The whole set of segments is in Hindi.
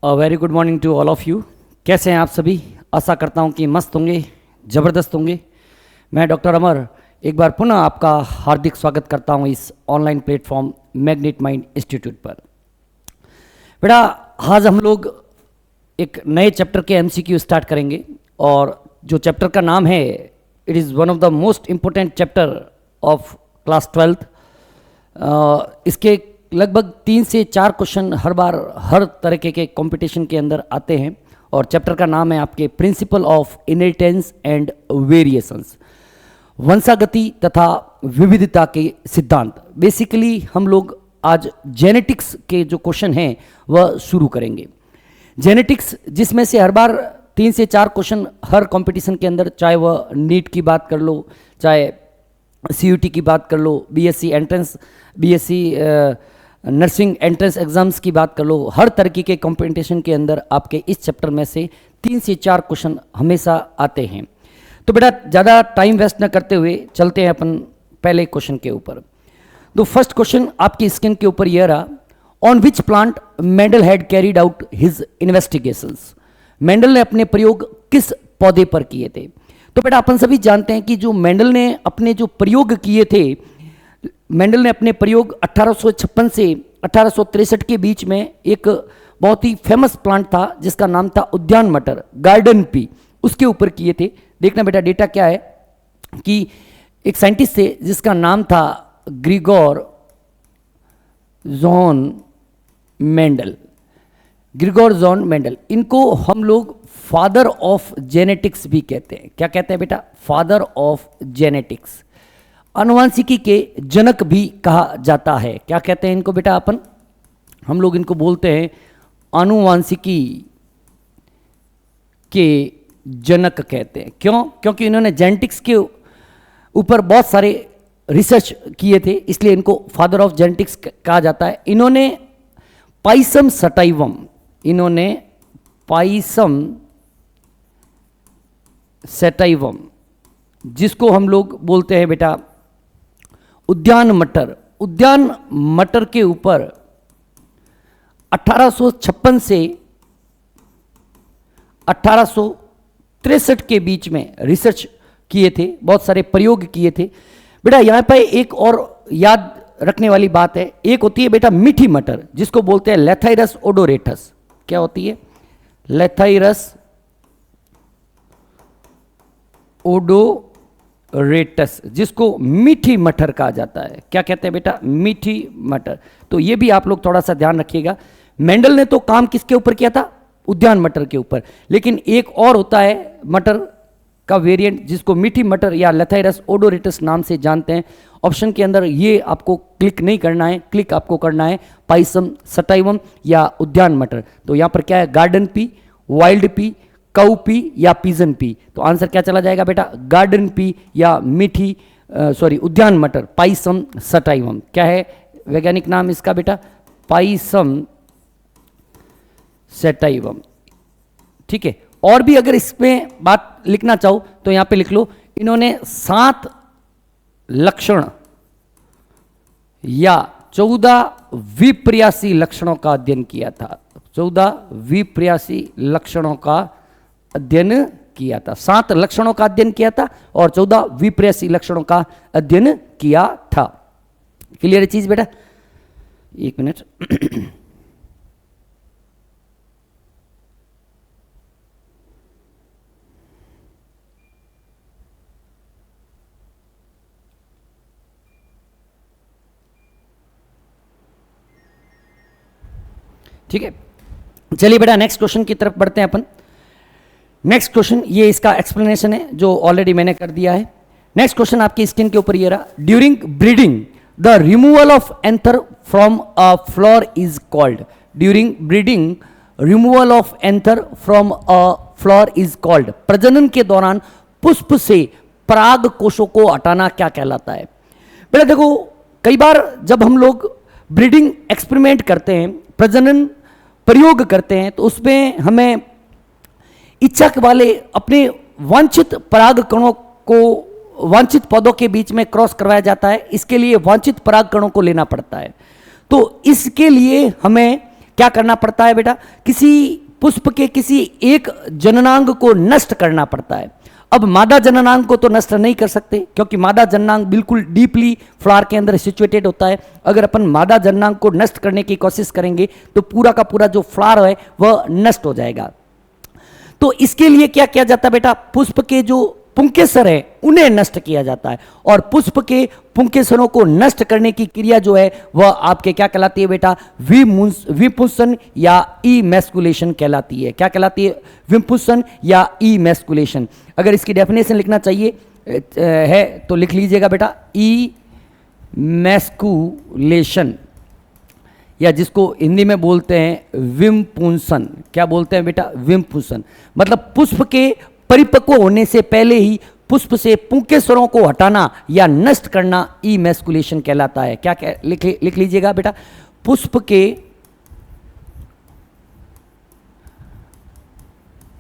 Very good morning to all of you. कैसे हैं आप सभी? आशा करता हूं कि मस्त होंगे, ज़बरदस्त होंगे। मैं डॉक्टर अमर एक बार पुनः आपका हार्दिक स्वागत करता हूं इस online platform magnet mind institute पर। बेटा, आज हम लोग एक नए चैप्टर के एमसीक्यू स्टार्ट करेंगे और जो चैप्टर का नाम है, it is one of the most important chapter of class 12th। इसके लगभग 3 से 4 क्वेश्चन हर बार हर तरीके के कंपटीशन के अंदर आते हैं और चैप्टर का नाम है आपके principle of inheritance and variations, वंशागति तथा विविधता के सिद्धांत। बेसिकली हम लोग आज जेनेटिक्स के जो क्वेश्चन हैं वह शुरू करेंगे। जेनेटिक्स जिसमें से हर बार 3 से 4 क्वेश्चन हर कंपटीशन के अंदर, चाहे वह नीट की बात कर लो, चाहे सीयूटी की बात कर लो, BSc entrance, BSc nursing entrance exams की बात कर लो, हर तरीके के कंपटीशन के अंदर आपके इस चैप्टर में से 3 से 4 क्वेश्चन हमेशा आते हैं। तो बेटा, ज़्यादा टाइम वेस्ट न करते हुए चलते हैं अपन पहले क्वेश्चन के ऊपर। तो फर्स्ट क्वेश्चन आपकी स्क्रीन के ऊपर यह रहा, on which plant Mendel had carried out his investigations. Mendel ने अपने प्रयोग किस पौधे पर किए थे? तो बेटा, अपन सभी जानते हैं कि जो मेंडल ने अपने जो प्रयोग किए थे, मेंडल ने अपने प्रयोग 1856 से 1863 के बीच में एक बहुत ही फेमस प्लांट था जिसका नाम था उद्यान मटर, गार्डन पी, उसके ऊपर किए थे। देखना बेटा, डेटा क्या है कि एक साइंटिस्ट थे जिसका नाम था Grigor John Mendel. Grigor John Mendel, इनको हम लोग फादर ऑफ जेनेटिक्स भी कहते हैं। क्या कहते हैं बेटा? फादर ऑफ जेनेटिक्स, आनुवांशिकी के जनक भी कहा जाता है। क्या कहते हैं इनको बेटा? हम लोग इनको बोलते हैं आनुवांशिकी के जनक कहते हैं। क्यों? क्योंकि इन्होंने जेनेटिक्स के ऊपर बहुत सारे रिसर्च किए थे, इसलिए इनको फादर ऑफ जेनेटिक्स कहा जाता है। इन्होंने पाइसम सटाइवम, इन्होंने पाइसम सेटाइवम, जिसको हम लोग बोलते हैं बेटा उद्यान मटर, उद्यान मटर के ऊपर 1856 से 1863 के बीच में रिसर्च किए थे, बहुत सारे प्रयोग किए थे। बेटा, यहां पर एक और याद रखने वाली बात है, एक होती है बेटा मीठी मटर, जिसको बोलते हैं लेथाइरस ओडोरेटस। क्या होती है? लेथाइरस ओडोरेटस, जिसको मीठी मटर कहा जाता है। क्या कहते हैं बेटा? मीठी मटर। तो ये भी आप लोग थोड़ा सा ध्यान रखिएगा। मेंडल ने तो काम किसके ऊपर किया था? उद्यान मटर के ऊपर। लेकिन एक और होता है मटर का वेरिएंट जिसको मीठी मटर या लेथाइरस ओडोरेटस नाम से जानते हैं। ऑप्शन के अंदर ये आपको क्लिक नहीं करना है, क्लिक आपको करना है पाइसम सटाइवम या उद्यान मटर। तो यहाँ पर क्या है? गार्डन पी, वाइल्ड पी, काऊ पी या पिजन पी। तो आंसर क्या चला जाएगा बेटा? गार्डन पी या मीठी उद्यान मटर, पाइसम सटाइवम। क्या है वैज्ञानिक नाम इसका बेटा? Pisum sativum. ठीक है। और भी अगर इसमें बात लिखना चाहो तो यहां पे लिख लो, इन्होंने 7 लक्षण या 14 विपर्यासी लक्षणों का अध्ययन किया था। 14 विपर्यासी लक्षणों का अध्ययन किया था। 7 लक्षणों का अध्ययन किया था और 14 विपर्यासी लक्षणों का अध्ययन किया था। क्लियर है चीज बेटा? एक मिनट। ठीक है, चलिए बेटा नेक्स्ट क्वेश्चन की तरफ बढ़ते हैं अपन। नेक्स्ट क्वेश्चन, ये इसका एक्सप्लेनेशन है जो ऑलरेडी मैंने कर दिया है। नेक्स्ट क्वेश्चन आपकी स्क्रीन के ऊपर ये रहा, during breeding the removal of anther from a flower is called. During breeding removal of anther from a flower is called. प्रजनन के दौरान पुष्प से पराग कोशों को हटाना क्या कहलाता है? बेटा देखो, कई बार जब हम लोग ब्रीडिंग एक्सपेरिमेंट करते हैं, प्रजनन प्रयोग करते हैं, तो उसमें हमें इच्छा वाले अपने वांछित पराग कणों को वांछित पौधों के बीच में क्रॉस करवाया जाता है। इसके लिए वांछित पराग कणों को लेना पड़ता है। तो इसके लिए हमें क्या करना पड़ता है बेटा, किसी पुष्प के किसी एक जननांग को नष्ट करना पड़ता है। अब मादा जननांग को तो नष्ट नहीं कर सकते क्योंकि मादा जननांग बिल्कुल डीपली फ्लावर के अंदर सिचुएटेड होता है। अगर अपन मादा जननांग को नष्ट करने की कोशिश करेंगे तो पूरा का पूरा जो फ्लावर है वह नष्ट हो जाएगा। तो इसके लिए क्या किया जाता है बेटा, पुष्प के जो पुंकेसर है उन्हें नष्ट किया जाता है, और पुष्प के पुंकेसरों को नष्ट करने की क्रिया जो है वह आपके क्या कहलाती है बेटा, विपुंसन या इमैस्कुलेशन कहलाती है। क्या कहलाती है, विपुंसन या इमैस्कुलेशन। अगर इसकी डेफिनेशन लिखना चाहिए है तो लिख लीजिएगा बेटा, इमैस्कुलेशन, या जिसको हिंदी में बोलते हैं विमपुंसन। क्या बोलते हैं बेटा, विमपुंसन। मतलब पुष्प के परिपक्व होने से पहले ही पुष्प से पुंकेसरों को हटाना या नष्ट करना इमैस्कुलेशन कहलाता है। क्या लिख लीजिएगा बेटा, पुष्प के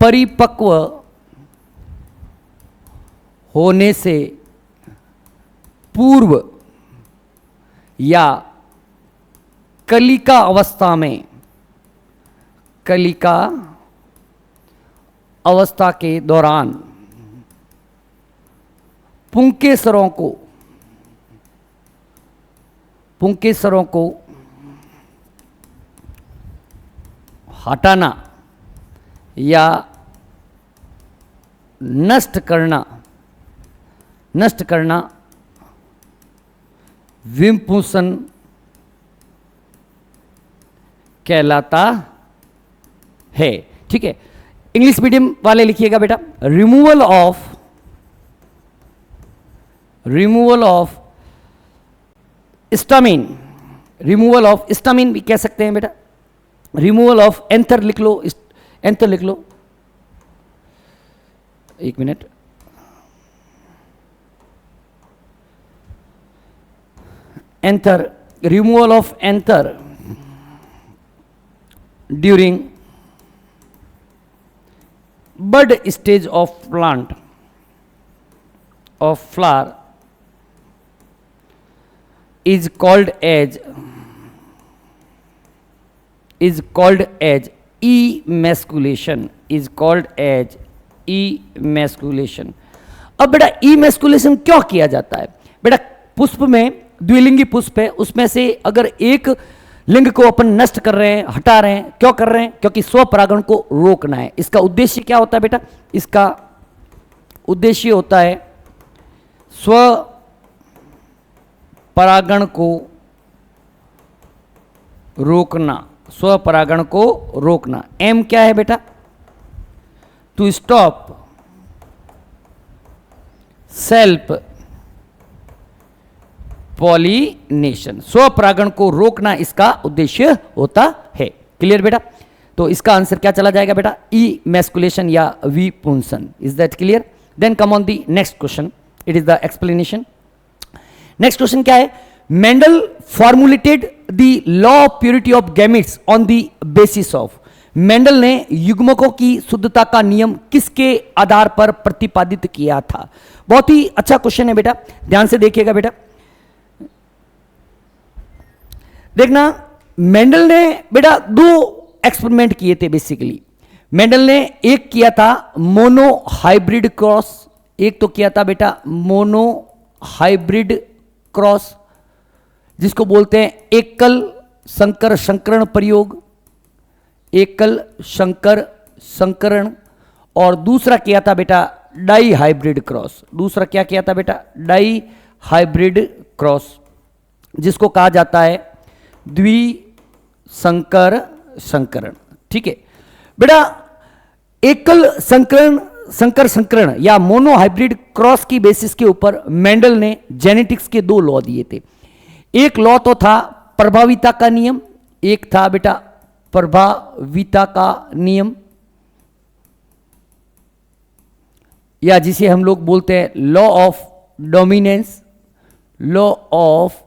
परिपक्व होने से पूर्व या कलिका अवस्था में, कलिका अवस्था के दौरान पुंकेसरों को हटाना या नष्ट करना विमपुंसन कहलाता है। ठीक है, इंग्लिश मीडियम वाले लिखिएगा बेटा, removal of stamen, removal of stamen भी कह सकते हैं बेटा, रिमूवल ऑफ एंथर लिख लो, एंथर लिख लो, एक minute, anther, removal of anther during bud stage of plant of flower is called as emasculation, is called as emasculation। अब बेटा emasculation क्यों किया जाता है बेटा, पुष्प में द्विलिंगी पुष्प है, उसमें से अगर एक लिंग को अपन नष्ट कर रहे हैं, हटा रहे हैं, क्यों कर रहे हैं, क्योंकि स्वपरागण को रोकना है। इसका उद्देश्य क्या होता है बेटा, इसका उद्देश्य होता है स्वपरागण को रोकना, स्वपरागण को रोकना। एम क्या है बेटा, टू स्टॉप सेल्फ पॉलिनेशन, स्वपरागण को रोकना इसका उद्देश्य होता है। क्लियर बेटा, तो इसका आंसर क्या चला जाएगा बेटा, इमैस्कुलेशन या विपुंसन। Is that clear? Then come on the next question, it is the explanation. Next question क्या है, Mendel formulated the law of purity of gametes on the basis of, Mendel ने युग्मकों की शुद्धता का नियम किसके आधार पर प्रतिपादित किया था? बहुत ही अच्छा क्वेश्चन है बेटा, ध्यान से देखिएगा बेटा। देखना, मेंडल ने बेटा दो एक्सपेरिमेंट किए थे बेसिकली। मेंडल ने एक किया था मोनो हाइब्रिड क्रॉस, एक तो किया था बेटा मोनो हाइब्रिड क्रॉस, जिसको बोलते हैं एकल संकर संकरण प्रयोग, एकल संकर संकरण। और दूसरा किया था बेटा डाई हाइब्रिड क्रॉस, दूसरा क्या किया था बेटा, डाई हाइब्रिड क्रॉस, जिसको कहा जाता है द्विसंकर संकरण। ठीक है बेटा, एकल संकर संकरण या मोनो हाइब्रिड क्रॉस की बेसिस के ऊपर मेंडल ने जेनेटिक्स के दो लॉ दिए थे। एक लॉ तो था प्रभाविता का नियम, एक था बेटा प्रभाविता का नियम, या जिसे हम लोग बोलते हैं law of dominance, law of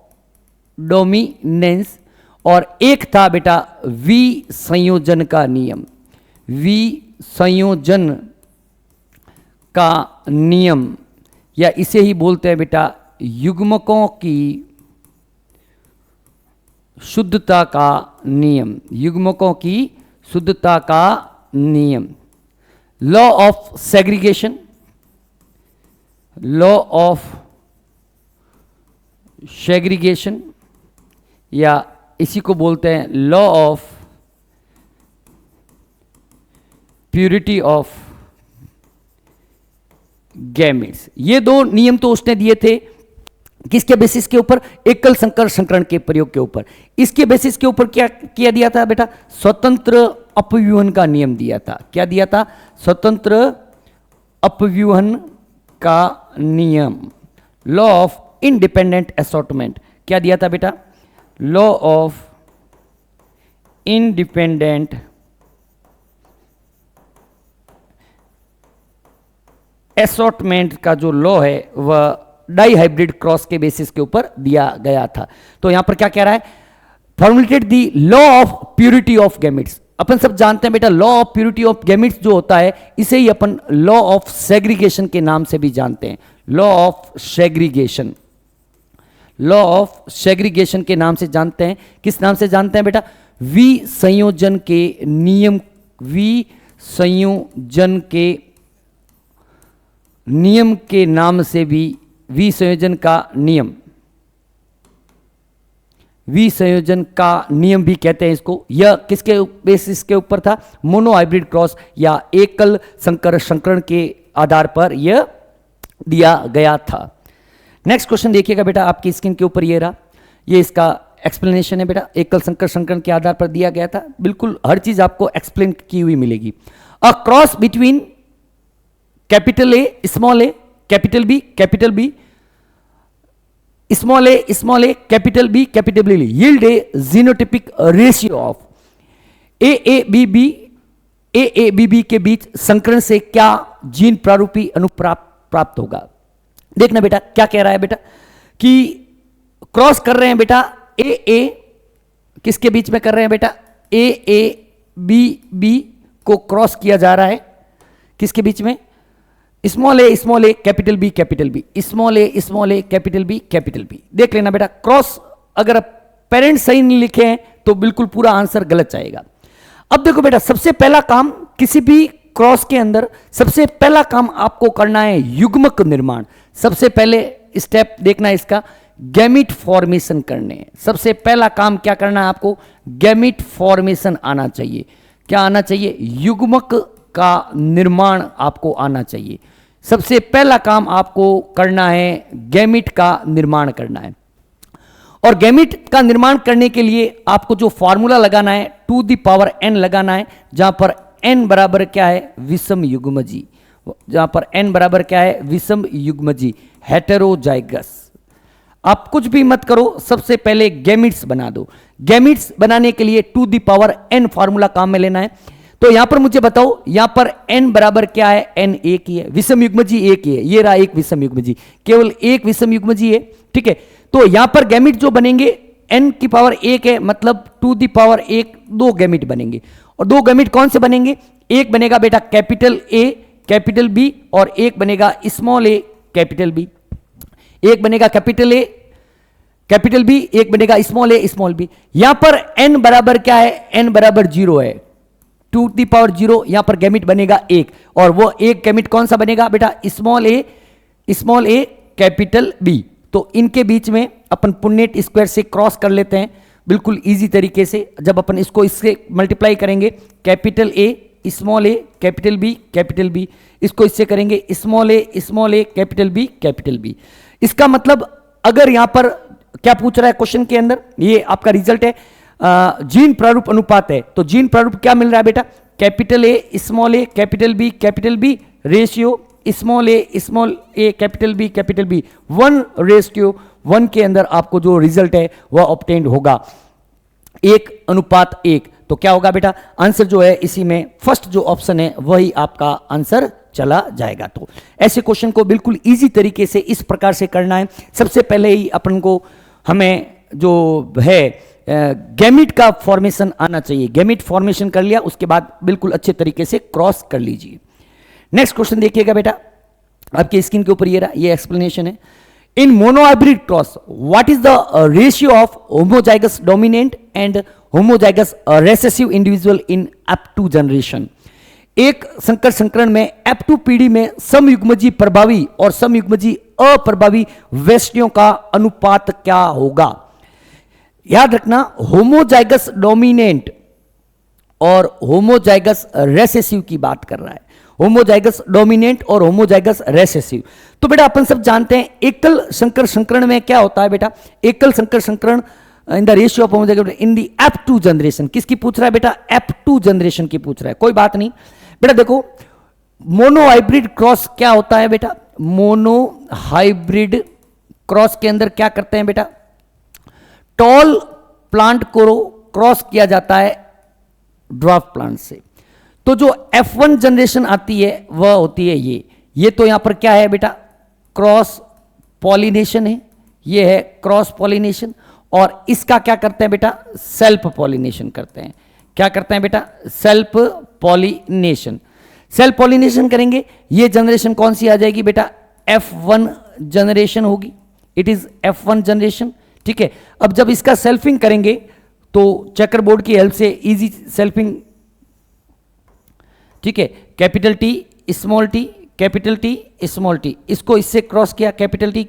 dominance. और एक था बेटा विसंयोजन का नियम, विसंयोजन का नियम, या इसे ही बोलते हैं बेटा युग्मकों की शुद्धता का नियम, युग्मकों की शुद्धता का नियम। Law of segregation, law of segregation, या इसी को बोलते हैं law of purity of gametes. ये दो नियम तो उसने दिए थे किसके बेसिस के ऊपर? एकल संकर संकरण के प्रयोग के ऊपर। इसके बेसिस के ऊपर क्या किया दिया था बेटा? स्वतंत्र अपव्यूहन का नियम दिया था। क्या दिया था? स्वतंत्र अपव्यूहन का नियम, लॉ ऑफ इंडिपेंडेंट असॉर्टमेंट। क्या दिया था बेटा? लॉ ऑफ इंडिपेंडेंट असॉर्टमेंट का जो लॉ है वह डाई हाइब्रिड क्रॉस के बेसिस के ऊपर दिया गया था। तो यहां पर क्या कह रहा है? Formulated the law of purity of gametes. अपन सब जानते हैं बेटा, law of purity of gametes जो होता है इसे ही अपन लॉ ऑफ सेग्रीगेशन के नाम से भी जानते हैं। Law of segregation, law of segregation के नाम से जानते हैं। किस नाम से जानते हैं बेटा? विसंयोजन के नियम, विसंयोजन के नियम के नाम से भी, विसंयोजन का नियम, विसंयोजन का नियम भी कहते हैं इसको। यह किसके बेसिस के ऊपर था? मोनो हाइब्रिड क्रॉस या एकल संकर संकरण के आधार पर यह दिया गया था। नेक्स्ट क्वेश्चन देखिएगा बेटा, आपकी स्क्रीन के ऊपर ये रहा, ये इसका एक्सप्लेनेशन है बेटा। एकल संकर संकरण के आधार पर दिया गया था, बिल्कुल हर चीज आपको एक्सप्लेन की हुई मिलेगी। A cross between capital A, small A, capital B, capital B, small A, capital B yield a genotypic ratio of A B B के बीच संकरण से क्या जीन प्रारूपी अनुप्राप्त होगा? देखना बेटा क्या कह रहा है बेटा कि क्रॉस कर रहे हैं बेटा ए किसके बीच में कर रहे हैं बेटा? ए बी को क्रॉस किया जा रहा है किसके बीच में? Small A capital B, small A capital B. देख लेना बेटा, क्रॉस अगर पेरेंट सही नहीं लिखे हैं तो बिल्कुल पूरा आंसर गलत आएगा। अब देखो बेटा, सबसे पहला काम किसी भी क्रॉस के अंदर, सबसे पहला काम आपको करना है युग्मक निर्माण। सबसे पहले स्टेप देखना है इसका, गैमीट फॉर्मेशन करने। सबसे पहला काम क्या करना है आपको? गैमीट फॉर्मेशन आना चाहिए। क्या आना चाहिए? युग्मक का निर्माण आपको आना चाहिए। सबसे पहला काम आपको करना है गैमीट का निर्माण करना है। और गैमीट का निर्माण करने के लिए आपको जो फॉर्मूला लगाना है 2n लगाना है, जहां पर n बराबर क्या है? विषम युग्मजी। जहां पर n बराबर क्या है? विषम युग्मजी, हेटेरोजाइगस। आप कुछ भी मत करो, सबसे पहले गैमीट्स बना दो। गैमीट्स बनाने के लिए 2n फॉर्मूला काम में लेना है। तो यहां पर मुझे बताओ, यहां पर n बराबर क्या है? n एक ही है, विषम युग्मजी एक ही है। ये रहा एक विषम युग्मजी, केवल एक विषम युग्मजी है, ठीक है। तो यहां पर गैमीट जो बनेंगे n की पावर 1 है, मतलब 2 दो गैमीट बनेंगे। और दो गैमीट कौन से बनेंगे? एक बनेगा बेटा कैपिटल A कैपिटल B, और एक बनेगा स्मॉल a कैपिटल B। एक बनेगा कैपिटल A कैपिटल B, एक बनेगा स्मॉल a स्मॉल b। यहां पर n बराबर क्या है? n बराबर 0 है, 2 यहां पर गैमीट बनेगा एक, और वो एक गैमीट कौन सा बनेगा बेटा? Small a capital B। तो इनके बीच में अपन पुन्नेट स्क्वायर से क्रॉस कर लेते हैं बिल्कुल इजी तरीके से। जब अपन इसको इससे मल्टीप्लाई करेंगे, capital A small a capital B, इसको इससे करेंगे स्मॉल a कैपिटल B। इसका मतलब अगर यहां पर क्या पूछ रहा है क्वेश्चन के अंदर, ये आपका रिजल्ट है, जीन प्रारूप अनुपात है। तो जीन प्रारूप क्या मिल रहा है बेटा? Capital A small a capital B ratio small a capital B 1:1 के अंदर आपको जो रिजल्ट है वह ऑब्टेन्ड होगा 1:1। तो क्या होगा बेटा? आंसर जो है इसी में फर्स्ट जो ऑप्शन है वही आपका आंसर चला जाएगा। तो ऐसे क्वेश्चन को बिल्कुल इजी तरीके से इस प्रकार से करना है। सबसे पहले ही अपन को हमें जो है गैमीट का फॉर्मेशन आना चाहिए। गैमीट फॉर्मेशन कर लिया, उसके बाद बिल्कुल अच्छे तरीके से क्रॉस कर लीजिए। नेक्स्ट क्वेश्चन देखिएगा बेटा, आपके स्क्रीन के ऊपर ये रहा, ये एक्सप्लेनेशन है। In monohybrid cross, what is the ratio of homozygous dominant and homozygous recessive individual in F2 generation? एक संकर संकरण में F2 पीढ़ी में समयुग्मजी प्रभावी और समयुग्मजी अप्रभावी वैशिष्ट्यों का अनुपात क्या होगा? याद रखना, होमोजाइगस डोमिनेंट और होमोजाइगस रेसेसिव की बात कर रहा है। होमोजाइगस डोमिनेंट और होमोजाइगस रेसेसिव। तो बेटा अपन सब जानते हैं एकल संकर संकरण में क्या होता है बेटा? एकल संकर संकरण in the ratio of homozygous in the F2 generation. किसकी पूछ रहा है बेटा? F2 जनरेशन की पूछ रहा है। कोई बात नहीं बेटा, देखो मोनोहाइब्रिड क्रॉस क्या होता है बेटा? मोनोहाइब्रिड क्रॉस के अंदर क्या करते हैं बेटा? टॉल प्लांट को क्रॉस किया जाता है ड्वार्फ प्लांट से। तो जो F1 जनरेशन आती है वह होती है ये तो यहां पर क्या है बेटा? क्रॉस पॉलिनेशन है, ये है क्रॉस पॉलिनेशन। और इसका क्या करते हैं बेटा? सेल्फ पॉलिनेशन करते हैं। क्या करते हैं बेटा? Self pollination. सेल्फ पॉलिनेशन करेंगे, ये जनरेशन कौन सी आ जाएगी बेटा? F1 जनरेशन होगी। इट इज F1 जनरेशन, ठीक है। अब जब इसका सेल्फिंग करेंगे तो चेकर बोर्ड की हेल्प से इजी सेल्फिंग, ठीक है। Capital T small T, capital T small T, इसको इससे क्रॉस किया कैपिटल टी,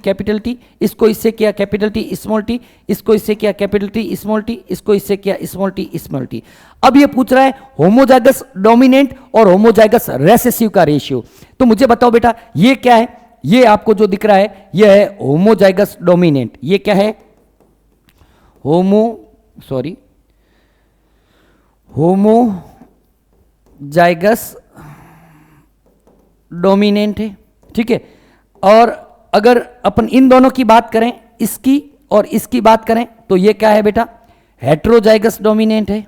इसको इससे किया कैपिटल टी स्मॉल टी, इसको इससे किया कैपिटल टी स्मॉल टी, इसको इससे किया स्मॉल टी। अब ये पूछ रहा है होमोजाइगस डोमिनेंट और होमोजाइगस रेसेसिव का रेशियो। तो मुझे बताओ बेटा ये क्या है? ये आपको जो दिख रहा है ये है होमोजाइगस डोमिनेंट। ये क्या है? होमोजाइगस डोमिनेंट है, ठीक है। और अगर अपन इन दोनों की बात करें, इसकी और इसकी बात करें, तो ये क्या है बेटा? हेटेरोजाइगस डोमिनेंट है।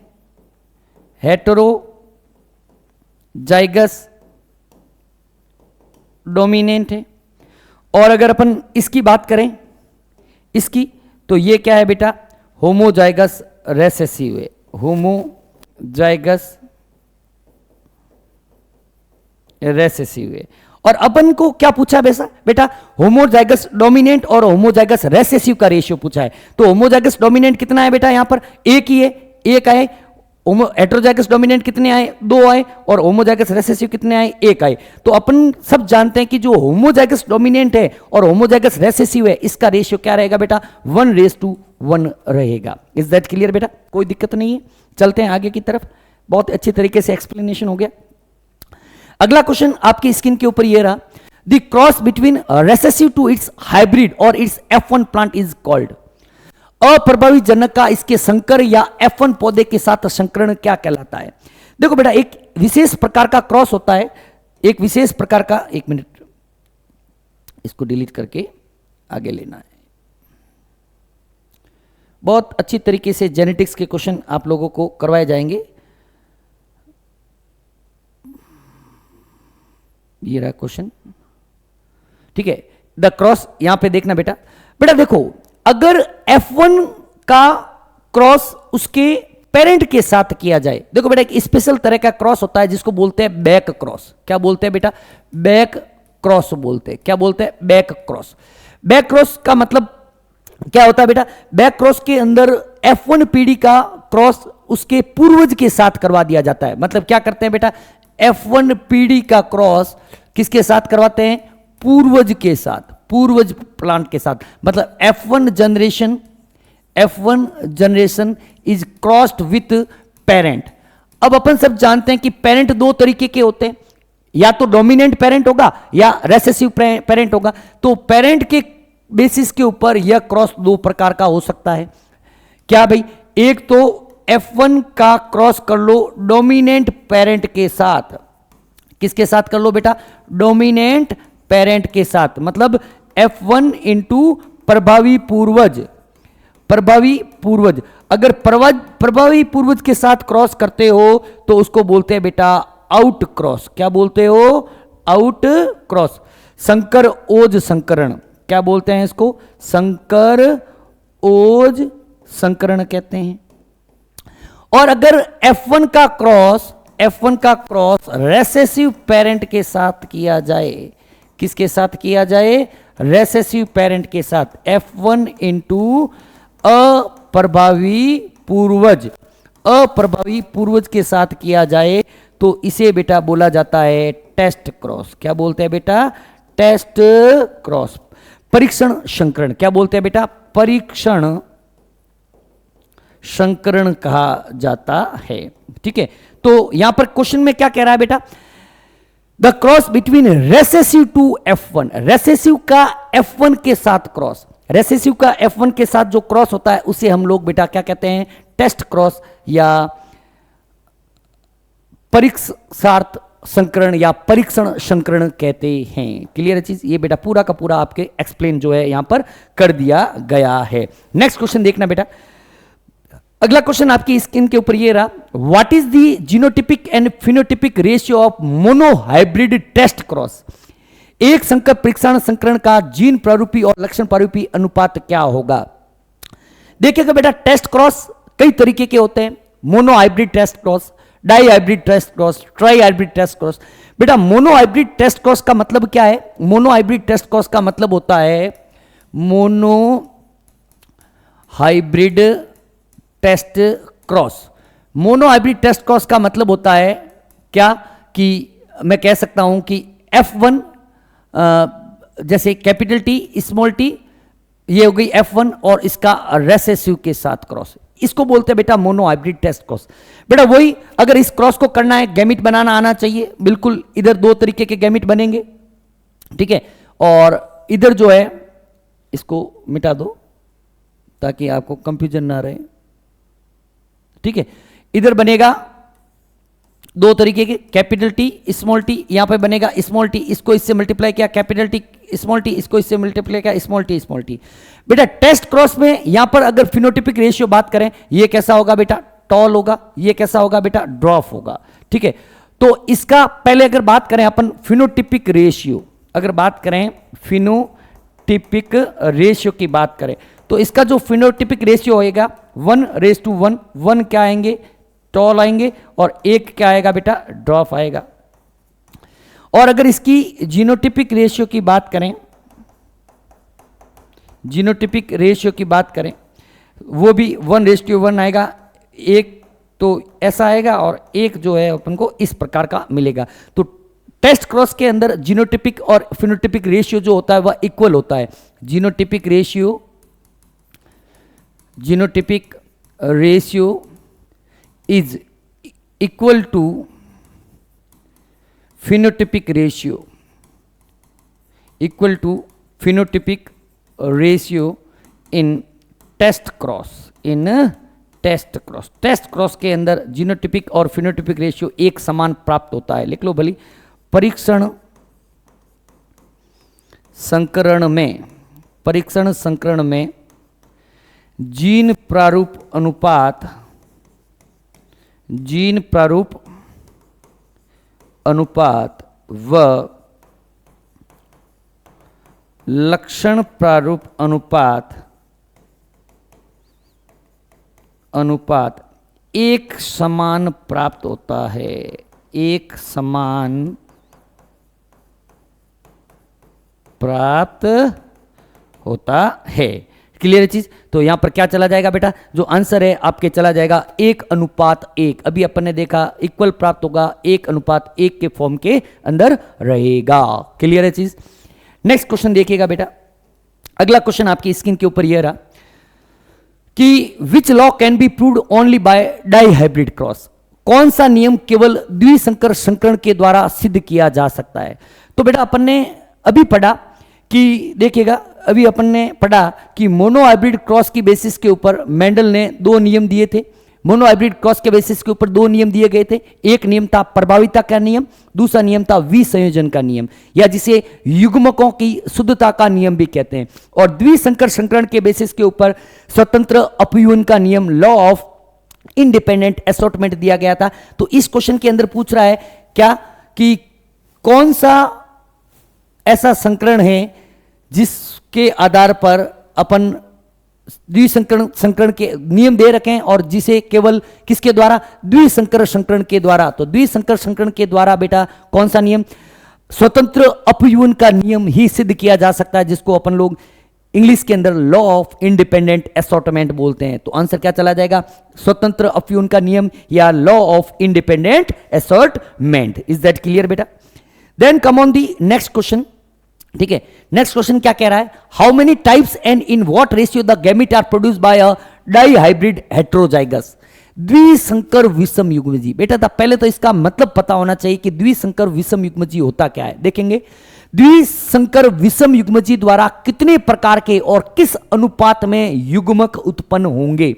हेटेरोजाइगस डोमिनेंट है। और अगर अपन इसकी बात करें, इसकी, तो ये क्या है बेटा? होमोजाइगस रेसेसिव है। होमोजाइगस रेसेसिव है। और अपन को क्या पूछा बेटा? होमोजाइगस डोमिनेंट और होमोजाइगस रेसेसिव का रेशियो पूछा है। तो होमोजाइगस डोमिनेंट कितना है बेटा? यहां पर एक ही है, एक आए। हेटेरोजाइगस डोमिनेंट कितने आए? 2 आए। और होमोजाइगस रेसेसिव कितने आए? 1 आए। तो अपन सब जानते हैं कि जो होमोजाइगस डोमिनेंट है और होमोजाइगस रेसेसिव है, इसका रेशियो क्या रहेगा बेटा? 1:1 रहेगा। इज दैट क्लियर बेटा? कोई दिक्कत नहीं है। चलते हैं आगे की तरफ। बहुत अच्छी तरीके से एक्सप्लेनेशन हो गया। अगला क्वेश्चन आपकी स्क्रीन के ऊपर ये रहा, the cross between recessive to its hybrid और its F1 plant is called. अप्रभावी जनक का इसके संकर या F1 पौधे के साथ संकरण क्या कहलाता है? देखो बेटा, एक विशेष प्रकार का क्रॉस होता है, एक विशेष प्रकार का, एक मिनट इसको डिलीट करके आगे लेना है। बहुत अच्छी तरीके से जेनेटिक्स के क्वेश्चन आप लोगों को करवाए जाएंगे। ये रहा क्वेश्चन, ठीक है। द क्रॉस यहां पे देखना बेटा देखो, अगर F1 का क्रॉस उसके पेरेंट के साथ किया जाए, देखो बेटा एक स्पेशल तरह का क्रॉस होता है जिसको बोलते हैं बैक क्रॉस। क्या बोलते हैं बेटा? बैक क्रॉस बोलते हैं। क्या बोलते हैं? Back cross. बैक क्रॉस का मतलब क्या होता है बेटा? बैक क्रॉस के अंदर F1 पीढ़ी का क्रॉस उसके पूर्वज के साथ करवा दिया जाता है। मतलब क्या करते हैं बेटा? F1 पीढ़ी का क्रॉस किसके साथ करवाते हैं? पूर्वज के साथ, पूर्वज प्लांट के साथ। मतलब F1 generation is crossed with parent. अब अपन सब जानते हैं कि पेरेंट 2 तरीके के होते हैं, या तो डोमिनेंट पेरेंट होगा या रेसेसिव पेरेंट होगा। तो पेरेंट के बेसिस के ऊपर यह क्रॉस 2 प्रकार का हो सकता है। क्या भाई? एक तो F1 का क्रॉस कर लो डोमिनेंट पेरेंट के साथ। किसके साथ कर लो बेटा? डोमिनेंट पेरेंट के साथ। मतलब F1 इंटू प्रभावी पूर्वज। प्रभावी पूर्वज, अगर प्रभावी पूर्वज के साथ क्रॉस करते हो तो उसको बोलते हैं बेटा आउट क्रॉस। क्या बोलते हो? Out cross. संकर ओज संकरण, क्या बोलते हैं इसको? संकर ओज संकरण कहते हैं। और अगर F1 का क्रॉस रेसेसिव पेरेंट के साथ किया जाए, किसके साथ किया जाए? रेसेसिव पेरेंट के साथ F1 इंटू अप्रभावी पूर्वज के साथ किया जाए तो इसे बेटा बोला जाता है टेस्ट क्रॉस। क्या बोलते हैं बेटा? Test cross. परीक्षण संकरण क्या बोलते हैं बेटा? परीक्षण संकरण कहा जाता है। ठीक है, तो यहां पर क्वेश्चन में क्या कह रहा है बेटा? The cross between recessive to F1, recessive का F1 के साथ क्रॉस, रेसेसिव का F1 के साथ जो क्रॉस होता है उसे हम लोग बेटा क्या कहते हैं? टेस्ट क्रॉस या परीक्षार्थ संकरण या परीक्षण संकरण कहते हैं। क्लियर है चीज? ये बेटा पूरा का पूरा आपके एक्सप्लेन जो है यहां पर कर दिया गया है। नेक्स्ट क्वेश्चन देखना बेटा। अगला क्वेश्चन आपकी स्क्रीन के ऊपर ये रहा, what is the genotypic and phenotypic ratio of monohybrid test cross? एक संकर परीक्षण संकरण का जीन प्रारूपी और लक्षण प्रारूपी अनुपात क्या होगा? देखिएगा बेटा, टेस्ट क्रॉस कई तरीके के होते हैं। Monohybrid test cross, dihybrid test cross, trihybrid test cross. बेटा मोनोहाइब्रिड टेस्ट क्रॉस का मतलब क्या है? मोनोहाइब्रिड टेस्ट क्रॉस का मतलब होता है monohybrid test cross. Monohybrid test cross का मतलब होता है क्या? कि मैं कह सकता हूं कि F1 जैसे कैपिटल टी स्मॉल टी, ये हो गई F1 और इसका रेसेसिव के साथ क्रॉस, इसको बोलते हैं बेटा मोनोहाइब्रिड टेस्ट क्रॉस। बेटा वही अगर इस क्रॉस को करना है, गैमिट बनाना आना चाहिए, बिल्कुल इधर दो तरीके के गैमिट बनेंगे। ठीक है, और इधर जो है इसको मिटा दो ताकि आपको कंफ्यूजन ना रहे। ठीक है, इधर बनेगा दो तरीके के, कैपिटल टी स्मॉल टी, यहां पे बनेगा स्मॉल टी, इसको इससे मल्टीप्लाई किया कैपिटल टी स्मॉल टी, इसको इससे मल्टीप्लाई किया स्मॉल टी स्मॉल टी। बेटा टेस्ट क्रॉस में यहां पर अगर फिनोटिपिक रेशियो बात करें, ये कैसा होगा बेटा? टॉल होगा। ये कैसा होगा बेटा? ड्रॉप होगा। ठीक है, तो इसका पहले अगर बात करें अपन फिनोटिपिक रेशियो, अगर बात करें फिनोटिपिक रेशियो की बात करें तो इसका जो फिनोटिपिक रेशियो होएगा 1:1, 1 क्या आएंगे? टॉल आएंगे, और 1 क्या आएगा बेटा? ड्रॉप आएगा। और अगर इसकी जीनोटिपिक रेशियो की बात करें, जीनोटिपिक रेशियो की बात करें, वो भी 1:1 आएगा। 1 तो ऐसा आएगा और 1 जो है अपन को इस प्रकार का मिलेगा। तो टेस्ट क्रॉस के अंदर जीनोटिपिक और फिनोटिपिक रेशियो जो होता है वह इक्वल होता है। Genotypic ratio is equal to phenotypic ratio, equal to phenotypic ratio in test cross, in test cross. Test cross के अंदर जीनोटिपिक और फिनोटिपिक रेशियो एक समान प्राप्त होता है। लिख लो भली, परीक्षण संकरण में जीन प्रारूप अनुपात व लक्षण प्रारूप अनुपात एक समान प्राप्त होता है, एक समान प्राप्त होता है। क्लियर है चीज? तो यहां पर क्या चला जाएगा बेटा? जो आंसर है आपके चला जाएगा 1:1। अभी अपन ने देखा इक्वल प्राप्त होगा, 1:1 के फॉर्म के अंदर रहेगा। क्लियर है चीज? नेक्स्ट क्वेश्चन देखिएगा बेटा। अगला क्वेश्चन आपकी स्क्रीन के ऊपर यह रहा कि which law can be proved only by dihybrid cross? कौन सा नियम केवल द्विसंकर संकरण के द्वारा सिद्ध किया जा सकता है? तो बेटा अपन ने अभी पढ़ा कि देखिएगा, अभी अपन ने पढ़ा कि मोनोहाइब्रिड क्रॉस की बेसिस के ऊपर मेंडल ने 2 नियम दिए थे। मोनोहाइब्रिड क्रॉस के बेसिस के ऊपर 2 नियम दिए गए थे। एक नियम था प्रभाविता का नियम, दूसरा नियम था विसंयोजन का नियम, या जिसे युग्मकों की शुद्धता का नियम भी कहते हैं। और द्विसंकर संकरण के बेसिस के ऊपर स्वतंत्र अपयूहन का नियम, लॉ ऑफ इंडिपेंडेंट असॉर्टमेंट दिया गया था। तो इस क्वेश्चन के अंदर पूछ रहा है क्या कि कौन सा ऐसा संकरण है जिसके आधार पर अपन द्विसंकरण के नियम दे रखे हैं और जिसे केवल किसके द्वारा? द्विसंकर संकरण के द्वारा। तो द्विसंकर संकरण के द्वारा बेटा कौन सा नियम? स्वतंत्र अपयूहन का नियम ही सिद्ध किया जा सकता है, जिसको अपन लोग इंग्लिश के अंदर लॉ ऑफ इंडिपेंडेंट असॉर्टमेंट बोलते हैं। तो आंसर क्या चला जाएगा? स्वतंत्र अपयूहन का नियम या law of independent assortment. Is that clear बेटा? Then come on the next question. ठीक है, नेक्स्ट क्वेश्चन क्या कह रहा है? How many types and in what ratio the gamete are produced by a dihybrid heterozygous. द्विसंकर विषम युग्मजी। बेटा पहले तो इसका मतलब पता होना चाहिए कि द्विसंकर विषम युग्मजी होता क्या है। देखेंगे द्विसंकर विषम युग्मजी द्वारा कितने प्रकार के और किस अनुपात में युग्मक उत्पन्न होंगे।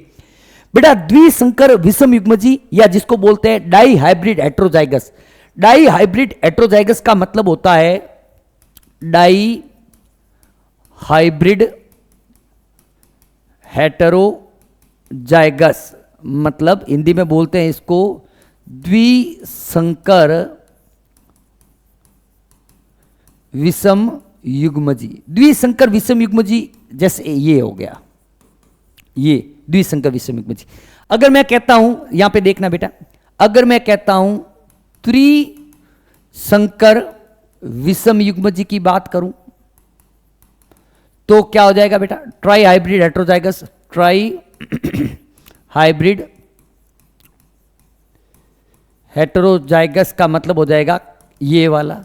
बेटा द्विसंकर विषम युग्मजी या जिसको बोलते हैं डाइहाइब्रिड हेटेरोजाइगस। डाइहाइब्रिड हेटेरोजाइगस का मतलब होता है डाइहाइब्रिड हेटेरोजाइगस, मतलब हिंदी में बोलते हैं इसको द्विसंकर विषम युग्मजी। द्विसंकर विषम युग्मजी जैसे ये हो गया, ये द्विसंकर विषम युग्मजी। अगर मैं कहता हूं, यहां पे देखना बेटा, अगर मैं कहता हूं त्रिसंकर विषम युग्मजी की बात करूं तो क्या हो जाएगा बेटा? Try hybrid heterozygous. Try hybrid heterozygous का मतलब हो जाएगा ये वाला।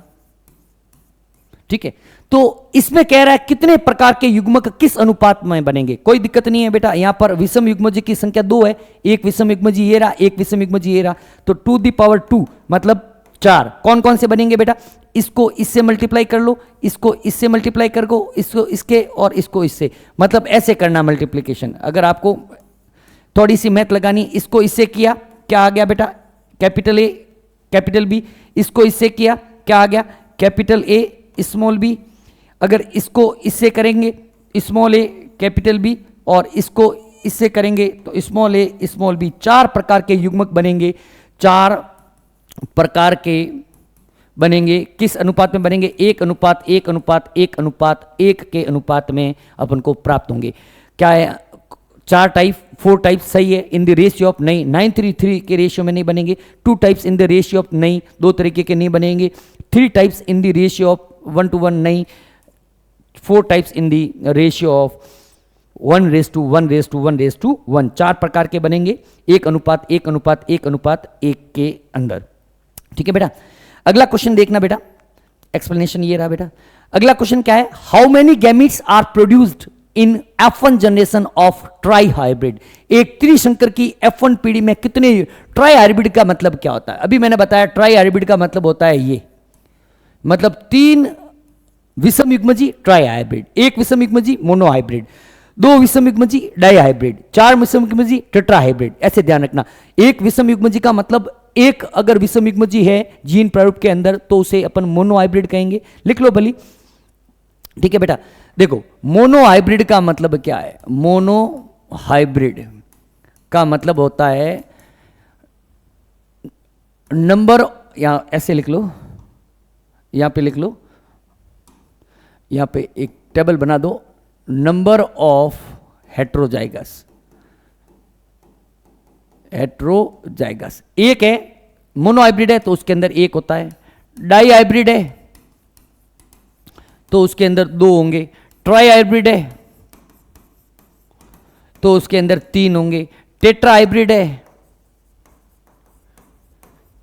ठीक है, तो इसमें कह रहा है कितने प्रकार के युग्मक किस अनुपात में बनेंगे। कोई दिक्कत नहीं है बेटा, यहां पर विषम युग्मजी की संख्या 2 है। एक विषम युग्मजी ये रहा, एक विषम युग्मजी ये रहा, तो 2 दी पावर 2 मतलब 4। कौन कौन से बनेंगे बेटा? इसको इससे मल्टीप्लाई कर लो, इसको इससे मल्टीप्लाई कर दो, इसको इसके और इसको इससे, मतलब ऐसे करना मल्टीप्लीकेशन। अगर आपको थोड़ी सी मैथ लगानी, इसको इससे किया क्या आ गया बेटा? Capital A capital B. इसको इससे किया क्या आ गया? Capital A small B. अगर इसको इससे करेंगे स्मॉल ए कैपिटल बी, और इसको इससे करेंगे तो स्मॉल ए स्मॉल बी। 4 प्रकार के युग्मक बनेंगे। 4 प्रकार के बनेंगे। किस अनुपात में बनेंगे? 1:1:1:1:1 के अनुपात में अपन को प्राप्त होंगे। क्या है? 4 टाइप 4 टाइप सही है इन द रेशियो ऑफ, नहीं 9:3 के रेशियो में नहीं बनेंगे। 2 types in the ratio of, नहीं 2 तरीके के नहीं बनेंगे। 3 types in the ratio of 1:1, नहीं 4 types in the ratio of 1:1:1:1। 4 प्रकार के बनेंगे 1:1:1:1 के अंदर। ठीक है बेटा, अगला क्वेश्चन देखना बेटा, एक्सप्लेनेशन ये रहा बेटा। अगला क्वेश्चन क्या है? How many gametes are produced in F1 generation of trihybrid. एक त्रिशंकर की F1 पीढ़ी में कितने, ट्राई हाइब्रिड का मतलब क्या होता है? अभी मैंने बताया ट्राई हाइब्रिड का मतलब होता है ये, मतलब 3 विषम युग्मजी ट्राई हाइब्रिड, 1 विषम युग्मजी मोनो हाइब्रिड, 2 विषम युग्मजी डाई हाइब्रिड, 4 विषम युग्मजी टेट्रा हाइब्रिड। ऐसे ध्यान रखना। 1 विषम युग्मजी का मतलब, एक अगर विषम युग्मजी है जीन प्रारूप के अंदर तो उसे अपन मोनो हाइब्रिड कहेंगे। लिख लो भली। ठीक है बेटा, देखो मोनो हाइब्रिड का मतलब क्या है? मोनो हाइब्रिड का मतलब होता है नंबर, यहां ऐसे लिख लो, यहां पे लिख लो, यहां पे एक टेबल बना दो, नंबर ऑफ हेटेरोजाइगस। हेटेरोजाइगस 1 है, मोनो हाइब्रिड है तो उसके अंदर 1 होता है, डाई हाइब्रिड है तो उसके अंदर 2 होंगे, ट्राई हाइब्रिड है तो उसके अंदर 3 होंगे, टेट्रा हाइब्रिड है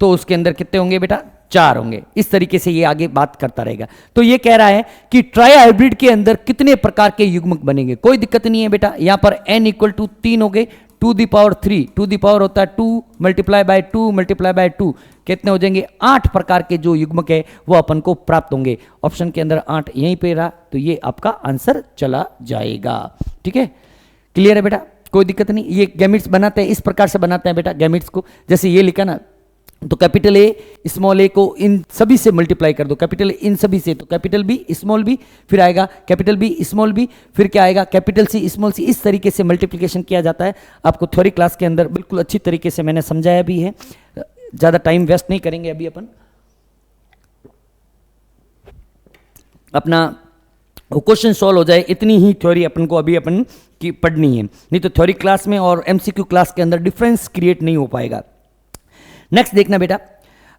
तो उसके अंदर कितने होंगे बेटा? 4 होंगे। इस तरीके से ये आगे बात करता रहेगा। तो ये कह रहा है कि ट्राई हाइब्रिड के अंदर कितने प्रकार के युग्मक बनेंगे। कोई दिक्कत नहीं है बेटा, यहां पर n = 3 हो गए, 2 दी पावर 3, 2 दी पावर होता है 2 मल्टीप्लाई बाय 2 मल्टीप्लाई बाय 2, कितने हो जाएंगे? 8 प्रकार के जो युग्मक है वो अपन को प्राप्त होंगे। ऑप्शन के अंदर 8 यहीं पे रहा, तो ये आपका आंसर चला जाएगा। ठीक है, क्लियर है बेटा? कोई दिक्कत नहीं। ये गैमेट्स बनाते हैं, इस प्रकार से बनाते हैं बेटा गैमेट्स को। जैसे ये लिखा ना, तो कैपिटल ए स्मॉल ए को इन सभी से मल्टीप्लाई कर दो, कैपिटल इन सभी से, तो कैपिटल बी स्मॉल बी, फिर आएगा कैपिटल बी स्मॉल बी, फिर क्या आएगा? कैपिटल सी स्मॉल सी। इस तरीके से मल्टीप्लिकेशन किया जाता है। आपको थ्योरी क्लास के अंदर बिल्कुल अच्छी तरीके से मैंने समझाया भी है, ज़्यादा टाइम वेस्ट नहीं करेंगे। अभी अपन अपना क्वेश्चन सॉल्व हो जाए, इतनी ही थ्योरी अपन को अभी अपन की पढ़नी है, नहीं तो थ्योरी क्लास में और MCQ क्लास के अंदर डिफरेंस क्रिएट नहीं हो पाएगा। नेक्स्ट देखना बेटा,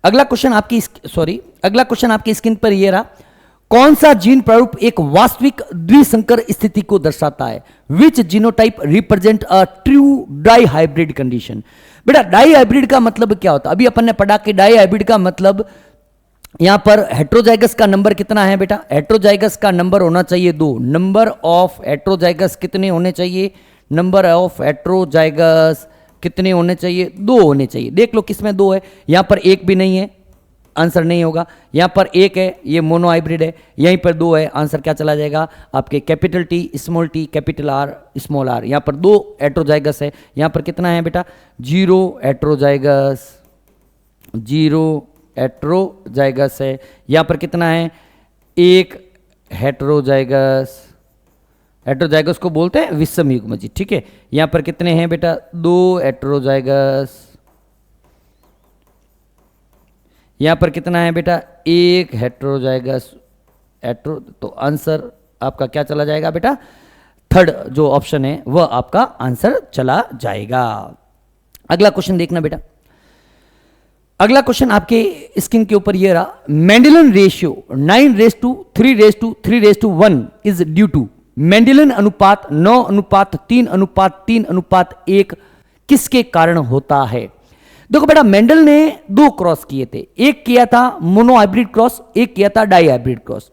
अगला क्वेश्चन आपकी स्क्रीन पर ये रहा, कौन सा जीन प्रारूप एक वास्तविक द्विसंकर स्थिति को दर्शाता है? Which genotype represent a true dihybrid condition? बेटा डाई हाइब्रिड का मतलब क्या होता है? अभी अपन ने पढ़ा कि डाई हाइब्रिड का मतलब यहां पर हेट्रोजाइगस का नंबर कितना है बेटा? हेट्रोजाइगस का नंबर होना चाहिए 2। नंबर ऑफ हेट्रोजाइगस कितने होने चाहिए? नंबर ऑफ हेट्रोजाइगस कितने होने चाहिए? 2 होने चाहिए। देख लो किसमें 2 है, यहां पर एक भी नहीं है, आंसर नहीं होगा। यहां पर एक है, ये मोनो हाइब्रिड है, यहीं पर 2 है, आंसर क्या चला जाएगा आपके capital T, capital R, small R. यहां पर 2 हेट्रोजाइगस है, यहां पर कितना है बेटा? 0 हेट्रोजाइगस, 0 हेट्रोजाइगस है। यहां पर कितना है? 1 हेट्रोजाइगस। हेट्रोजाइगस को बोलते हैं विषम युग्मजीव, ठीक है। यहां पर कितने हैं बेटा? 2 हेट्रोजाइगस। यहां पर कितना है बेटा? 1 हेट्रोजाइगस। तो आंसर आपका क्या चला जाएगा बेटा? थर्ड जो ऑप्शन है वह आपका आंसर चला जाएगा। अगला क्वेश्चन देखना बेटा। अगला क्वेश्चन आपके स्क्रीन के ऊपर ये रहा, Mendelian ratio 9:3:3:1 is due to. Mendelian अनुपात 9:3:3:1 किसके कारण होता है? देखो बेटा, मेंडल ने 2 क्रॉस किए थे, एक किया था मोनो हाइब्रिड क्रॉस, एक किया था डाई हाइब्रिड क्रॉस।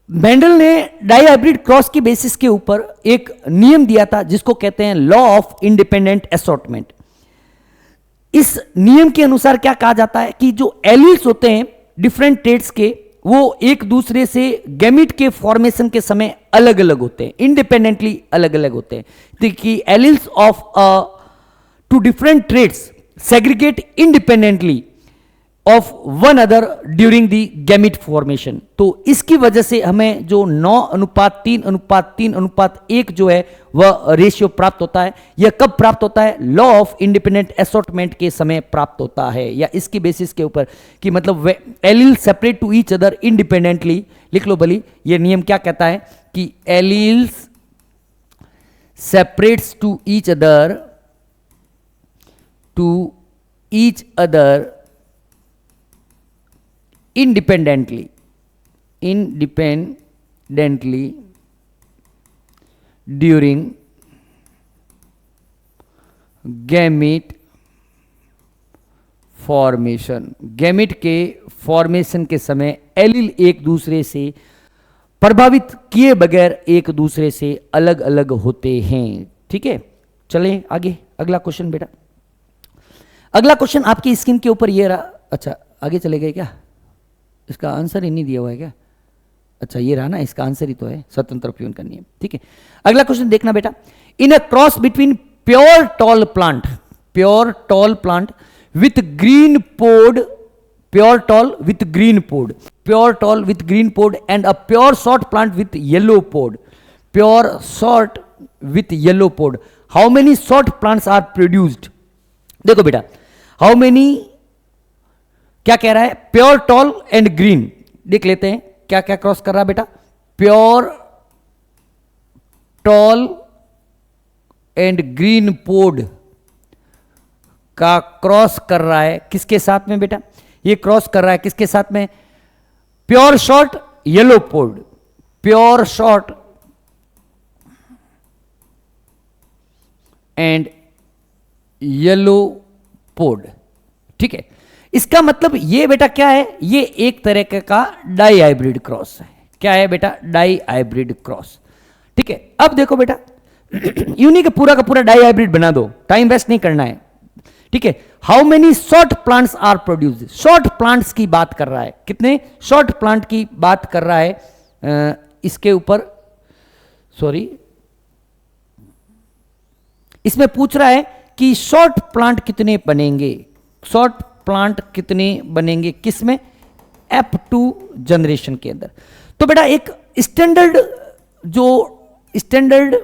मेंडल ने डाई हाइब्रिड क्रॉस की बेसिस के ऊपर एक नियम दिया था जिसको कहते हैं लॉ ऑफ इंडिपेंडेंट असॉर्टमेंट। इस नियम के अनुसार क्या कहा जाता है कि जो एलील्स होते हैं डिफरेंट ट्रेड्स के, वो एक दूसरे से गैमीट के फॉर्मेशन के समय अलग अलग होते हैं, इंडिपेंडेंटली अलग अलग होते हैं। देखिए alleles of two different traits segregate independently of one other during the gamete formation. तो इसकी वजह से हमें जो 9:3:3:1 जो है वह रेशियो प्राप्त होता है। यह कब प्राप्त होता है? लॉ ऑफ इंडिपेंडेंट असॉर्टमेंट के समय प्राप्त होता है, या इसकी बेसिस के ऊपर कि मतलब allele separate to each other independently. लिख लो भली, यह नियम क्या कहता है कि alleles separates to each other independently during gamete formation. Gamete के फॉर्मेशन के समय एलील एक दूसरे से प्रभावित किए बगैर एक दूसरे से अलग अलग होते हैं। ठीक है, चलें आगे। अगला क्वेश्चन बेटा, अगला क्वेश्चन आपकी स्क्रीन के ऊपर ये रहा। अच्छा आगे चले गए क्या? इसका आंसर ही नहीं दिया हुआ है क्या? अच्छा ये रहा ना, इसका आंसर ही तो है, स्वतंत्र उपयोग का नियम। ठीक है, अगला क्वेश्चन देखना बेटा। In a cross between pure tall plant with green pod, pure tall with green pod and a pure short plant with yellow pod, how many short plants are produced? देखो बेटा, हाउ मेनी क्या कह रहा है? Pure tall and green. देख लेते हैं क्या क्या क्रॉस कर रहा है बेटा। प्योर टॉल एंड ग्रीन पोड का क्रॉस कर रहा है किसके साथ में बेटा? ये क्रॉस कर रहा है किसके साथ में? Pure short yellow pod, pure short and yellow pod. ठीक है, इसका मतलब ये बेटा क्या है? ये एक तरह का डाई हाइब्रिड क्रॉस है। क्या है बेटा? Dihybrid cross. ठीक है, अब देखो बेटा, यूनी का पूरा डाई हाइब्रिड बना दो, टाइम वेस्ट नहीं करना है। ठीक है, how many short plants are produced? Short plants की बात कर रहा है, कितने शॉर्ट प्लांट की बात कर रहा है इसके ऊपर, सॉरी इसमें पूछ रहा है कि शॉर्ट प्लांट कितने बनेंगे, शॉर्ट प्लांट कितने बनेंगे किसमें? F2 जनरेशन के अंदर। तो बेटा एक स्टैंडर्ड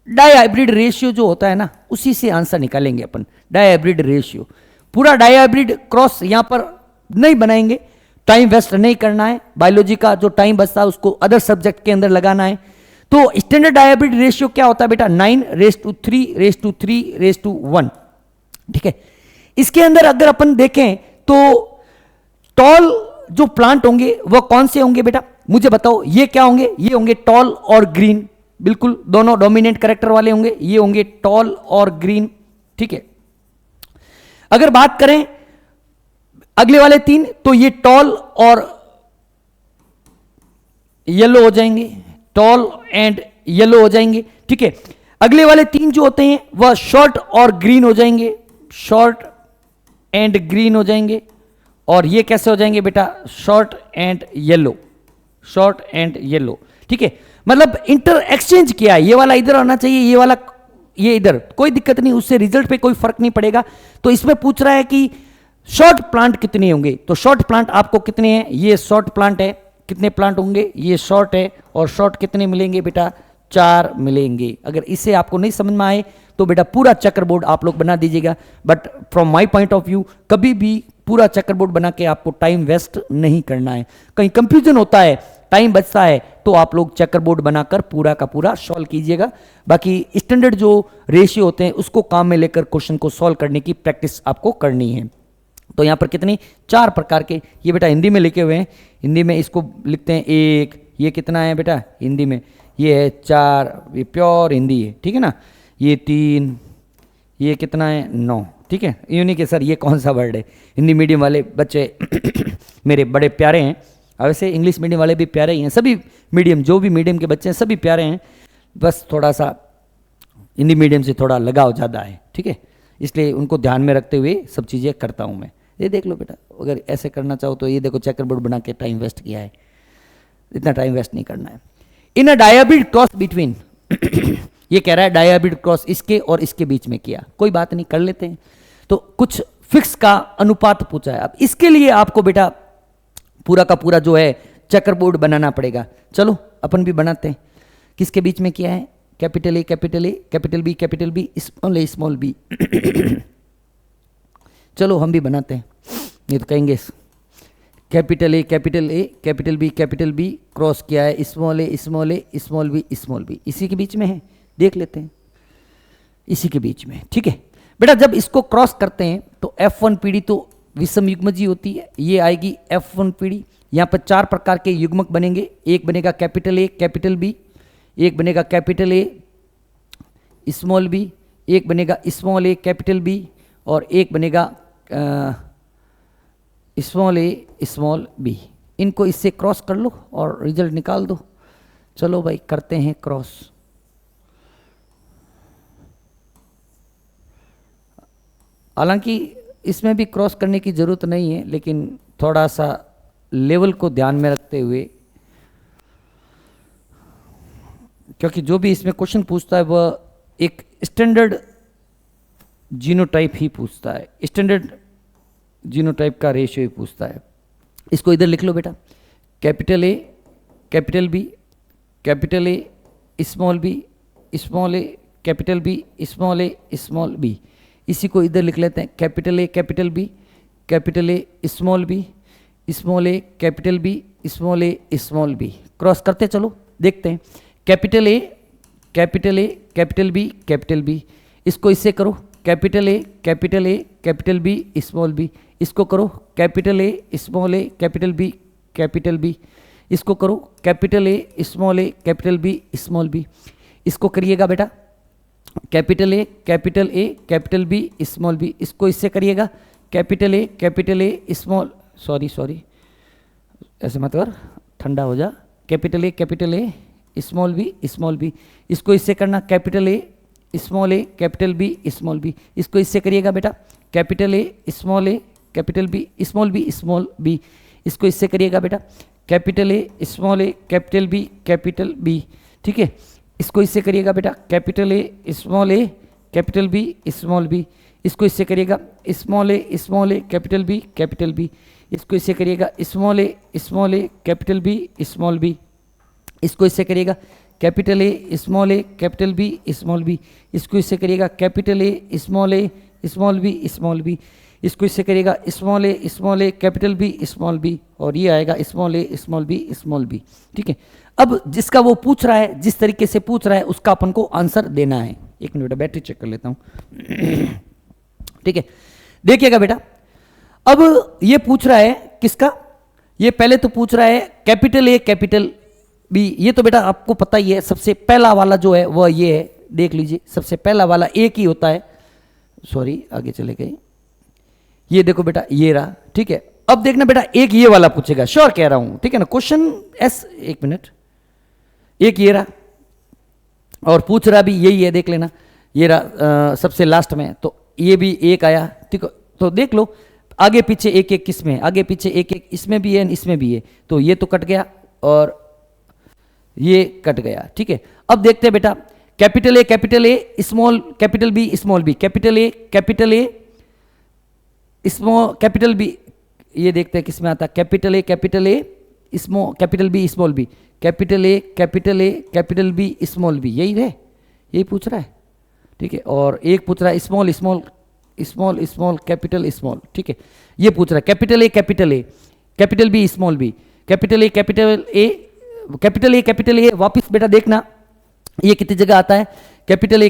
डाई हाइब्रिड रेशियो जो होता है ना, उसी से आंसर निकालेंगे अपन। डाई हाइब्रिड रेशियो, पूरा डाई हाइब्रिड क्रॉस यहां पर नहीं बनाएंगे, टाइम वेस्ट नहीं करना है। बायोलॉजी का जो टाइम बचता है उसको अदर सब्जेक्ट के अंदर लगाना है। तो स्टैंडर्ड डाई हाइब्रिड रेशियो क्या होता है बेटा? 9:3:3:1। ठीक है, इसके अंदर अगर अपन देखें तो टॉल जो प्लांट होंगे वह कौन से होंगे बेटा, मुझे बताओ। ये क्या होंगे, ये होंगे टॉल और ग्रीन, बिल्कुल दोनों डोमिनेंट कैरेक्टर वाले होंगे, ये होंगे टॉल और ग्रीन, ठीक है। अगर बात करें अगले वाले तीन, तो ये टॉल और येलो हो जाएंगे, टॉल एंड येलो हो जाएंगे, ठीक है। अगले वाले तीन जो होते हैं वह शॉर्ट और ग्रीन हो जाएंगे, शॉर्ट एंड ग्रीन हो जाएंगे। और ये कैसे हो जाएंगे बेटा, short and yellow, short and yellow, ठीक है। मतलब इंटर एक्सचेंज किया है, ये वाला इधर आना चाहिए, ये वाला ये इधर, कोई दिक्कत नहीं, उससे रिजल्ट पे कोई फर्क नहीं पड़ेगा। तो इसमें पूछ रहा है कि शॉर्ट प्लांट कितने होंगे, तो शॉर्ट प्लांट आपको कितने हैं, ये शॉर्ट प्लांट है, कितने प्लांट होंगे, ये शॉर्ट है, और शॉर्ट कितने मिलेंगे बेटा, 4 मिलेंगे। अगर इसे आपको नहीं समझ में आए तो बेटा पूरा चेकर बोर्ड आप लोग बना दीजिएगा, but from my point of view कभी भी पूरा चेकर बोर्ड बना के आपको टाइम वेस्ट नहीं करना है। कहीं कंफ्यूजन होता है, टाइम बचता है, तो आप लोग चेकर बोर्ड बनाकर पूरा का पूरा सॉल्व कीजिएगा। बाकी स्टैंडर्ड जो रेशियो होते हैं उसको काम में लेकर क्वेश्चन को सॉल्व करने की प्रैक्टिस आपको करनी है। तो यहाँ पर कितनी, 4 प्रकार के, ये बेटा हिंदी में लिखे हुए हैं, हिंदी में इसको लिखते हैं 1, ये कितना है बेटा हिंदी में, ये है 4, ये प्योर हिंदी है, ठीक है ना। ये 3, ये कितना है 9, ठीक है। यूनिक है सर, ये कौन सा वर्ड है, हिंदी मीडियम वाले बच्चे मेरे बड़े प्यारे हैं, वैसे इंग्लिश मीडियम वाले भी प्यारे ही हैं, सभी मीडियम जो भी मीडियम के बच्चे हैं सभी प्यारे हैं, बस थोड़ा सा हिंदी मीडियम से थोड़ा लगाव ज़्यादा है, ठीक है, इसलिए उनको ध्यान में रखते हुए सब चीज़ें करता हूँ मैं। ये देख लो बेटा, अगर ऐसे करना चाहो तो ये देखो चेकर बोर्ड बना के टाइम वेस्ट किया है, इतना टाइम वेस्ट नहीं करना है। इन अ डायबिट क्रॉस बिटवीन ये कह रहा है डायबिट क्रॉस इसके और इसके बीच में किया, कोई बात नहीं, कर लेते हैं। तो कुछ फिक्स का अनुपात पूछा है, अब इसके लिए आपको बेटा पूरा का पूरा जो है चेकर बोर्ड बनाना पड़ेगा। चलो अपन भी बनाते हैं। किसके बीच में किया है, capital A capital A, capital B, small A small B चलो हम भी बनाते हैं, नहीं तो कहेंगे capital A capital B cross किया है स्मॉल ए स्मॉल बी, इसी के बीच में है, देख लेते हैं, इसी के बीच में, ठीक है बेटा। जब इसको क्रॉस करते हैं तो F1 पीढ़ी तो विषम युग्मजी होती है, ये आएगी F1 पीढ़ी। यहाँ पर 4 प्रकार के युग्मक बनेंगे, एक बनेगा कैपिटल ए कैपिटल बी, एक बनेगा कैपिटल ए स्मॉल बी, एक बनेगा स्मॉल ए कैपिटल बी, और एक बनेगा स्मॉल ए स्मॉल बी। इनको इससे क्रॉस कर लो और रिजल्ट निकाल दो। चलो भाई करते हैं क्रॉस। हालांकि इसमें भी क्रॉस करने की ज़रूरत नहीं है, लेकिन थोड़ा सा लेवल को ध्यान में रखते हुए, क्योंकि जो भी इसमें क्वेश्चन पूछता है वह एक स्टैंडर्ड जीनोटाइप ही पूछता है, स्टैंडर्ड जीनोटाइप का रेशियो ही पूछता है। इसको इधर लिख लो बेटा, capital A capital B, capital A small A capital B, small A small B. इसी को इधर लिख लेते हैं, capital A capital B, capital A small A capital B, small A small B. Cross करते चलो, देखते हैं। कैपिटल ए कैपिटल बी, इसको इससे करो, capital A capital B small B. इसको करो capital A small A capital B. इसको करो capital A capital B small B. इसको करिएगा बेटा capital A capital B small B. इसको इससे करिएगा कैपिटल ए स्मॉल, सॉरी ऐसे मत कर, ठंडा हो जा। Capital A small B. इसको इससे करना capital A capital B small B. इसको इससे करिएगा बेटा capital A capital B small B. इसको इससे करिएगा बेटा कैपिटल ए कैपिटल बी, ठीक है। इसको इससे करिएगा बेटा capital A capital B small B. इसको इससे करिएगा स्मॉल ए कैपिटल बी। इसको इससे करिएगा small A capital B small B. इसको इससे करिएगा capital A capital B small B. इसको इससे करिएगा कैपिटल ए स्मॉल बी। इसको इससे करिएगा small A capital B small B, और ये आएगा स्मॉल ए स्मॉल बी, ठीक है। अब जिसका वो पूछ रहा है, जिस तरीके से पूछ रहा है उसका अपन को आंसर देना है। एक मिनट बैटरी चेक कर लेता हूँ ठीक है। देखिएगा बेटा, अब ये पूछ रहा है किसका, ये पहले तो पूछ रहा है कैपिटल ए कैपिटल बी। ये तो बेटा आपको पता ही है, सबसे पहला वाला जो है वह ये है, देख लीजिए सबसे पहला वाला एक ही होता है। सॉरी आगे चले गए, ये देखो बेटा ये रहा, ठीक है। अब देखना बेटा एक ये वाला पूछेगा, श्योर कह रहा हूं, ठीक है ना, क्वेश्चन एस, एक मिनट, एक ये रहा और पूछ रहा भी यही है, देख लेना ये रहा सबसे लास्ट में, तो ये भी एक आया, ठीक है। तो देख लो आगे पीछे एक एक किसमें, आगे पीछे एक एक इसमें भी है इसमें भी है, तो ये तो कट गया और ये कट गया, ठीक है। अब देखते हैं बेटा capital A small capital B small B, capital A small capital B, ये देखते हैं किसमें आता है, capital A small capital B small B, capital A capital B small B, यही है, यही पूछ रहा है, ठीक है। और एक पूछ रहा है small small small small capital small, ठीक है। ये पूछ रहा है capital A capital B small B, capital A capital A, वापिस बेटा देखना ये कितनी जगह आता है, कैपिटल ए,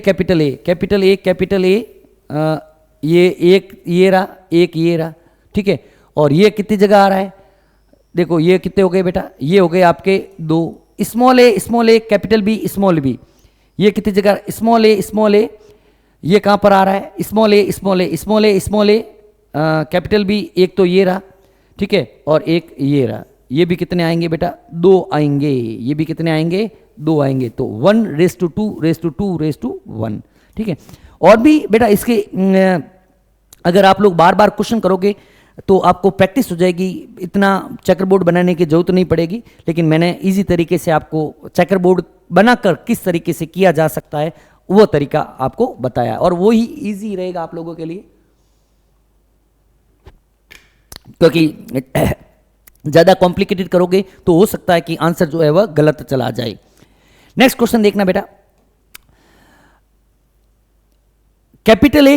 ये एक ये रहा, एक ये रहा, ठीक है। और ये कितनी जगह आ रहा है, देखो ये कितने हो गए बेटा, ये हो गए आपके दो, small A capital B small B, ये कितनी जगह, स्मॉल ए, ये कहाँ पर आ रहा है, स्मॉल ए कैपिटल बी, एक तो ये रहा, ठीक है, और एक ये रहा, ये भी कितने आएंगे बेटा, दो आएंगे, ये भी कितने आएंगे, दो आएंगे, तो 1:2:1, ठीक है। और भी बेटा इसके अगर आप लोग बार बार क्वेश्चन करोगे तो आपको प्रैक्टिस हो जाएगी, इतना चेकर बोर्ड बनाने की जरूरत नहीं पड़ेगी, लेकिन मैंने इजी तरीके से आपको चेकर बोर्ड बनाकर किस तरीके से किया जा सकता है वो तरीका आपको बताया, और वो ही इजी रहेगा आप लोगों के लिए, क्योंकि ज्यादा कॉम्प्लिकेटेड करोगे तो हो सकता है कि आंसर जो है वह गलत चला जाए। नेक्स्ट क्वेश्चन देखना बेटा, capital A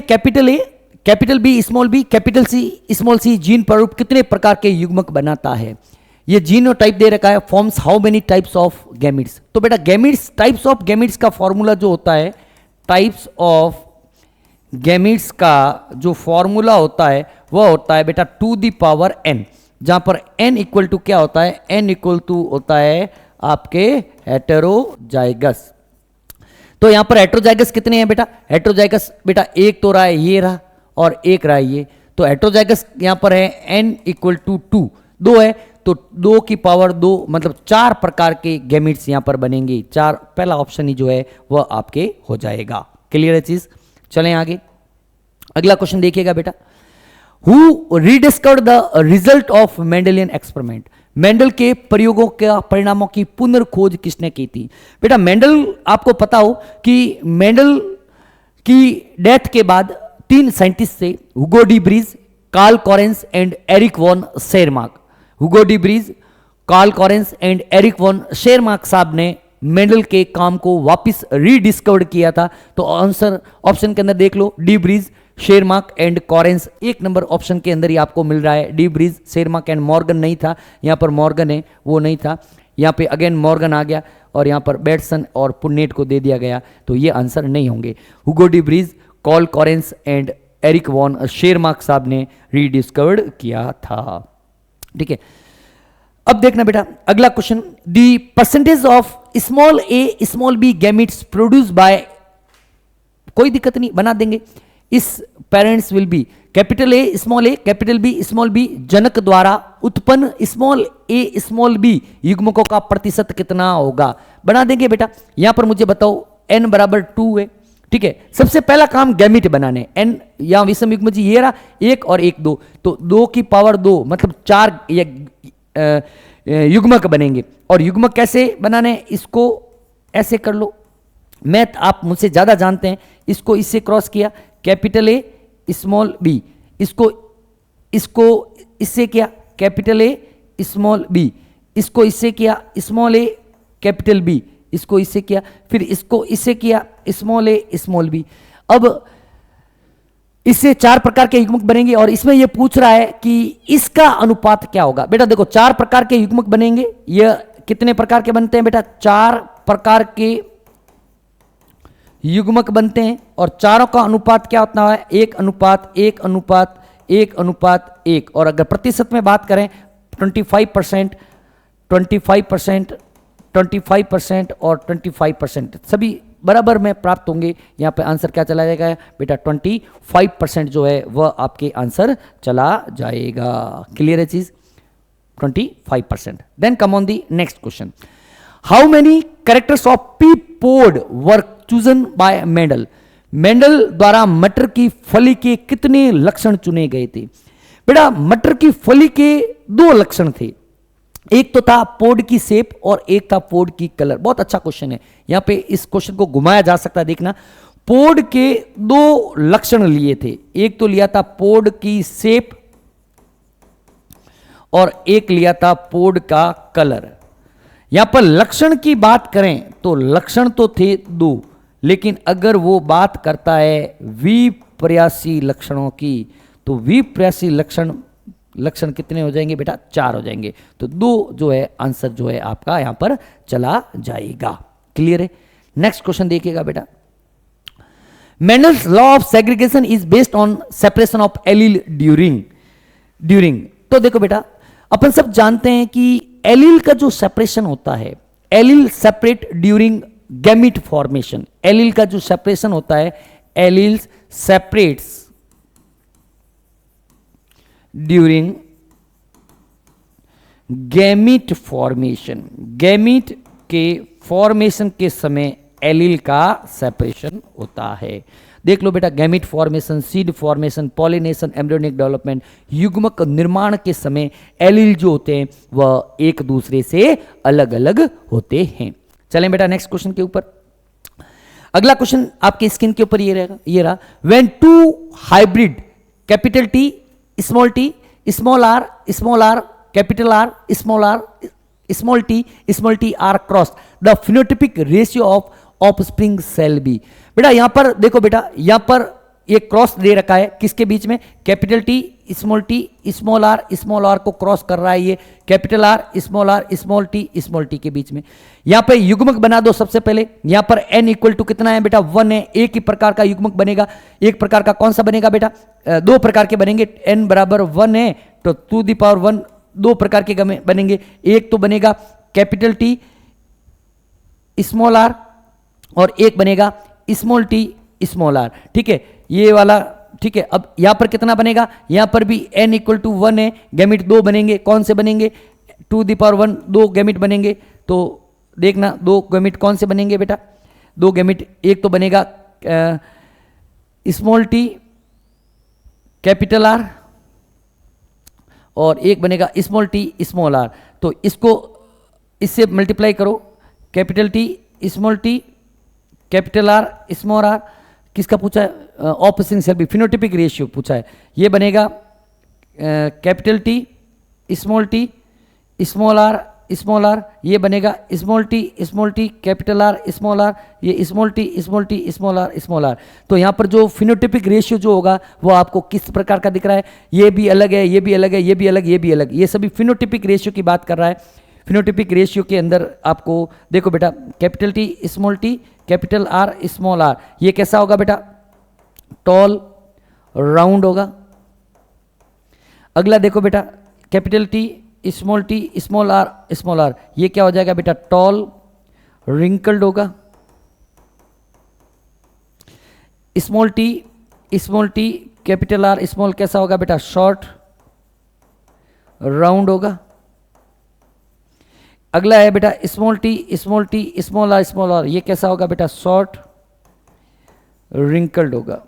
capital B capital C gene प्रारूप कितने प्रकार के युग्मक बनाता है, ये जीनोटाइप दे रखा है, forms how many types of gametes. तो बेटा गैमिट्स, टाइप्स ऑफ गैमिट्स का फॉर्मूला जो होता है, टाइप्स ऑफ गैमिट्स का जो फॉर्मूला होता है वह होता है बेटा 2n, जहां पर n इक्वल टू क्या होता है, n इक्वल टू होता है आपके हेटेरोजाइगस। तो यहां पर हेटेरोजाइगस कितने हैं बेटा, हेटेरोजाइगस बेटा एक तो रहा है ये रहा और एक रहा है ये, तो हेटेरोजाइगस यहां पर है n इक्वल टू 2, 2 है तो 2 की पावर 2, मतलब 4 प्रकार के गैमिट्स यहां पर बनेंगे, 4, पहला ऑप्शन ही जो है वह आपके हो जाएगा। क्लियर है चीज, चलें आगे, अगला क्वेश्चन देखिएगा बेटा, who rediscovered the result of Mendelian experiment, Mendel के प्रयोगों के परिणामों की पुनर्खोज किसने की थी। बेटा मेंडल, आपको पता हो कि मेंडल की डेथ के बाद 3 साइंटिस्ट थे, Hugo de Vries, Carl Correns and Erich von Tschermak. Hugo de Vries, Carl Correns and Erich von Tschermak साहब ने मेंडल के काम को वापस रीडिस्कवर्ड किया था। तो आंसर ऑप्शन के अंदर देख लो, डी ब्रीज, शेरमार्क एंड कॉरेंस, एक नंबर ऑप्शन के अंदर ही आपको मिल रहा है। डी ब्रीज, शेरमार्क एंड मॉर्गन नहीं था, यहाँ पर मॉर्गन है वो नहीं था, यहाँ पे अगेन मॉर्गन आ गया और यहाँ पर बेटसन और पुन्नेट को दे दिया गया, तो ये आंसर नहीं होंगे। Hugo de Vries, Carl Correns and Erich von Tschermak साहब ने रीडिस्कवर्ड किया था, ठीक है। अब देखना बेटा अगला question, the percentage of small A small b gametes produce by, कोई दिक्कत नहीं बना देंगे, इस parents will be capital A capital B small b, जनक द्वारा उत्पन्न स्मॉल ए स्मॉल बी युग्मकों का प्रतिशत कितना होगा, बना देंगे बेटा। यहां पर मुझे बताओ n बराबर 2 है, ठीक है। सबसे पहला काम गैमिट बनाने, n यहां विषम युग्म जी ये रहा, 1 और 1 2, तो 2 की पावर 2 मतलब 4 युग्मक बनेंगे। और युग्मक कैसे बनाने, इसको ऐसे कर लो, मैथ आप मुझसे ज्यादा जानते हैं, इसको इससे क्रॉस किया, कैपिटल ए स्मॉल बी, इसको इससे किया कैपिटल ए स्मॉल बी, इसको इससे किया स्मॉल ए कैपिटल बी, इसको इससे किया, फिर इसको इससे किया स्मॉल ए स्मॉल बी। अब इससे 4 प्रकार के युग्मक बनेंगे और इसमें यह पूछ रहा है कि इसका अनुपात क्या होगा। बेटा देखो 4 प्रकार के युग्मक बनेंगे, यह कितने प्रकार के बनते हैं बेटा, 4 प्रकार के युग्मक बनते हैं और चारों का अनुपात क्या होता है, 1:1:1:1 1:1, और अगर प्रतिशत में बात करें 25%, 25%, 25% और 25%, सभी बराबर में प्राप्त होंगे। यहाँ पे आंसर क्या चला जाएगा बेटा? 25% जो है वह आपके आंसर चला जाएगा। क्लियर है चीज? 25%। Then come on the next question. How many characters of pea pod were chosen by Mendel? Mendel द्वारा मटर की फली के कितने लक्षण चुने गए थे? बेटा मटर की फली के 2 लक्षण थे, एक तो था पोड की शेप और एक था पोड की कलर। बहुत अच्छा क्वेश्चन है, यहां पे इस क्वेश्चन को घुमाया जा सकता है। देखना, पोड के 2 लक्षण लिए थे, एक तो लिया था पोड की शेप और एक लिया था पोड का कलर। यहां पर लक्षण की बात करें तो लक्षण तो थे 2, लेकिन अगर वो बात करता है विपर्यासी लक्षणों की तो विपर्यासी लक्षण कितने हो जाएंगे बेटा? 4 हो जाएंगे। तो 2 जो है आंसर जो है आपका यहां पर चला जाएगा। क्लियर है? नेक्स्ट क्वेश्चन देखिएगा बेटा। Mendel's law of segregation is based on separation of allele during. तो देखो बेटा, अपन सब जानते हैं कि एलील का जो सेपरेशन होता है, allele separate during gamete formation. Allele का जो सेपरेशन होता है, allele separates during gamete formation. Gamete के फॉर्मेशन के समय एलील का सेपरेशन होता है। देख लो बेटा, gamete formation, seed formation, pollination, embryonic development, युग्मक निर्माण के समय एलील जो होते हैं वह एक दूसरे से अलग अलग होते हैं। चलें बेटा नेक्स्ट क्वेश्चन के ऊपर। अगला क्वेश्चन आपके स्क्रीन के ऊपर ये रहा। When 2 hybrid capital T small R capital R small T R cross, the phenotypic ratio of offspring shall be. बेटा यहां पर देखो बेटा, यहां पर एक क्रॉस दे रखा है किसके बीच में? कैपिटल टी स्मॉल आर को क्रॉस कर रहा है ये कैपिटल आर स्मॉल टी के बीच में। यहां पे युग्मक बना दो सबसे पहले। यहां पर n इक्वल टू कितना है बेटा? 1 है। एक ही प्रकार का युग्मक बनेगा। एक प्रकार का कौन सा बनेगा बेटा? 2 प्रकार के बनेंगे। n बराबर 1 है तो 2 दी पावर 1 2 प्रकार के बनेंगे। एक तो बनेगा कैपिटल टी स्मॉल आर और एक बनेगा स्मॉल टी स्मॉल आर। ठीक है, ये वाला ठीक है। अब यहां पर कितना बनेगा? यहां पर भी n इक्वल टू 1 है। गैमिट 2 बनेंगे। कौन से बनेंगे? 2 दी पावर 1 2 गैमिट बनेंगे। तो देखना 2 गैमिट कौन से बनेंगे बेटा? 2 गैमिट, एक तो बनेगा स्मॉल टी कैपिटल आर और एक बनेगा स्मॉल टी स्मॉल आर। तो इसको इससे मल्टीप्लाई करो, capital T capital R small R. किसका पूछा है? Offspring shall be, phenotypic ratio पूछा है। ये बनेगा कैपिटल टी स्मॉल आर, ये बनेगा small T capital R small R, ये स्मॉल टी स्मॉल आर। तो यहाँ पर जो फिनोटिपिक रेशियो जो होगा वो आपको किस प्रकार का दिख रहा है? ये भी अलग है, ये भी अलग है, ये भी अलग, ये भी अलग। ये सभी फिनोटिपिक रेशियो की बात कर रहा है। फिनोटिपिक रेशियो के अंदर आपको देखो बेटा, capital T capital R small R, ये कैसा होगा बेटा? टॉल राउंड होगा। अगला देखो बेटा, कैपिटल टी स्मॉल आर, ये क्या हो जाएगा बेटा? टॉल रिंकल्ड होगा। Small T capital R small कैसा होगा बेटा? शॉर्ट राउंड होगा। अगला है बेटा स्मॉल टी स्मॉल आर, ये कैसा होगा बेटा? शॉर्ट रिंकल्ड होगा।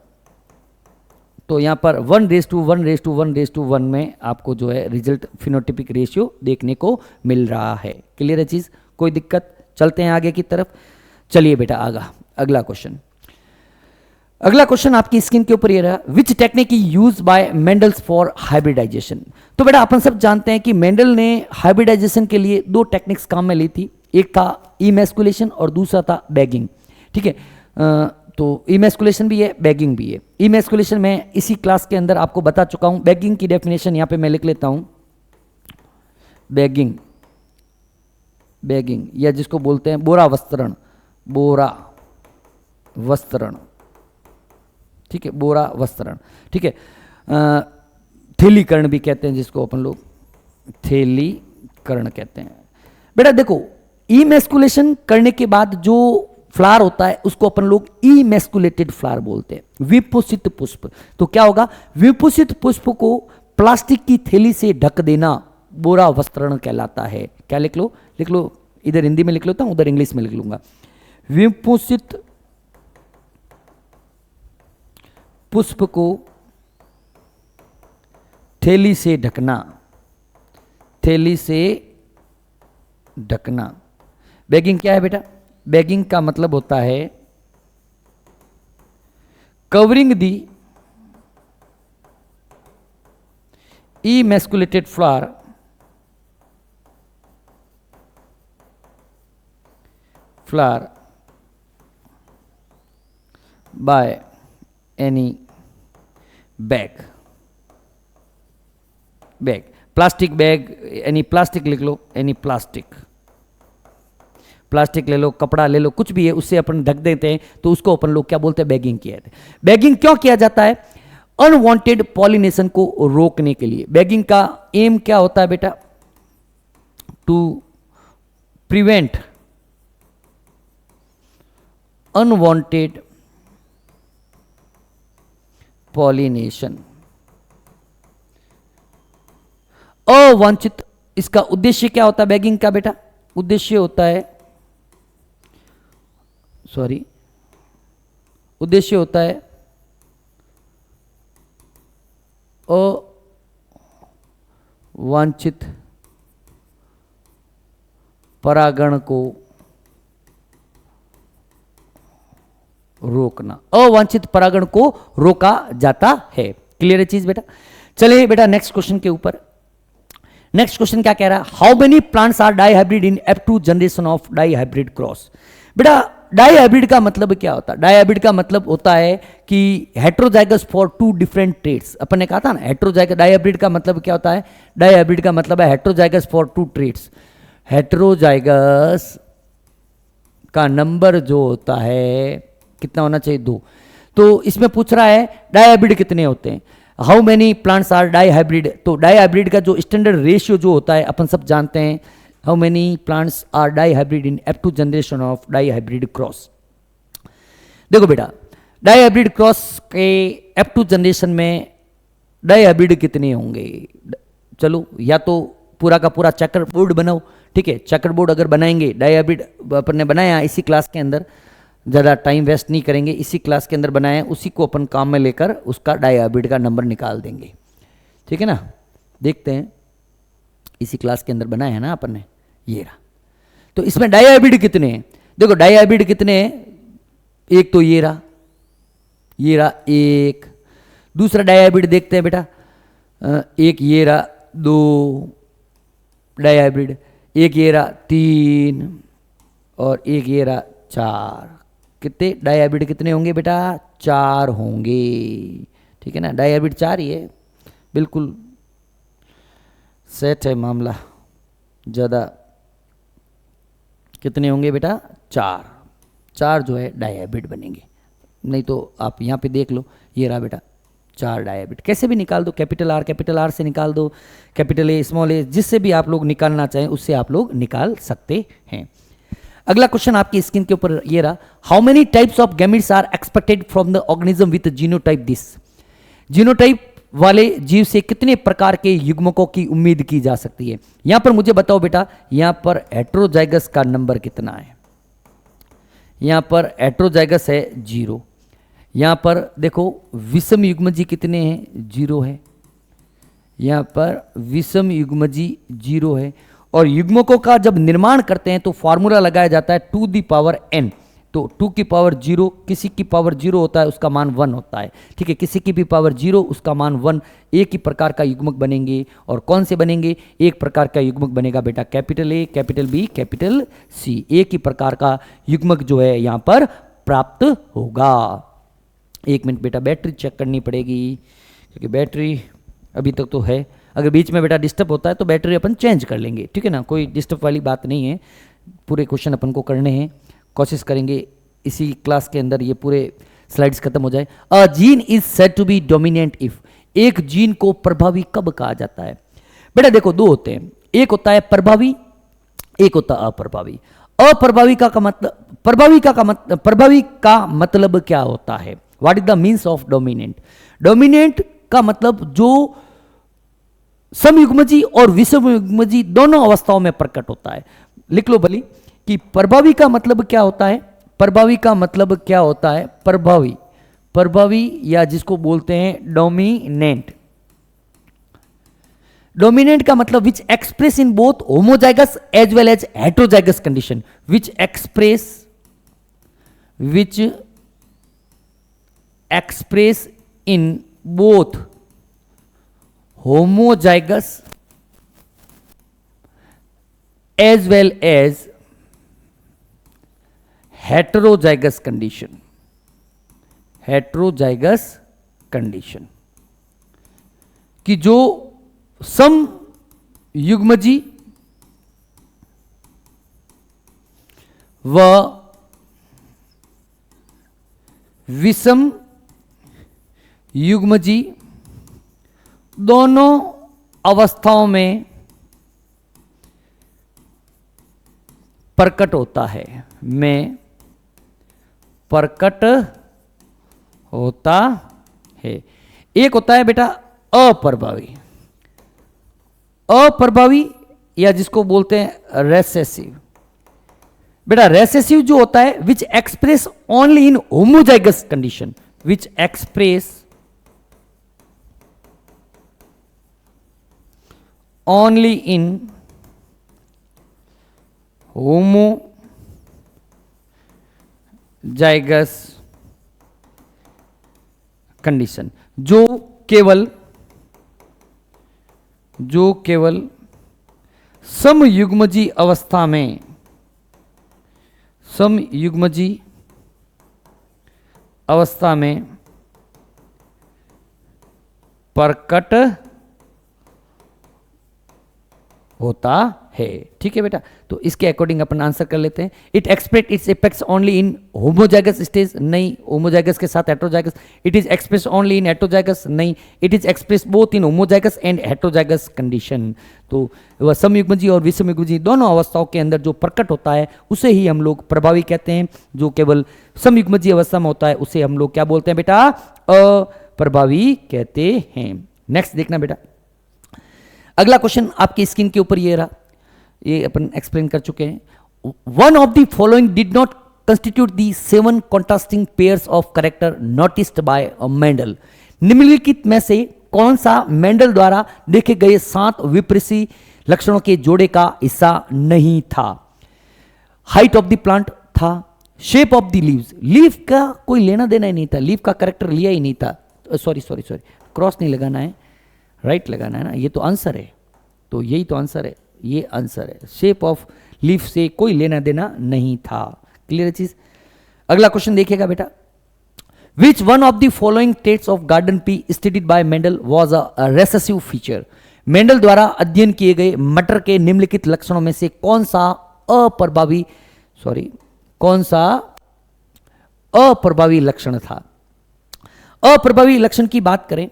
तो यहां पर 1:1:1:1 में आपको जो है रिजल्ट फिनोटिपिक रेशियो देखने को मिल रहा है। क्लियर है चीज? कोई दिक्कत? चलते हैं आगे की तरफ। चलिए बेटा अगला क्वेश्चन आपकी स्क्रीन के ऊपर ये रहा। Which technique use by Mendel's for hybridization? तो बेटा अपन सब जानते हैं कि मेंडल ने हाइब्रिडाइजेशन के लिए 2 टेक्निक्स काम में ली थी। एक था इमैस्कुलेशन और दूसरा था बैगिंग। ठीक है, तो इमैस्कुलेशन भी है, बैगिंग भी है। इमैस्कुलेशन मैं इसी क्लास के अंदर आपको बता चुका हूं। बैगिंग की डेफिनेशन यहां पे मैं लिख लेता हूं। बैगिंग या जिसको बोलते हैं बोरा वस्त्रण। ठीक है, बोरा वस्त्रण। ठीक है, थैलीकरण भी कहते हैं, जिसको अपन लोग थैलीकरण कहते हैं। बेटा देखो, इमेस्कुलेशन करने के बाद जो फ्लावर होता है उसको अपन लोग इमेस्कुलेटेड फ्लावर बोलते हैं, विपुषित पुष्प। तो क्या होगा, विपुषित पुष्प को प्लास्टिक की थैली से ढक देना बोरा वस्त्रण कहलाता है। क्या लिख लो, लिख लो, इधर हिंदी में लिख लेता हूं, उधर इंग्लिश में लिख लूंगा। विपुषित पुष्प को थैली से ढकना, थैली से ढकना। बैगिंग क्या है बेटा, बैगिंग का मतलब होता है covering the emasculated flower by any bag, plastic bag, any plastic लिख लो, एनी प्लास्टिक ले लो, कपड़ा ले लो, कुछ भी है, उससे अपन ढक देते हैं, तो उसको अपन लोग क्या बोलते हैं, बैगिंग किया है। बैगिंग क्यों किया जाता है, अनवांटेड पॉलिनेशन को रोकने के लिए। बैगिंग का एम क्या होता है बेटा, टू प्रिवेंट अनवांटेड पॉलिनेशन, अवांछित। इसका उद्देश्य क्या होता है बैगिंग का बेटा, उद्देश्य होता है, उद्देश्य होता है अवांछित परागण को रोकना, अवांछित परागण को रोका जाता है। क्लियर है चीज बेटा। चलिए बेटा नेक्स्ट क्वेश्चन के ऊपर। नेक्स्ट क्वेश्चन क्या कह रहा है, how many plants are dihybrid in F2 generation of dihybrid cross. बेटा डाइहाइब्रिड का मतलब क्या होता है, डाइहाइब्रिड का मतलब होता है कि heterozygous for two different traits. अपन ने कहा था ना हेट्रोजाइगस, डाइहाइब्रिड का मतलब क्या होता है, डाइहाइब्रिड का मतलब है heterozygous for two traits. Heterozygous का नंबर जो होता है कितना होना चाहिए, 2। तो इसमें पूछ रहा है डाइहाइब्रिड कितने होते हैं, how many plants are dihybrid. तो डाइहाइब्रिड का जो स्टैंडर्ड रेशियो जो होता है अपन सब जानते हैं, how many plants are dihybrid in F2 generation of dihybrid cross. देखो बेटा डाइहाइब्रिड क्रॉस के F2 जनरेशन में डाइहाइब्रिड कितने होंगे, चलो या तो पूरा का पूरा चेकर बोर्ड बनाओ, ठीक है। चेकर बोर्ड अगर बनाएंगे, डाइहाइब्रिड अपन ने बनाया इसी क्लास के अंदर, ज़्यादा टाइम वेस्ट नहीं करेंगे, इसी क्लास के अंदर बनाया, उसी को अपन काम में लेकर उसका डाइहाइब्रिड का नंबर निकाल देंगे, ठीक है ना। देखते हैं, इसी क्लास के अंदर बनाया है ना अपन ने, ये रहा। तो इसमें डाइहाइब्रिड कितने हैं, देखो डाइहाइब्रिड कितने हैं, एक तो ये रहा, ये रहा एक। दूसरा डाइहाइब्रिड देखते हैं बेटा, एक ये रहा 2 डाइहाइब्रिड, एक ये रहा 3 और एक ये रहा 4। कितने डाइहाइब्रिड कितने होंगे बेटा, 4 होंगे, ठीक है ना। डाइहाइब्रिड 4 ही है, बिल्कुल सेट है मामला। ज़्यादा कितने होंगे बेटा, 4 जो है डाइहाइब्रिड बनेंगे। नहीं तो आप यहाँ पे देख लो, ये रहा बेटा 4 डाइहाइब्रिड। कैसे भी निकाल दो, कैपिटल आर से निकाल दो, कैपिटल ए स्मॉल ए, जिससे भी आप लोग निकालना चाहें उससे आप लोग निकाल सकते हैं। अगला क्वेश्चन आपकी स्क्रीन के ऊपर ये रहा, how many types of gametes are expected from the organism with genotype this. Genotype वाले जीव से कितने प्रकार के युग्मकों की उम्मीद की जा सकती है। यहां पर मुझे बताओ बेटा, यहां पर हेट्रोजाइगस का नंबर कितना है, यहां पर हेट्रोजाइगस है 0, यहां पर देखो विषम युग्मजी कितने हैं, 0 है, यहां पर विषम युग्मजी 0 है। और युग्मकों का जब निर्माण करते हैं तो फॉर्मूला लगाया जाता है 2 की पावर n। तो 2 की पावर 0, किसी की पावर 0 होता है उसका मान 1 होता है, ठीक है। किसी की भी पावर 0 उसका मान 1। एक ही प्रकार का युग्मक बनेंगे, और कौन से बनेंगे, एक प्रकार का युग्मक बनेगा बेटा capital A, capital B, capital C. एक ही प्रकार का युग्मक जो है यहां पर प्राप्त होगा। 1 मिनट बेटा, बैटरी चेक करनी पड़ेगी, क्योंकि बैटरी अभी तक तो है। अगर बीच में बेटा डिस्टर्ब होता है तो बैटरी अपन चेंज कर लेंगे, ठीक है ना, कोई डिस्टर्ब वाली बात नहीं है। पूरे क्वेश्चन अपन को करने हैं, कोशिश करेंगे इसी क्लास के अंदर ये पूरे स्लाइड्स खत्म हो जाए। A gene is said to be dominant if, एक जीन को प्रभावी कब कहा जाता है? बेटा देखो, दो होते हैं, एक होता है प्रभावी, एक होता है अप्रभावी। अप्रभावी का मतलब, प्रभावी का मतलब क्या होता है? What is the means of dominant? Dominant का मतलब जो समयुग्मजी और विषमयुग्मजी दोनों अवस्थाओं में प्रकट होता है। लिख लो भली कि प्रभावी का मतलब क्या होता है? प्रभावी का मतलब क्या होता है? प्रभावी या जिसको बोलते हैं डोमिनेंट। डोमिनेंट का मतलब which express in both homozygous as well as heterozygous condition. Which express in both homozygous as well as heterozygous condition कि जो सम युग्मजी व विषम युग्मजी दोनों अवस्थाओं में प्रकट होता है, एक होता है बेटा अप्रभावी या जिसको बोलते हैं रेसेसिव। बेटा रेसेसिव जो होता है which express only in homozygous condition, which express only in homozygous condition, जो केवल समयुग्मजी अवस्था में प्रकट होता है। ठीक है बेटा, तो इसके अकॉर्डिंग अपन आंसर कर लेते हैं। It express its effects only in homozygous stage, नहीं। होमोजाइगस के साथ heterozygous. It is express only in heterozygous, नहीं। It is express both in homozygous and heterozygous condition. तो वह समयुग्मजी और विषमयुग्मजी दोनों अवस्थाओं के अंदर जो प्रकट होता है उसे ही हम लोग प्रभावी कहते हैं। जो केवल समयुग्मजी अवस्था में होता है उसे हम लोग क्या बोलते हैं बेटा? अप्रभावी कहते हैं। नेक्स्ट देखना बेटा, अगला क्वेश्चन आपकी स्क्रीन के ऊपर ये रहा, ये अपन एक्सप्लेन कर चुके हैं। One of the following did not constitute the 7 contrasting pairs of character noticed bye Mendel. निम्नलिखित में से कौन सा मेंडल द्वारा देखे गए 7 विपरीत लक्षणों के जोड़े का हिस्सा नहीं था? हाइट ऑफ द प्लांट था, shape of the leaves, leaf का कोई लेना देना ही नहीं था, लीफ का कैरेक्टर लिया ही नहीं था। सॉरी क्रॉस नहीं लगाना है, राइट लगाना है ना, ये तो आंसर है, तो यही तो आंसर है, ये आंसर है। शेप ऑफ लीफ से कोई लेना देना नहीं था। क्लियर चीज। अगला क्वेश्चन देखिएगा बेटा, which one of the following traits of garden pea studied by Mendel was a recessive feature. Mendel द्वारा अध्ययन किए गए मटर के निम्नलिखित लक्षणों में से कौन सा अप्रभावी लक्षण था? अप्रभावी लक्षण की बात करें,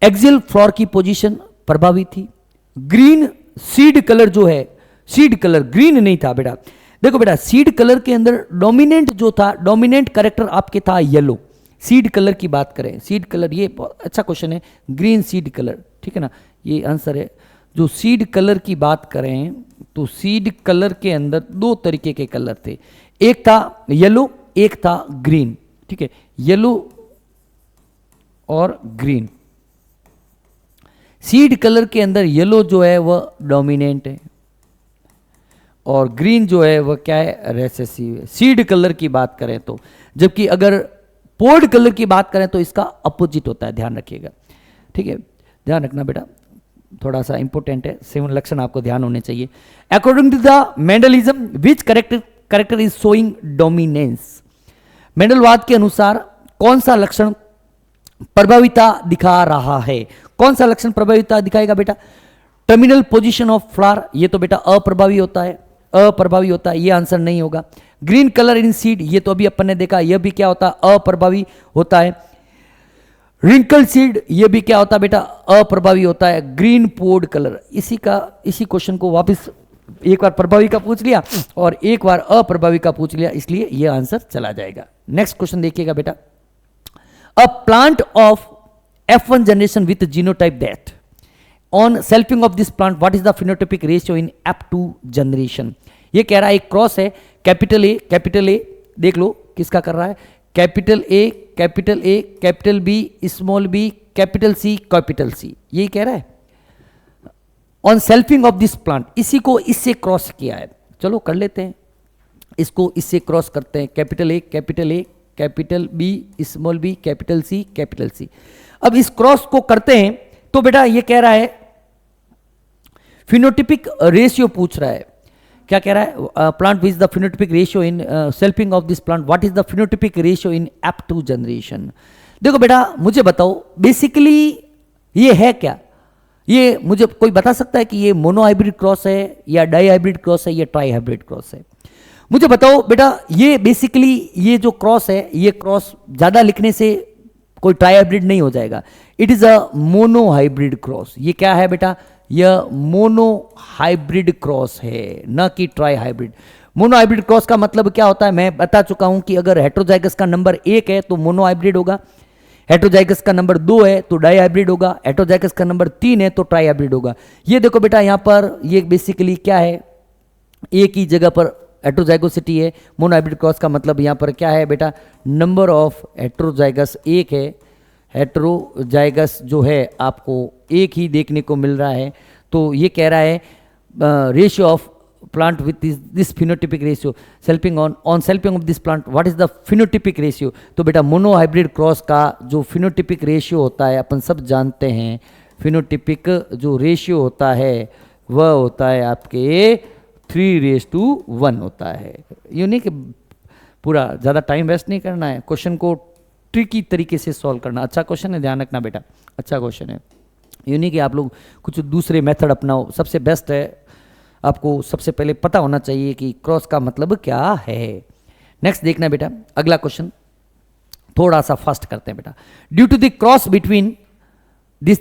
एक्सियल फ्लोर की पोजीशन प्रभावी थी। ग्रीन सीड कलर जो है, सीड कलर ग्रीन नहीं था बेटा। देखो बेटा, सीड कलर के अंदर डोमिनेंट जो था, डोमिनेंट कैरेक्टर आपके था येलो। सीड कलर की बात करें, सीड कलर, ये अच्छा क्वेश्चन है, ग्रीन सीड कलर, ठीक है ना, ये आंसर है। जो सीड कलर की बात करें तो सीड कलर के अंदर 2 तरीके के कलर थे, एक था येलो, एक था ग्रीन। ठीक है, येलो और ग्रीन। सीड कलर के अंदर येलो जो है वह डोमिनेंट है और ग्रीन जो है वह क्या है? रेसेसिव है, सीड कलर की बात करें तो। जबकि अगर पोर्ड कलर की बात करें तो इसका अपोजिट होता है, ध्यान रखिएगा। ठीक है, ध्यान रखना बेटा, थोड़ा सा इंपॉर्टेंट है, 7 लक्षण आपको ध्यान होने चाहिए। According to the Mendelism which character is showing dominance. मेंडलवाद के अनुसार कौन सा लक्षण प्रभाविता दिखा रहा है? कौन सा लक्षण प्रभाविता दिखाएगा बेटा? टर्मिनल पोजीशन ऑफ फ्लावर, ये तो बेटा अप्रभावी होता है, ये आंसर नहीं होगा। ग्रीन कलर इन सीड, ये तो अभी अपन ने देखा, यह भी क्या होता है? अप्रभावी होता है। रिंकल सीड ये भी क्या होता है बेटा, अप्रभावी होता है। ग्रीन पोड कलर, इसी क्वेश्चन को वापस एक बार प्रभावी का पूछ लिया और एक बार अप्रभावी का पूछ लिया, इसलिए ये आंसर चला जाएगा। नेक्स्ट क्वेश्चन देखिएगा बेटा, a plant of F1 generation with genotype that on selfing of this plant what is the phenotypic ratio in F2 generation. ये कह रहा है एक क्रॉस है, कैपिटल ए देख लो किसका कर रहा है, capital A capital B small B capital C, यही कह रहा है on selfing of this plant. इसी को इससे क्रॉस किया है, चलो कर लेते हैं, इसको इससे क्रॉस करते हैं, capital A capital B small B capital C. अब इस क्रॉस को करते हैं तो बेटा ये कह रहा है फिनोटिपिक रेशियो पूछ रहा है, क्या कह रहा है, plant which the phenotypic ratio in selfing of this plant what is the phenotypic ratio in F2 generation. देखो बेटा मुझे बताओ बेसिकली ये है क्या, ये मुझे कोई बता सकता है कि ये मोनो हाइब्रिड क्रॉस है या डाई हाइब्रिड क्रॉस है या ट्राई हाइब्रिड क्रॉस है, मुझे बताओ बेटा। ये बेसिकली ये जो क्रॉस है, ये क्रॉस ज्यादा लिखने से कोई ट्राई हाइब्रिड नहीं हो जाएगा, it is a mono hybrid cross. ये क्या है बेटा, यह मोनो हाइब्रिड क्रॉस है, न कि try hybrid. Mono hybrid cross का मतलब क्या होता है, मैं बता चुका हूं कि अगर हेट्रोजाइगस का नंबर 1 है तो मोनो हाइब्रिड होगा, हेट्रोजाइगस का नंबर 2 है तो डाई हाइब्रिड होगा, हेट्रोजाइगस का नंबर 3 है तो ट्राई हाइब्रिड होगा। ये देखो बेटा यहां पर ये बेसिकली क्या है, एक ही जगह पर हेट्रोजाइगोसिटी है। मोनो हाइब्रिड क्रॉस का मतलब यहां पर क्या है बेटा, नंबर ऑफ हेट्रोजाइगस 1 है, हेट्रोजाइगस जो है आपको एक ही देखने को मिल रहा है। तो ये कह रहा है ratio of plant with this phenotypic ratio selfing on selfing of this plant what is the phenotypic ratio. तो बेटा मोनो हाइब्रिड क्रॉस का जो फिनोटिपिक रेशियो होता है अपन सब जानते हैं, फिनोटिपिक जो रेशियो होता है वह होता है आपके 3:1 होता है। यूँ नहीं कि पूरा ज़्यादा टाइम वेस्ट नहीं करना है, क्वेश्चन को ट्रिकी तरीके से सॉल्व करना। अच्छा क्वेश्चन है, ध्यान रखना बेटा, अच्छा क्वेश्चन है। यूँ नहीं कि आप लोग कुछ दूसरे मेथड अपनाओ, सबसे बेस्ट है आपको सबसे पहले पता होना चाहिए कि क्रॉस का मतलब क्या है। नेक्स्ट देखना बेटा, अगला क्वेश्चन थोड़ा सा फास्ट करते हैं बेटा। Due to the cross between this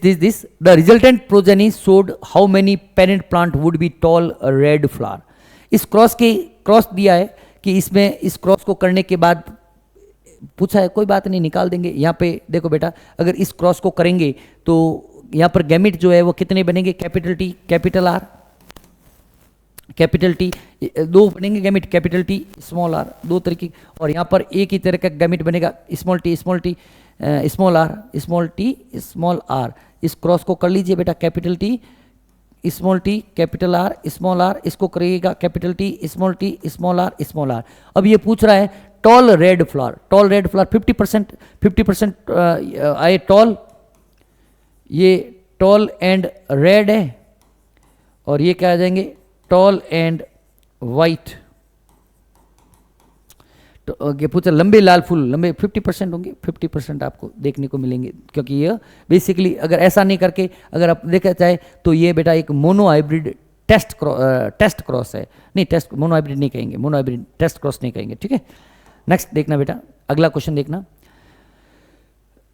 the resultant progeny showed how many parent plant would be tall red flower। इस क्रॉस दिया है कि इसमें इस क्रॉस को करने के बाद पूछा है, कोई बात नहीं निकाल देंगे। यहाँ पे देखो बेटा अगर इस क्रॉस को करेंगे तो यहाँ पर गैमिट जो है वो कितने बनेंगे, capital T capital R, capital T 2 बनेंगे gamete, capital T small R, 2 तरीके। और यहाँ पर एक ही तरह का गैमिट बनेगा, small T small T small R. इस क्रॉस को कर लीजिए बेटा, capital T capital R small R, इसको करिएगा कैपिटल टी स्मॉल आर। अब ये पूछ रहा है टॉल रेड फ्लावर 50% आए टॉल, ये टॉल एंड रेड है और ये क्या आ जाएंगे टॉल एंड वाइट। तो ये पूछा लंबे लाल फूल, लंबे 50% होंगे, 50% आपको देखने को मिलेंगे, क्योंकि ये बेसिकली अगर ऐसा नहीं करके अगर आप देखा जाए तो ये बेटा एक मोनो हाइब्रिड टेस्ट क्रॉस है। नहीं, टेस्ट मोनो हाइब्रिड नहीं कहेंगे, मोनो हाइब्रिड टेस्ट क्रॉस नहीं कहेंगे, ठीक है। नेक्स्ट देखना बेटा, अगला क्वेश्चन देखना।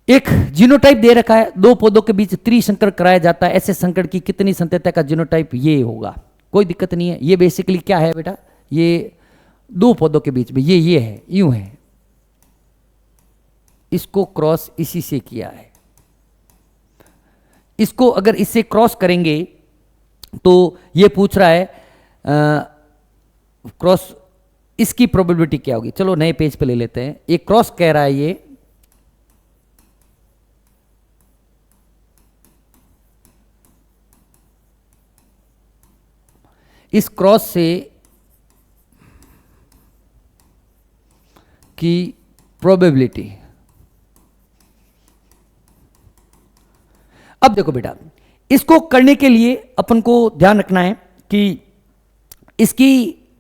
एक जीनोटाइप दे रखा है, 2 पौधों के बीच त्रिसंकर कराया जाता है, ऐसे संकर की कितनी संतति का जीनोटाइप ये होगा, कोई दिक्कत नहीं है। ये बेसिकली क्या है बेटा, ये 2 पौधों के बीच में ये है, यूं है, इसको क्रॉस इसी से किया है। इसको अगर इससे क्रॉस करेंगे तो ये पूछ रहा है क्रॉस, इसकी प्रोबेबिलिटी क्या होगी। चलो नए पेज पे ले लेते हैं। एक क्रॉस कह रहा है ये इस क्रॉस से की प्रोबेबिलिटी। अब देखो बेटा इसको करने के लिए अपन को ध्यान रखना है कि इसकी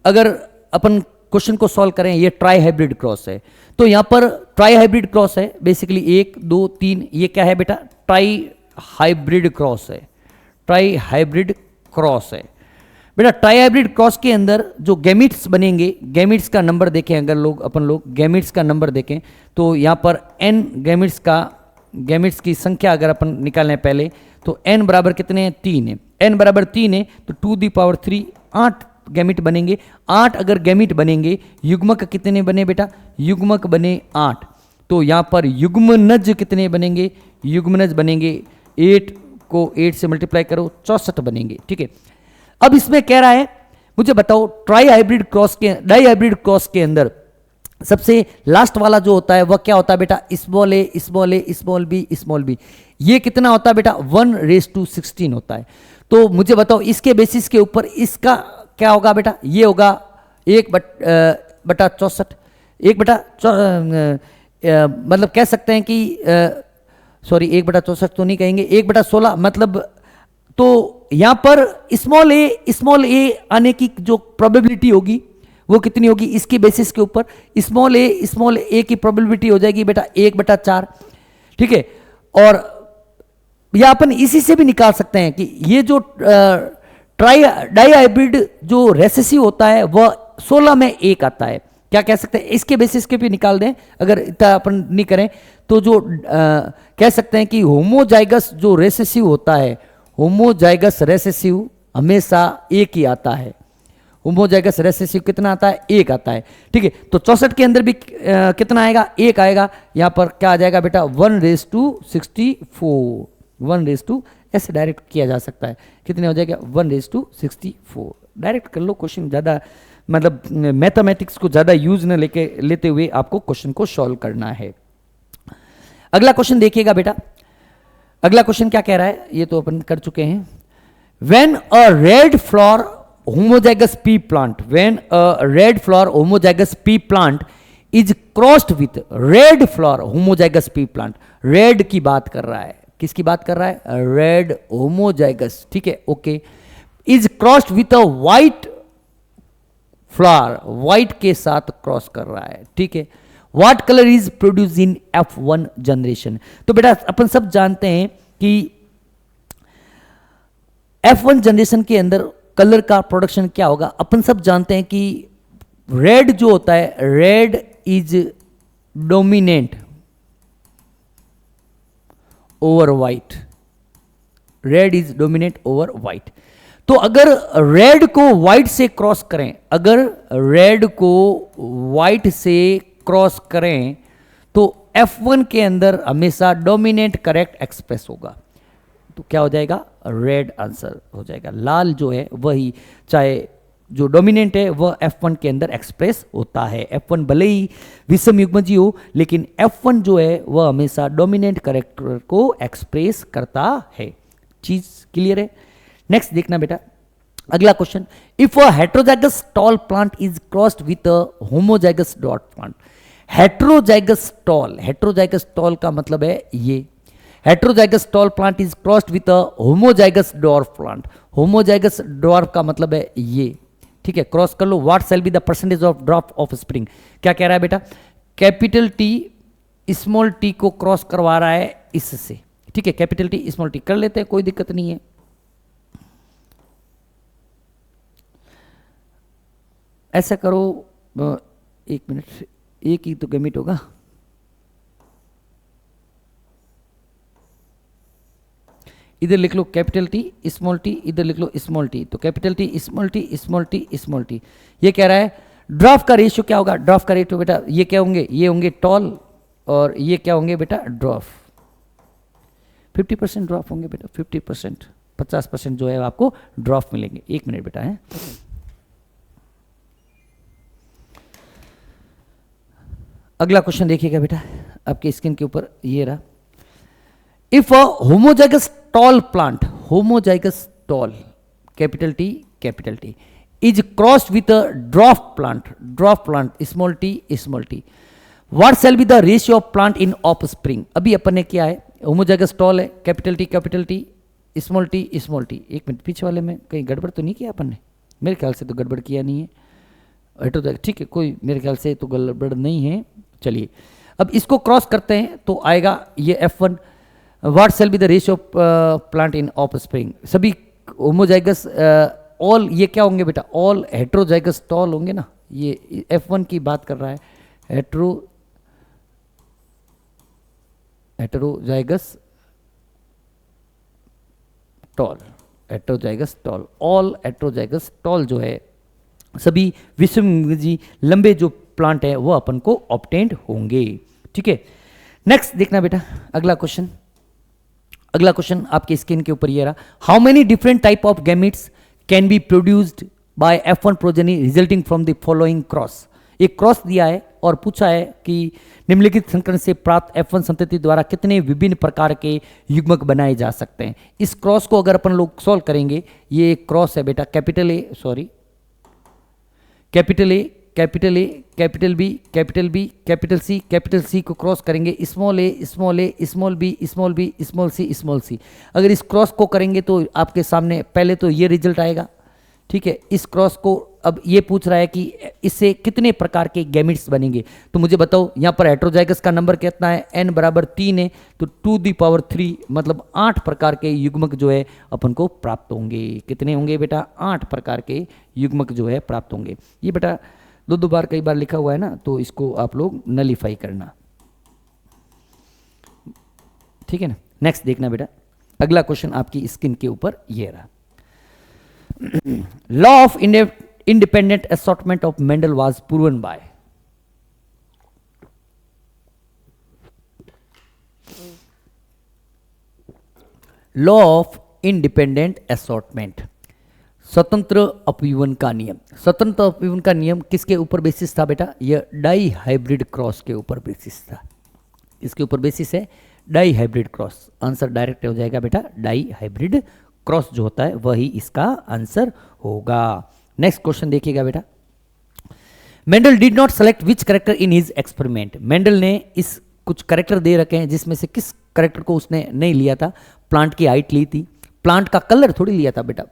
अगर अपन क्वेश्चन को सॉल्व करें, ये ट्राई हाइब्रिड क्रॉस है, तो यहां पर ट्राई हाइब्रिड क्रॉस है बेसिकली 1 2 3, ये क्या है बेटा ट्राई हाइब्रिड क्रॉस है, ट्राई हाइब्रिड क्रॉस है बेटा। ट्राई हाइब्रिड क्रॉस के अंदर जो गैमिट्स बनेंगे, गैमिट्स का नंबर देखें, अगर अपन लोग गैमिट्स का नंबर देखें तो यहाँ पर n गैमिट्स का गैमिट्स की संख्या अगर अपन निकालें पहले, तो n बराबर कितने हैं, 3 है। n बराबर 3 है तो 2 ⁻3 8 गैमिट बनेंगे। 8 अगर गैमिट बनेंगे, युग्मक कितने बने बेटा, युग्मक बने 8। तो यहाँ पर युग्मनज कितने बनेंगे, युग्मनज बनेंगे 8 को 8 से मल्टीप्लाई करो 64 बनेंगे। ठीक है, अब इसमें कह रहा है मुझे बताओ ट्राई हाइब्रिड क्रॉस के, डाई हाइब्रिड क्रॉस के अंदर सबसे लास्ट वाला जो होता है वह क्या होता है बेटा, स्मॉल ए स्मॉल ए स्मॉल बी स्मॉल बी। ये कितना होता है बेटा, 1:16 होता है। तो मुझे बताओ इसके बेसिस के ऊपर इसका क्या होगा बेटा, ये होगा 1/64, 1 मतलब कह सकते हैं कि सॉरी 1/64 तो नहीं कहेंगे, 1/16 मतलब। तो यहां पर स्मॉल ए आने की जो प्रोबेबिलिटी होगी वो कितनी होगी, इसकी बेसिस के ऊपर स्मॉल ए की प्रोबेबिलिटी हो जाएगी बेटा 1/4। ठीक है, और या अपन इसी से भी निकाल सकते हैं कि ये जो डाई हाइब्रिड जो रेसेसिव होता है वह 16 में 1 आता है। क्या कह सकते हैं, इसके बेसिस के भी निकाल दें अगर इतना अपन नहीं करें तो जो कह सकते हैं कि होमोजाइगस जो रेसेसिव होता है, होमोजाइगस रेसेसिव हमेशा 1 ही आता है। होमोजाइगस रेसेसिव कितना आता है, 1 आता है। ठीक है, तो 64 के अंदर भी कितना आएगा, 1 आएगा। यहां पर क्या आ जाएगा बेटा, 1:64, 1 ऐसे डायरेक्ट किया जा सकता है। कितने हो जाएगा, 1:64। डायरेक्ट कर लो क्वेश्चन, ज़्यादा मतलब मैथमेटिक्स को ज़्यादा यूज न लेते हुए आपको क्वेश्चन को सॉल्व करना है। अगला क्वेश्चन देखिएगा बेटा, अगला क्वेश्चन क्या कह रहा है, ये तो अपन कर चुके हैं। When a red flower homozygous pea plant, when a red flower homozygous pea plant is crossed with red flower homozygous pea plant, red की बात कर रहा है, किसकी बात कर रहा है, red homozygous। ठीक है, okay, is crossed with a white flower, white के साथ क्रॉस कर रहा है। ठीक है, what color is produced in F1 generation। तो बेटा अपन सब जानते हैं कि F1 जनरेशन के अंदर कलर का प्रोडक्शन क्या होगा। अपन सब जानते हैं कि रेड जो होता है, red is dominant over white, red is dominant over white. तो अगर रेड को व्हाइट से क्रॉस करें, अगर रेड को व्हाइट से क्रॉस करें तो F1 के अंदर हमेशा डोमिनेंट करेक्ट एक्सप्रेस होगा। तो क्या हो जाएगा, रेड आंसर हो जाएगा। लाल जो है वही, चाहे जो डोमिनेंट है वह F1 के अंदर एक्सप्रेस होता है। F1 भले ही विषम युग्मजीव हो, लेकिन F1 जो है वह हमेशा डोमिनेंट कैरेक्टर को एक्सप्रेस करता है। चीज क्लियर है। नेक्स्ट देखना बेटा, अगला question, if a heterozygous tall plant is crossed with a homozygous डॉट प्लांट। हेट्रोजाइगस टॉल का मतलब है ये, heterozygous tall plant is crossed with a homozygous dwarf plant. Homozygous dwarf का मतलब है ये। ठीक है, क्रॉस कर लो। What shall be the percentage of dwarf offspring. क्या कह रहा है बेटा, कैपिटल टी स्मॉल टी को क्रॉस करवा रहा है इससे। ठीक है, कैपिटल टी स्मॉल टी कर लेते हैं, कोई दिक्कत नहीं है। ऐसा करो, 1 मिनट, एक ही तो गैमिट होगा। इधर लिख लो कैपिटल टी स्मॉल टी, इधर लिख लो स्मॉल टी। तो capital T small T small T small T. ये कह रहा है ड्रॉप का रेशियो क्या होगा, ड्रॉप का रेशियो बेटा ये क्या होंगे, ये होंगे टॉल और ये क्या होंगे बेटा ड्रॉप। 50% ड्रॉप होंगे बेटा, 50%, 50% जो है आपको ड्रॉप मिलेंगे। 1 मिनट बेटा है। अगला क्वेश्चन देखिएगा बेटा, आपके स्क्रीन के ऊपर ये रहा। If a homozygous tall plant, homozygous tall capital T is crossed with a dwarf plant small T, what shall be the ratio of plant in offspring. अभी अपन ने क्या है, होमोजाइगस टॉल है, capital T small T. 1 minute, पीछे वाले में कहीं गड़बड़ तो नहीं किया अपन ने, मेरे ख्याल से तो गड़बड़ किया नहीं है। ठीक है, कोई मेरे ख्याल से तो गड़बड़ नहीं है। चलिए अब इसको क्रॉस करते हैं तो आएगा ये F1। What shall be the ratio of plant in offspring. सभी होमोजाइगस ऑल ये क्या होंगे बेटा, ऑल हेट्रोजाइगस टॉल होंगे ना। ये F1 की बात कर रहा है, hetero heterozygous tall, heterozygous tall, all heterozygous tall जो है सभी विषमजी लंबे जो प्लांट है वो अपन को ऑब्टेन्ड होंगे। ठीक है, नेक्स्ट देखना बेटा अगला क्वेश्चन। अगला क्वेश्चन आपके स्क्रीन के ऊपर ये रहा, how many different type of gametes can be produced by F1 progeny resulting from the following cross. एक क्रॉस दिया है और पूछा है कि निम्नलिखित संकरण से प्राप्त F1 संतति द्वारा कितने विभिन्न प्रकार के युग्मक बनाए जा सकते हैं। इस क्रॉस को अगर अपन लोग सॉल्व करेंगे, ये एक क्रॉस है बेटा, capital A, sorry, capital A, capital A, capital B, capital B, capital C, capital C को क्रॉस करेंगे, स्मॉल ए, स्मॉल ए, small B, small B, small C, small C. अगर इस क्रॉस को करेंगे तो आपके सामने पहले तो ये रिजल्ट आएगा। ठीक है, इस क्रॉस को अब ये पूछ रहा है कि इससे कितने प्रकार के गैमेट्स बनेंगे। तो मुझे बताओ यहाँ पर हेटेरोजाइगस का नंबर कितना है, n बराबर 3 है, तो 2 दी पावर 3 मतलब 8 प्रकार के युग्मक जो है अपन को प्राप्त होंगे। कितने होंगे बेटा, 8 प्रकार के युग्मक जो है प्राप्त होंगे। ये बेटा दो बार कई बार लिखा हुआ है ना, तो इसको आप लोग नलीफाई करना। ठीक है ना, नेक्स्ट देखना बेटा अगला क्वेश्चन आपकी स्क्रीन के ऊपर ये रहा, law of independent assortment of Mendel was proven by। Law of independent assortment, स्वतंत्र अपव्यूहन का नियम। स्वतंत्र अपव्यूहन का नियम किसके ऊपर बेसिस था बेटा, यह डाई हाइब्रिड क्रॉस के ऊपर बेसिस था। इसके ऊपर बेसिस है dihybrid cross. Answer direct हो जाएगा बेटा, डाई हाइब्रिड क्रॉस जो होता है वही इसका आंसर होगा। नेक्स्ट क्वेश्चन देखिएगा बेटा, Mendel did not select which character in his experiment. Mendel ने इस कुछ करेक्टर दे रखे हैं जिसमें से किस करेक्टर को उसने नहीं लिया था। प्लांट की हाइट ली थी, प्लांट का कलर थोड़ी लिया था बेटा,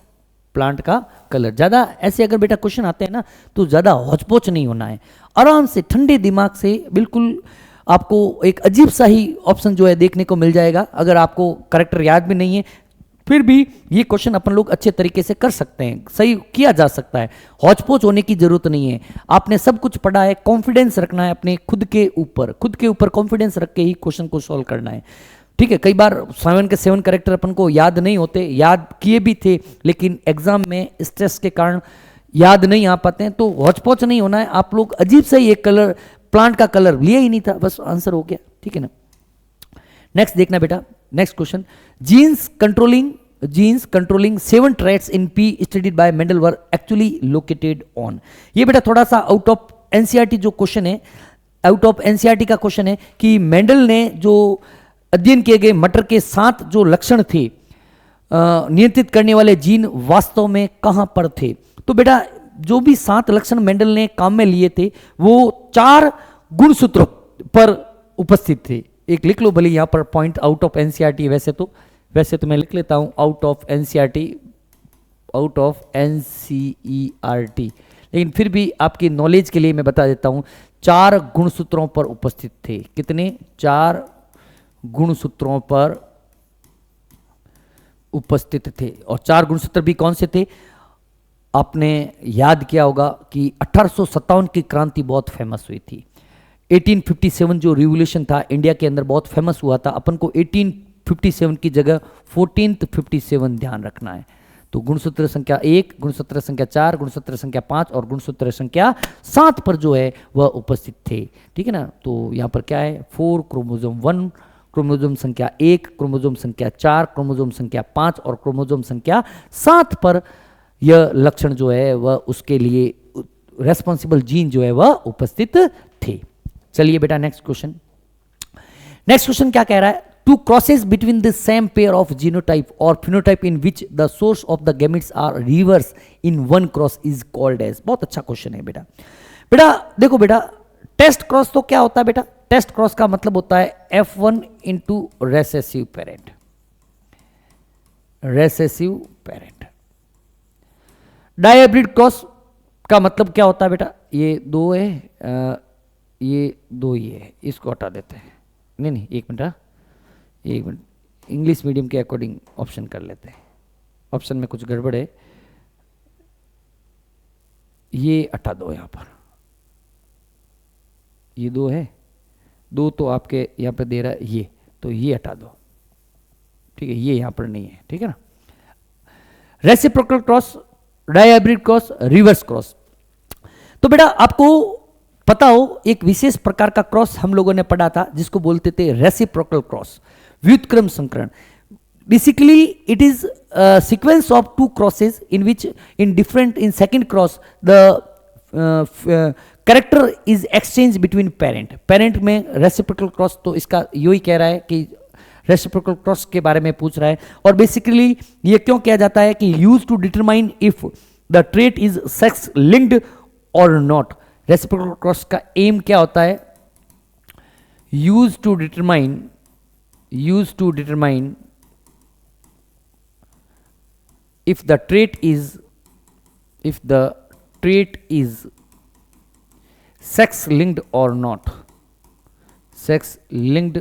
प्लांट का कलर। ज़्यादा ऐसे अगर बेटा क्वेश्चन आते हैं ना तो ज़्यादा हौच-पौच नहीं होना है, आराम से ठंडे दिमाग से बिल्कुल आपको एक अजीब सा ही ऑप्शन जो है देखने को मिल जाएगा। अगर आपको करेक्टर याद भी नहीं है फिर भी ये क्वेश्चन अपन लोग अच्छे तरीके से कर सकते हैं, सही किया जा सकता है, हौच-पौच होने की जरूरत नहीं है। आपने सब कुछ पढ़ा है, कॉन्फिडेंस रखना है अपने खुद के ऊपर कॉन्फिडेंस रख के ही क्वेश्चन को सॉल्व करना है। ठीक है, कई बार 7 के 7 करेक्टर अपन को याद नहीं होते, याद किए भी थे लेकिन एग्जाम में स्ट्रेस के कारण याद नहीं आ पाते हैं, तो हौच-पौच नहीं होना है। आप लोग अजीब सा ही एक कलर, प्लांट का कलर लिया ही नहीं था, बस आंसर हो गया। ठीक है ना, नेक्स्ट देखना बेटा, next question, genes controlling 7 traits in P studied by Mendel were actually located on। ये बेटा थोड़ा सा आउट ऑफ एनसीईआरटी जो क्वेश्चन है, आउट ऑफ एनसीईआरटी का क्वेश्चन है कि मेंडल ने जो अध्ययन किए गए मटर के 7 जो लक्षण थे नियंत्रित करने वाले जीन वास्तव में कहां पर थे। तो बेटा जो भी 7 लक्षण मेंडल ने काम में लिए थे वो 4 गुणसूत्रों पर उपस्थित थे। एक लिख लो भले यहाँ पर पॉइंट आउट ऑफ एनसीईआरटी, वैसे तो मैं लिख लेता हूँ आउट ऑफ एनसीईआरटी, लेकिन फिर भी आपकी नॉलेज के लिए मैं बता देता हूँ 4 गुणसूत्रों पर उपस्थित थे। कितने, 4 गुणसूत्रों पर उपस्थित थे। और 4 गुणसूत्र भी कौन से थे, आपने याद किया होगा कि 1857 की क्रांति बहुत फेमस हुई थी। 1857 जो रिवोल्यूशन था इंडिया के अंदर बहुत फेमस हुआ था। अपन को 1857 की जगह 1457 ध्यान रखना है। तो गुणसूत्र संख्या 1, गुणसूत्र संख्या 4, गुणसूत्र संख्या 5 और गुणसूत्र संख्या 7 पर जो है वह उपस्थित थे। ठीक है ना, तो यहाँ पर क्या है, 4 क्रोमोसोम 1, क्रोमोसोम संख्या 1, क्रोमोसोम संख्या 4, क्रोमोसोम संख्या 5 और क्रोमोसोम संख्या 7 पर यह लक्षण जो है वह उसके लिए रेस्पॉन्सिबल जीन जो है वह उपस्थित थे। चलिए बेटा नेक्स्ट क्वेश्चन क्या कह रहा है, two crosses between the same pair of genotype और phenotype in which the source of the gametes are reverse in one cross is called as. बहुत अच्छा क्वेश्चन है बेटा। देखो बेटा, टेस्ट क्रॉस तो क्या होता है बेटा, टेस्ट क्रॉस का मतलब होता है F1 into recessive parent. Dihybrid cross का मतलब क्या होता है बेटा, ये 2 है, ये 2 ही है, इसको हटा देते हैं। नहीं एक मिनट इंग्लिश मीडियम के अकॉर्डिंग ऑप्शन कर लेते हैं, ऑप्शन में कुछ गड़बड़ है, ये हटा दो। यहाँ पर ये 2 है, 2 तो आपके यहाँ पे दे रहा है ये, तो ये हटा दो, ठीक है, ये यहां पर नहीं है, ठीक है ना। Reciprocal cross, dihybrid cross, reverse cross. तो बेटा आपको पता हो एक विशेष प्रकार का क्रॉस हम लोगों ने पढ़ा था जिसको बोलते थे रेसिप्रोकल क्रॉस, व्युत्क्रम संकरण। Basically it is sequence of two crosses in which in second cross the character is exchange between parent में रेसिप्रोकल क्रॉस। तो इसका यू ही कह रहा है कि रेसिप्रोकल क्रॉस के बारे में पूछ रहा है। और बेसिकली ये क्यों किया जाता है कि use to determine if the trait is sex linked और नॉट। रेसिप्रोकल क्रॉस का एम क्या होता है? Use to determine if the trait is sex linked or not, sex linked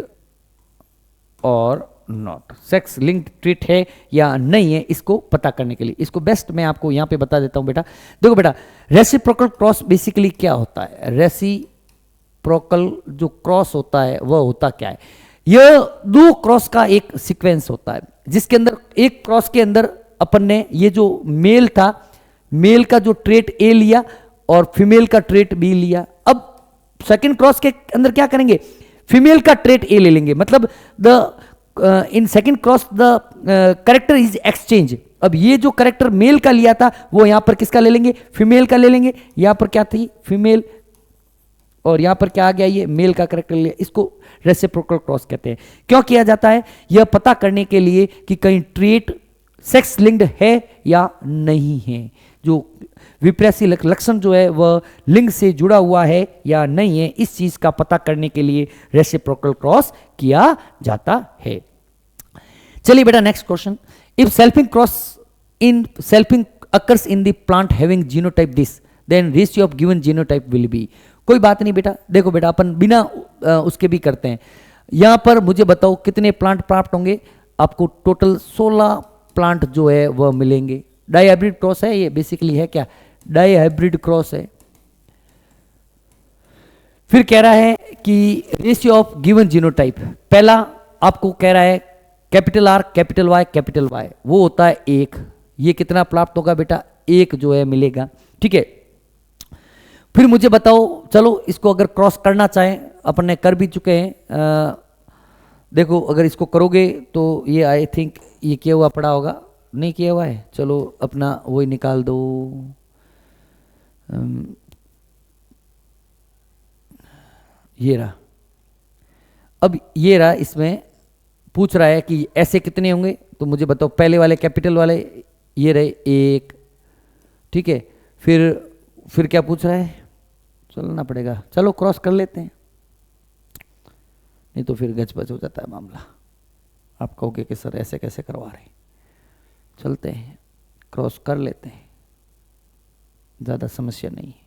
trait है या नहीं है, इसको पता करने के लिए इसको बेस्ट मैं आपको यहां पे बता देता हूं बेटा। देखो बेटा, रेसिप्रोकल क्रॉस बेसिकली क्या होता है? रेसिप्रोकल जो क्रॉस होता है वह होता क्या है? यह दो क्रॉस का एक सीक्वेंस होता है जिसके अंदर एक क्रॉस के अंदर अपन ने ये जो मेल था, मेल का जो ट्रेट ए लिया और फीमेल का ट्रेट बी लिया। अब सेकंड क्रॉस के अंदर क्या करेंगे? फीमेल का ट्रेट ए ले लेंगे, मतलब in second cross the character is exchange. अब ये जो कैरेक्टर मेल का लिया था वो यहां पर किसका ले लेंगे? फीमेल का ले लेंगे। यहां पर क्या थी? फीमेल, और यहां पर क्या आ गया? ये मेल का कैरेक्टर लिया। इसको रेसिप्रोकल क्रॉस कहते हैं। क्यों किया जाता है? यह पता करने के लिए कि कहीं ट्रेट सेक्स लिंक्ड है या नहीं है, जो विपरीत लक्षण जो है वह लिंग से जुड़ा हुआ है या नहीं है, इस चीज का पता करने के लिए रेसिप्रोकल क्रॉस किया जाता है। चलिए बेटा next question, if selfing occurs in the plant having genotype this then ratio of given genotype will be. कोई बात नहीं बेटा, देखो बेटा अपन बिना उसके भी करते हैं। यहां पर मुझे बताओ कितने प्लांट प्राप्त होंगे? आपको टोटल 16 प्लांट जो है वह मिलेंगे। डायहाइब्रिड क्रॉस है ये, बेसिकली है क्या? डायहाइब्रिड क्रॉस है। फिर कह रहा है कि रेशियो ऑफ गिवन जीनोटाइप, पहला आपको कह रहा है कैपिटल आर कैपिटल वाई, वो होता है 1। ये कितना प्राप्त होगा बेटा? 1 जो है मिलेगा, ठीक है। फिर मुझे बताओ, चलो इसको अगर क्रॉस करना चाहें, अपन ने कर भी चुके हैं। देखो अगर इसको करोगे तो ये आई थिंक ये किया हुआ पड़ा होगा, नहीं किया हुआ है, चलो अपना वही निकाल दो। ये रहा, अब ये रहा, इसमें पूछ रहा है कि ऐसे कितने होंगे, तो मुझे बताओ। पहले वाले कैपिटल वाले ये रहे 1, ठीक है। फिर क्या पूछ रहा है? चलना पड़ेगा, चलो क्रॉस कर लेते हैं, नहीं तो फिर गचपच हो जाता है मामला। आप कहोगे कि सर ऐसे कैसे करवा रहे हैं। चलते हैं क्रॉस कर लेते हैं, ज़्यादा समस्या नहीं है।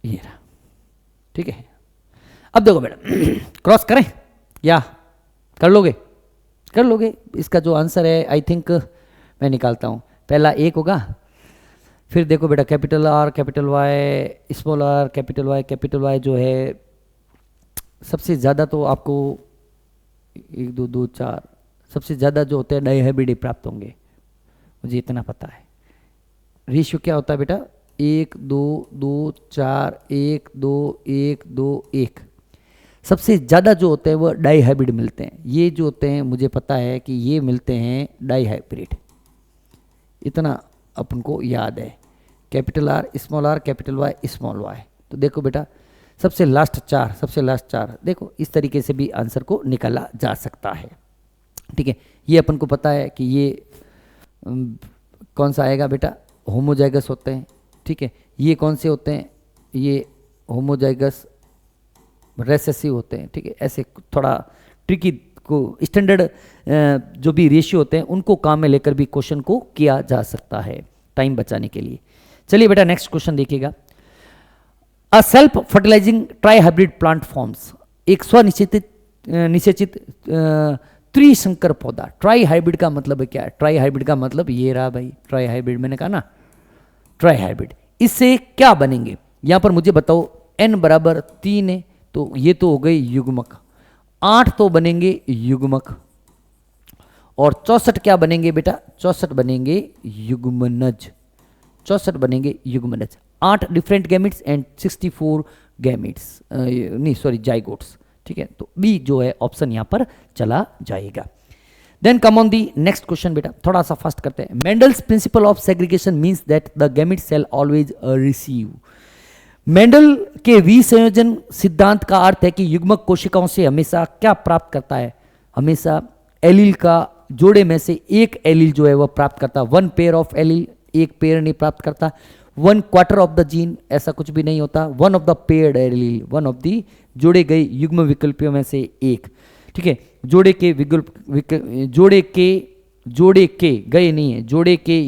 ये रहा, ठीक है। अब देखो बेटा, क्रॉस करें या कर लोगे? कर लोगे। इसका जो आंसर है आई थिंक मैं निकालता हूँ। पहला 1 होगा, फिर देखो बेटा capital R capital Y small R capital Y जो है सबसे ज़्यादा तो आपको 1 2 2 4 सबसे ज़्यादा जो होते हैं डायहाइब्रिड प्राप्त होंगे, मुझे इतना पता है। रेशियो क्या होता है बेटा? 1 2 2 4 1 2 1 2 1। सबसे ज़्यादा जो होते हैं वो डायहाइब्रिड मिलते हैं। ये जो होते हैं मुझे पता है कि ये मिलते हैं डायहाइब्रिड, इतना अपन को याद है। Capital R capital Y small Y. तो देखो बेटा सबसे लास्ट 4 देखो, इस तरीके से भी आंसर को निकाला जा सकता है, ठीक है। ये अपन को पता है कि ये कौन सा आएगा बेटा? होमोजाइगस होते हैं, ठीक है। ये कौन से होते हैं? ये होमोजाइगस रेसेसिव होते हैं, ठीक है। ऐसे थोड़ा ट्रिकी को स्टैंडर्ड जो भी रेशियो होते हैं उनको काम में लेकर भी क्वेश्चन को किया जा सकता है टाइम बचाने के लिए। चलिए बेटा नेक्स्ट क्वेश्चन देखिएगा। A self fertilizing trihybrid plant forms, एक निषेचित त्रिशंकर पौधा। ट्राइहाइब्रिड का मतलब क्या है? ट्राइहाइब्रिड का मतलब ये रहा भाई, ट्राइहाइब्रिड मैंने कहा ना, ट्राइहाइब्रिड इससे क्या बनेंगे, यहां पर मुझे बताओ। n बराबर 3 है तो ये तो हो गई युग्मक, 8 तो बनेंगे युग्मक, और 64 क्या बनेंगे बेटा, 64 बनेंगे युग्मनज, 64 बनेंगे युग्मनज। 8 डिफरेंट गैमिट्स एंड 64 गैमिट्स, नहीं सॉरी जाइगोट्स, ठीक है। तो बी जो है ऑप्शन यहां पर चला जाएगा। Then come on the next question बेटा, थोड़ा सा फास्ट करते हैं। Mendel's principle of segregation means that the gamete cell always receive. Mendel के विसंयोजन सिद्धांत का अर्थ है कि युग्मक कोशिकाओं से हमेशा क्या प्राप्त करता है, हमेशा एलील का जोड़े में से एक एलील जो है वह प्राप्त करता है। 1 पेयर ऑफ एलील, एक पेयर नहीं प्राप्त करता। 1/4 ऑफ द जीन, ऐसा कुछ भी नहीं होता। 1 of the paired allele, 1 of the जोड़े गए युग्म विकल्पियों में से एक, ठीक है। जोड़े के विकल्प जोड़े के गए नहीं है, जोड़े के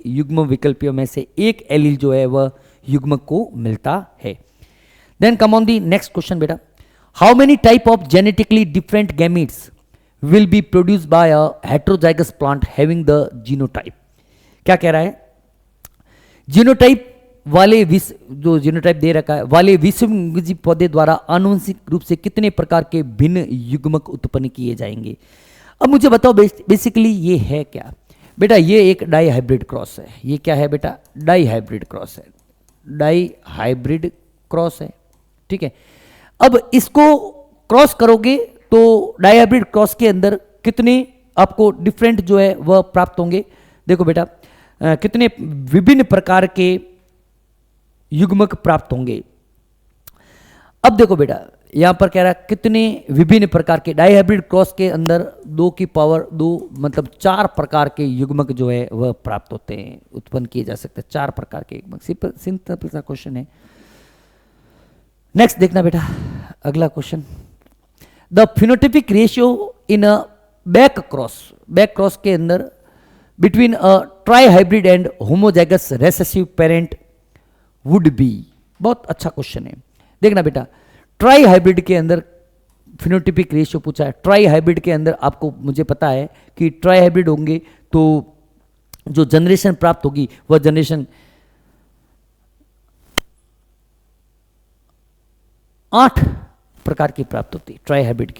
युग्म विकल्पियों में से एक एलील जो है वह युग्मक को मिलता है। Then come on the next question बेटा, how many type of genetically different gametes will be produce by a heterozygous plant having the genotype. क्या कह रहा है, जीनोटाइप वाले जो जीनोटाइप दे रखा है वाले विषमयुग्मी पौधे द्वारा आनुवंशिक रूप से कितने प्रकार के भिन्न युग्मक उत्पन्न किए जाएंगे। अब मुझे बताओ बेसिकली ये है क्या बेटा, ये एक डाई हाइब्रिड क्रॉस है। ये क्या है बेटा, डाई हाइब्रिड क्रॉस है, डाई हाइब्रिड क्रॉस है, ठीक है। अब इसको क्रॉस करोगे तो डाई हाइब्रिड क्रॉस के अंदर कितने आपको डिफरेंट जो है वह प्राप्त होंगे। देखो बेटा कितने विभिन्न प्रकार के युग्मक प्राप्त होंगे। अब देखो बेटा यहां पर कह रहा है कितने विभिन्न प्रकार के, डाई हाइब्रिड क्रॉस के अंदर 2 की पावर 2 मतलब 4 प्रकार के युग्मक जो है वह प्राप्त होते हैं, उत्पन्न किए जा सकते हैं 4 प्रकार के युग्मक। सिंपल सा क्वेश्चन है। नेक्स्ट देखना बेटा अगला question, the phenotypic ratio in a back cross के अंदर between a try hybrid and homozygous recessive parent would be. बहुत अच्छा क्वेश्चन है। देखना बेटा ट्राई हाइब्रिड के अंदर फिनोटाइपिक रेशियो पूछा है। ट्राई हाइब्रिड के अंदर आपको मुझे पता है कि ट्राई हाइब्रिड होंगे तो जो जनरेशन प्राप्त होगी वह जनरेशन 8 प्रकार की प्राप्त होती है। ट्राई हाइब्रिड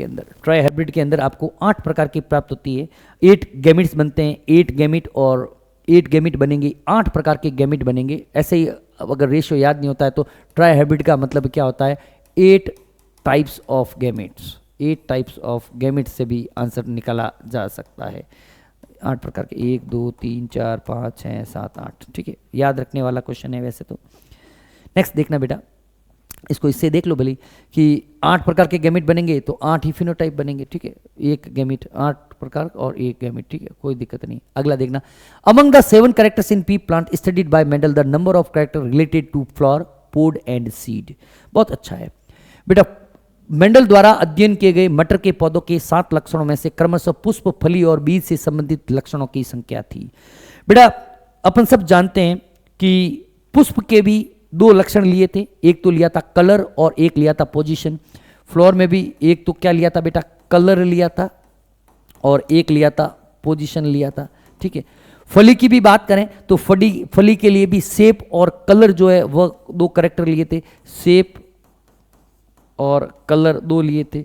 के अंदर आपको 8 प्रकार की प्राप्त होती है। 8 गैमिट्स बनते हैं, 8 गैमिट और 8 गैमिट बनेंगे, 8 प्रकार के गैमिट बनेंगे। ऐसे ही अगर रेशियो याद नहीं होता है तो ट्राई हाइब्रिड का मतलब क्या होता है, 8 types of gametes. 8 types of gametes से भी आंसर निकाला जा सकता है। 8 प्रकार के, 1 2 3 4 5 6 7 8, ठीक है। याद रखने वाला क्वेश्चन है वैसे तो। नेक्स्ट देखना बेटा, इसको इससे देख लो भले कि 8 प्रकार के गैमिट बनेंगे तो 8 ही फिनोटाइप बनेंगे, ठीक है। एक गैमिट 8 प्रकार और एक गैमिट, ठीक है, कोई दिक्कत नहीं। अगला देखना, among the 7 characters in pea plant studied by Mendel the number of character related to flower, pod and seed. बहुत अच्छा है बेटा। मेंडल द्वारा अध्ययन किए गए मटर के पौधों के 7 लक्षणों में से क्रमशः पुष्प, फली और बीज से संबंधित लक्षणों की संख्या थी। बेटा अपन सब जानते हैं कि पुष्प के भी 2 लक्षण लिए थे, एक तो लिया था कलर और एक लिया था पोजीशन। फ्लोर में भी एक तो क्या लिया था बेटा, कलर लिया था और एक लिया था पोजीशन लिया था, ठीक है। फली की भी बात करें तो फली के लिए भी शेप और कलर जो है वह 2 कैरेक्टर लिए थे, शेप और कलर 2 लिए थे।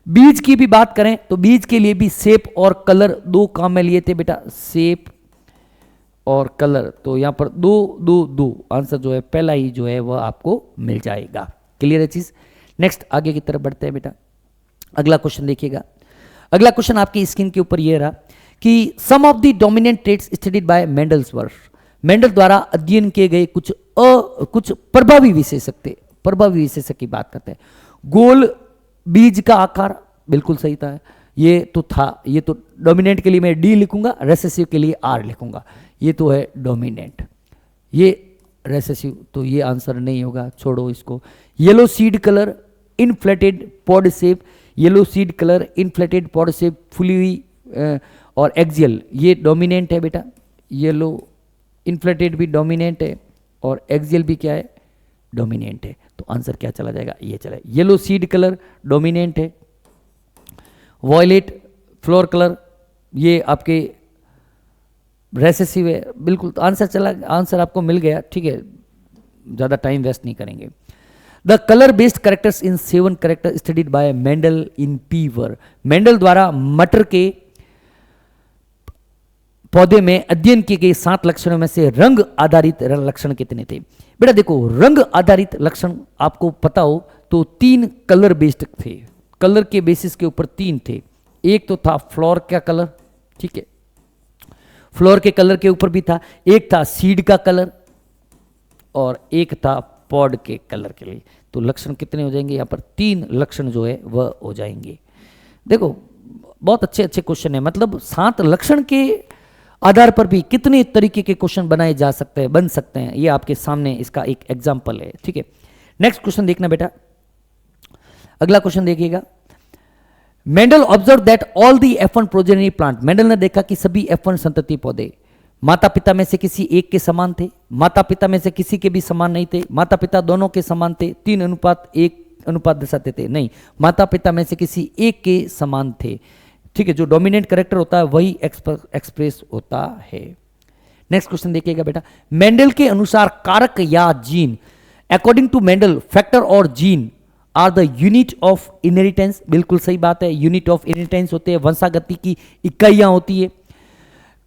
बीज की भी बात करें तो बीज के लिए भी शेप और कलर 2 काम में लिए थे बेटा, शेप और कलर। तो यहां पर 2 2 2 आंसर जो है पहला ही जो है वह आपको मिल जाएगा। क्लियर है चीज। नेक्स्ट आगे की तरफ बढ़ते हैं बेटा। अगला क्वेश्चन देखिएगा। अगला क्वेश्चन आपकी स्क्रीन के ऊपर यह रहा कि some of the dominant traits studied by Mendel's work, Mendel द्वारा अध्ययन किए गए कुछ प्रभावी विशेषक की बात करते हैं। गोल बीज का आकार बिल्कुल सही था, ये तो डोमिनेंट के लिए मैं डी लिखूंगा, रेसेसिव के लिए आर लिखूंगा। ये तो है डोमिनेंट, ये रेसेसिव, तो ये आंसर नहीं होगा, छोड़ो इसको। Yellow seed colour, inflated pod shape, yellow seed colour, inflated pod shape, fully हुई और एक्सियल, ये डोमिनेंट है बेटा। येलो इनफ्लेटेड भी डोमिनेंट है और एक्सियल भी क्या है, डोमिनेंट है। तो आंसर क्या चला जाएगा, ये चला। येलो सीड कलर डोमिनेंट है। वॉयलेट फ्लोर कलर ये आपके रेसेसिव है, बिल्कुल। तो आंसर आपको मिल गया, ठीक है, ज़्यादा टाइम वेस्ट नहीं करेंगे। The colour based characters in 7 character studied by Mendel in P were. Mendel द्वारा मटर के पौधे में अध्ययन किए गए 7 लक्षणों में से रंग आधारित लक्षण कितने थे? बेटा देखो, रंग आधारित लक्षण आपको पता हो तो 3 कलर बेस्ड थे, कलर के बेसिस के ऊपर 3 थे। एक तो था फ्लोर का कलर, ठीक है, फ्लोर के कलर के ऊपर भी था। एक था सीड का कलर और एक था पॉड के कलर के लिए। तो लक्षण कितने हो जाएंगे? यहाँ पर 3 लक्षण जो है वह हो जाएंगे। देखो बहुत अच्छे अच्छे क्वेश्चन है, मतलब 7 लक्षण के आधार पर भी कितने तरीके के क्वेश्चन बनाए जा सकते हैं, बन सकते हैं, ये आपके सामने इसका एक एग्जाम्पल है, ठीक है। नेक्स्ट क्वेश्चन देखना बेटा, अगला क्वेश्चन देखिएगा। Mendel observe that all the F1 progeny plant. Mendel ने देखा कि सभी F1 संतति पौधे माता पिता में से किसी एक के समान थे, माता पिता में से किसी के भी समान नहीं थे, माता पिता दोनों के समान थे, 3:1 अनुपात दर्शाते थे, नहीं, माता पिता में से किसी एक के समान थे, ठीक है। जो डोमिनेंट कैरेक्टर होता है वही एक्सप्रेस होता है। नेक्स्ट क्वेश्चन देखिएगा बेटा। मेंडल के अनुसार कारक या gene, according to Mendel factor और gene are the unit of inheritance. बिल्कुल सही बात है, यूनिट ऑफ इनहेरिटेंस होते हैं, वंशागति की इकाइयां होती है।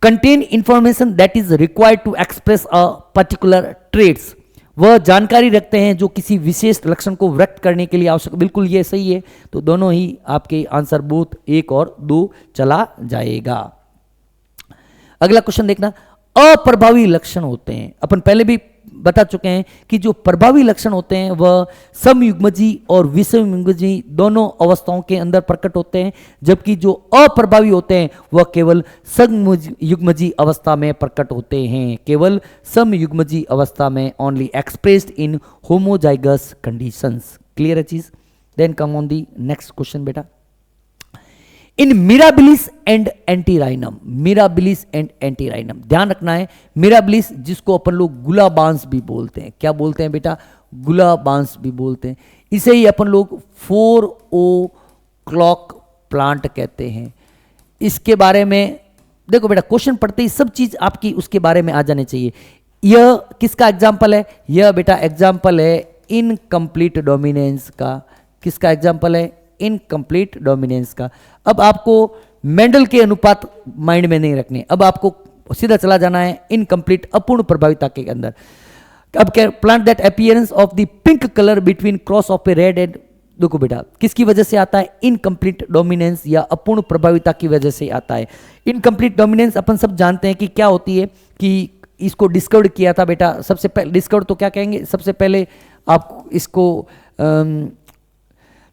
Contain information that is required to express a particular traits, वह जानकारी रखते हैं जो किसी विशेष लक्षण को व्यक्त करने के लिए आवश्यक। बिल्कुल ये सही है, तो दोनों ही आपके आंसर बोथ 1 और 2 चला जाएगा। अगला क्वेश्चन देखना, अप्रभावी लक्षण होते हैं। अपन पहले भी बता चुके हैं कि जो प्रभावी लक्षण होते हैं वह समयुग्मजी और विषमयुग्मजी दोनों अवस्थाओं के अंदर प्रकट होते हैं, जबकि जो अप्रभावी होते हैं वह केवल समयुग्मजी अवस्था में प्रकट होते हैं, केवल समयुग्मजी अवस्था में, only expressed in homozygous conditions. Clear है चीज? Then come on the next question बेटा। In Mirabilis and Antirrhinum, Mirabilis and Antirrhinum, ध्यान रखना है, मिराबिलिस जिसको अपन लोग गुलाबांस भी बोलते हैं, क्या बोलते हैं बेटा? गुलाबांस भी बोलते हैं। इसे ही अपन लोग 4 क्लॉक प्लांट कहते हैं। इसके बारे में देखो बेटा, क्वेश्चन पढ़ते ही सब चीज आपकी उसके बारे में आ जाने चाहिए। यह किसका एग्जाम्पल है? यह बेटा एग्जाम्पल है इनकम्प्लीट डोमिनेंस का। किसका एग्जाम्पल है? इनकम्प्लीट डोमिनेंस का। अब आपको मेंडल के अनुपात माइंड में नहीं रखने, अब आपको सीधा चला जाना है इनकम्प्लीट अपूर्ण प्रभाविता के अंदर। अब क्या? Plant that appearance of the pink colour between cross of A red and, देखो बेटा किसकी वजह से आता है? इनकम्प्लीट डोमिनेंस या अपूर्ण प्रभाविता की वजह से आता है। इनकम्प्लीट डोमिनेंस अपन सब जानते हैं कि क्या होती है, कि इसको डिस्कवर किया था बेटा, सबसे पहले डिस्कवर तो क्या कहेंगे, सबसे पहले आप इसको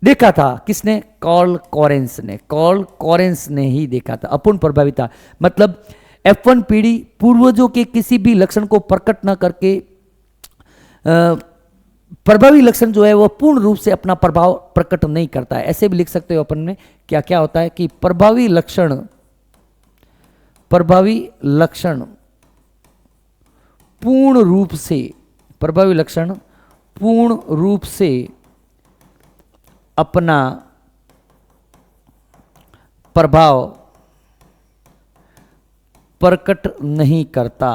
देखा था किसने? कार्ल कॉरेंस ने, कार्ल कॉरेंस ने ही देखा था अपूर्ण प्रभाविता। मतलब F1 पीढ़ी पूर्वजों के किसी भी लक्षण को प्रकट न करके प्रभावी लक्षण जो है वह पूर्ण रूप से अपना प्रभाव प्रकट नहीं करता है। ऐसे भी लिख सकते हो अपन में, क्या क्या होता है कि प्रभावी लक्षण पूर्ण रूप से, प्रभावी लक्षण पूर्ण रूप से अपना प्रभाव प्रकट नहीं करता,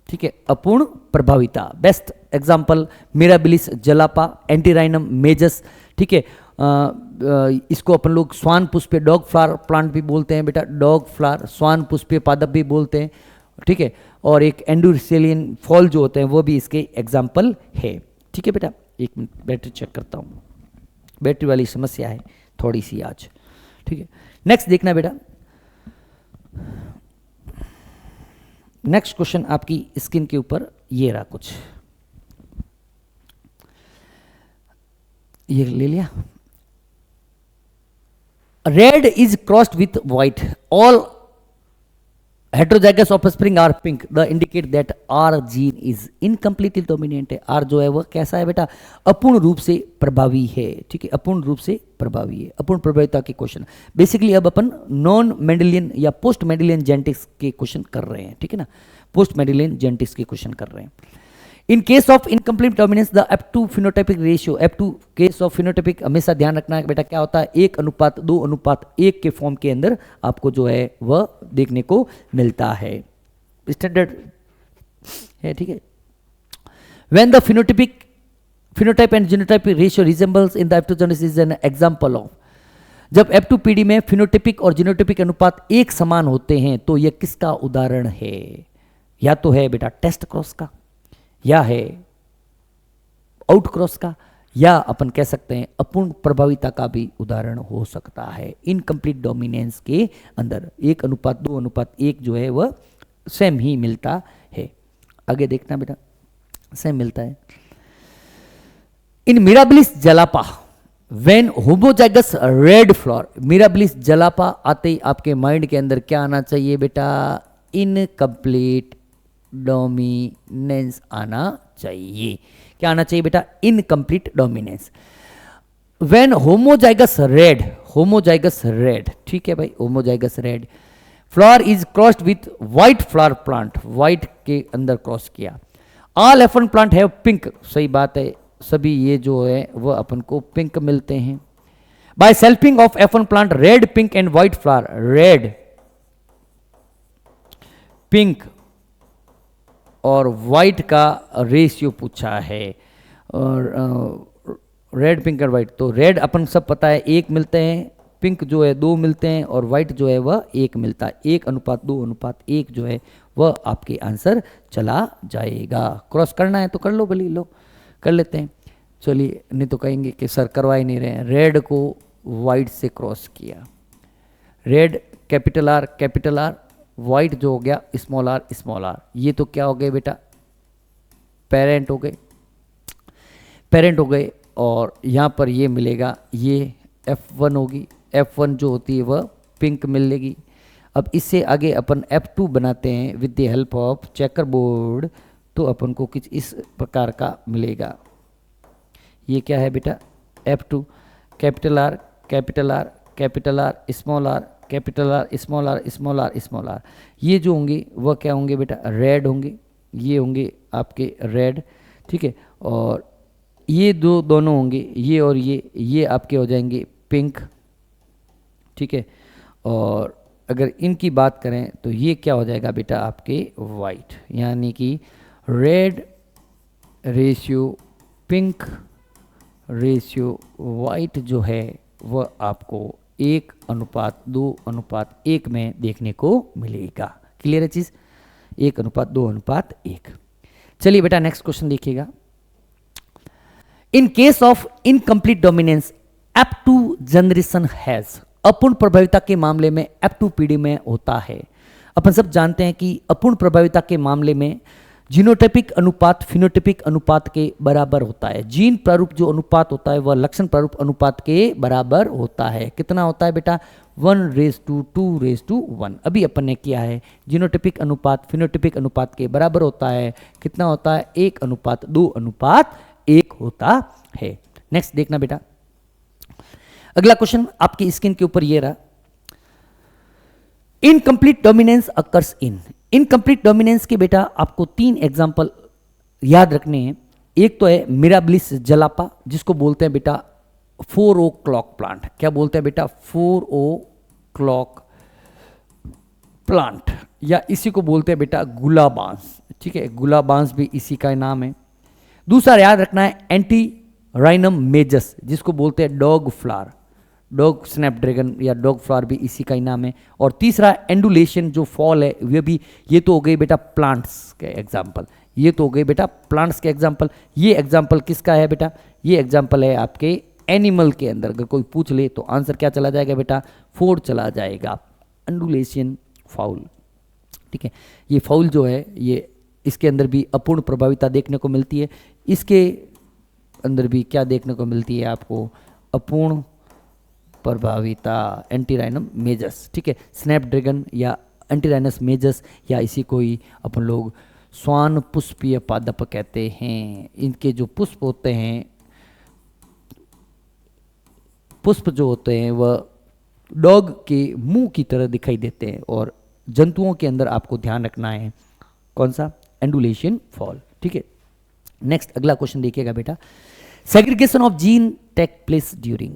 ठीक है। अपूर्ण प्रभाविता, best example Mirabilis jalapa, Antirrhinum majus, ठीक है। इसको अपन लोग स्वान पुष्पे डॉग फ्लावर प्लांट भी बोलते हैं बेटा, डॉग फ्लावर, स्वान पुष्पे पादप भी बोलते हैं, ठीक है। और एक एंडुरसेलियन फॉल जो होते हैं वो भी इसके एग्जाम्पल है, ठीक है बेटा। एक मिनट बैटरी चेक करता हूँ, बैटरी वाली समस्या है थोड़ी सी आज, ठीक है। नेक्स्ट देखना बेटा, नेक्स्ट क्वेश्चन आपकी स्क्रीन के ऊपर ये रहा कुछ, ये ले लिया। Red is crossed with white, all heterozygous offspring are pink, the indicate that R gene is incompletely dominant है। R जो है वह कैसा है बेटा? अपूर्ण रूप से प्रभावी है, ठीक है, अपूर्ण रूप से प्रभावी है। अपूर्ण प्रभाविता के क्वेश्चन बेसिकली अब अपन नॉन मेंडेलियन या पोस्ट मेंडेलियन जेनेटिक्स के क्वेश्चन कर रहे हैं, ठीक है ना, पोस्ट मेंडेलियन जेनेटिक्स के क्वेश्चन कर रहे हैं। In case of incomplete dominance the F2 phenotypic ratio, F2 case of phenotypic हमेशा ध्यान रखना है बेटा क्या होता है? 1:2:1 के फॉर्म के अंदर आपको जो है वह देखने को मिलता है, स्टैंडर्ड है, ठीक है। When the phenotype and genotype ratio resembles in the एप्टोजेनेसिस इज एन एग्जांपल ऑफ, जब F2 PD में फिनोटिपिक और जीनोटिपिक अनुपात एक समान होते हैं तो यह किसका उदाहरण है? या तो है बेटा टेस्ट क्रॉस का, या है आउट क्रॉस का, या अपन कह सकते हैं अपूर्ण प्रभाविता का भी उदाहरण हो सकता है। इनकम्प्लीट डोमिनेंस के अंदर 1:2:1 जो है वह सेम ही मिलता है। आगे देखना बेटा, सेम मिलता है। In Mirabilis jalapa when homozygous red flower, Mirabilis jalapa आते ही आपके माइंड के अंदर क्या आना चाहिए बेटा? इनकम्प्लीट डोमिनेंस आना चाहिए। क्या आना चाहिए बेटा? Incomplete dominance. When homozygous red, ठीक है भाई, homozygous red flower is crossed with white flower plant, white के अंदर क्रॉस किया। All F1 plant have pink, सही बात है, सभी ये जो है वह अपन को पिंक मिलते हैं। By selfing of F1 plant red, pink and white flower, red, pink और व्हाइट का रेशियो पूछा है, और रेड, पिंक और व्हाइट, तो रेड अपन सब पता है 1 मिलते हैं, पिंक जो है 2 मिलते हैं, और व्हाइट जो है वह 1 मिलता है। 1:2:1 जो है वह आपके आंसर चला जाएगा। क्रॉस करना है तो कर लो, भली लो, कर लेते हैं। चलिए, नहीं तो कहेंगे कि सर करवा ही नहीं रहे हैं। रेड को वाइट से क्रॉस किया, रेड कैपिटल आर, वाइट जो हो गया स्मॉल आर, ये तो क्या हो गए बेटा? पेरेंट हो गए, और यहाँ पर ये मिलेगा, ये F1 होगी, F1 जो होती है वह पिंक मिलेगी। अब इससे आगे अपन F2 बनाते हैं with the help of checker board, तो अपन को कुछ इस प्रकार का मिलेगा। ये क्या है बेटा? F2 capital R, small R, capital R, small R, ये जो होंगे वह क्या होंगे बेटा? रेड होंगे, ये होंगे आपके रेड, ठीक है। और ये दोनों होंगे, ये और ये आपके हो जाएंगे पिंक, ठीक है। और अगर इनकी बात करें तो ये क्या हो जाएगा बेटा? आपके वाइट, यानी कि red ratio pink ratio white जो है वह आपको 1:2:1 में देखने को मिलेगा। क्लियर है चीज? 1:2:1। चलिए बेटा नेक्स्ट क्वेश्चन देखिएगा। In case of incomplete dominance F2 generation has, अपूर्ण प्रभाविता के मामले में F2 पीढ़ी में होता है। अपन सब जानते हैं कि अपूर्ण प्रभाविता के मामले में जीनोटाइपिक अनुपात फिनोटाइपिक अनुपात के बराबर होता है। जीन प्रारूप जो अनुपात होता है वह लक्षण प्रारूप अनुपात के बराबर होता है। कितना होता है बेटा? 1:2:1। अभी अपन ने किया है, जीनोटाइपिक अनुपात फिनोटाइपिक अनुपात के बराबर होता है। कितना होता है? 1:2:1 होता है। नेक्स्ट देखना बेटा, अगला क्वेश्चन आपकी स्क्रीन के ऊपर ये रहा। Incomplete dominance occurs in, incomplete dominance के बेटा आपको 3 एग्जाम्पल याद रखने हैं। एक तो है मिराबिलिस जलापा, जिसको बोलते हैं बेटा 4 o'clock प्लांट। क्या बोलते हैं बेटा? 4 o'clock प्लांट, या इसी को बोलते हैं बेटा गुलाबांस, ठीक है, गुलाबांस भी इसी का नाम है। दूसरा याद रखना है एंटीराइनम मेजस, जिसको बोलते हैं डॉग फ्लावर, डॉग स्नैपड्रैगन या डॉग फ्लावर भी इसी का ही नाम है। और तीसरा एंडुलेशन जो फॉल है, वे भी, ये तो हो गई बेटा प्लांट्स के एग्जाम्पल, ये तो हो गई बेटा प्लांट्स के एग्जाम्पल। ये एग्जाम्पल किसका है बेटा? ये एग्जाम्पल है आपके एनिमल के अंदर। अगर कोई पूछ ले तो आंसर क्या चला जाएगा बेटा? 4 चला जाएगा, एंडुलेशन फाउल, ठीक है। ये फाउल जो है, ये इसके अंदर भी अपूर्ण प्रभाविता देखने को मिलती है। इसके अंदर भी क्या देखने को मिलती है आपको? अपूर्ण प्रभाविता, एंटीराइनम मेजस, ठीक है। स्नैपड्रैगन या एंटीराइनस मेजस, या इसी को ही अपन लोग स्वान पुष्पीय पादप कहते हैं। इनके जो पुष्प होते हैं, पुष्प जो होते हैं वह डॉग के मुंह की तरह दिखाई देते हैं। और जंतुओं के अंदर आपको ध्यान रखना है कौन सा? एंडुलेशन फॉल, ठीक है। नेक्स्ट अगला क्वेश्चन देखिएगा बेटा। Segregation of gene take place during,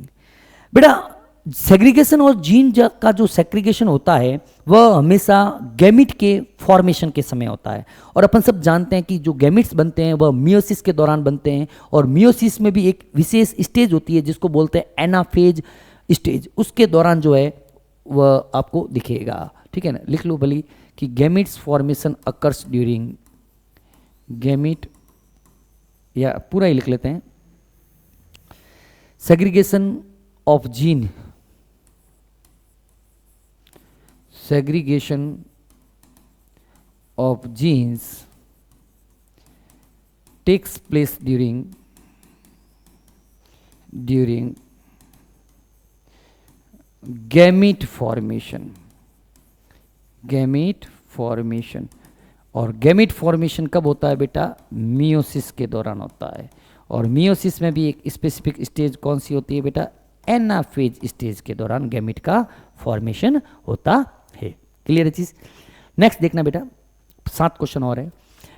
बेटा सेग्रीगेशन और जीन का जो सेग्रीगेशन होता है वह हमेशा गैमिट के फॉर्मेशन के समय होता है, और अपन सब जानते हैं कि जो गैमिट्स बनते हैं वह मियोसिस के दौरान बनते हैं, और मियोसिस में भी एक विशेष स्टेज होती है जिसको बोलते हैं एनाफेज स्टेज, उसके दौरान जो है वह आपको दिखेगा। ठीक है ना, लिख लो भली कि gametes formation occurs during gamete, या पूरा ही लिख लेते हैं, segregation of gene, segregation of genes takes place during gamete formation, और गैमीट फॉर्मेशन कब होता है बेटा? मियोसिस के दौरान होता है, और मियोसिस में भी एक स्पेसिफिक स्टेज कौन सी होती है बेटा? एनाफेज स्टेज के दौरान गैमीट का फॉर्मेशन होता है। क्लियर है चीज? नेक्स्ट देखना बेटा, 7 क्वेश्चन और है।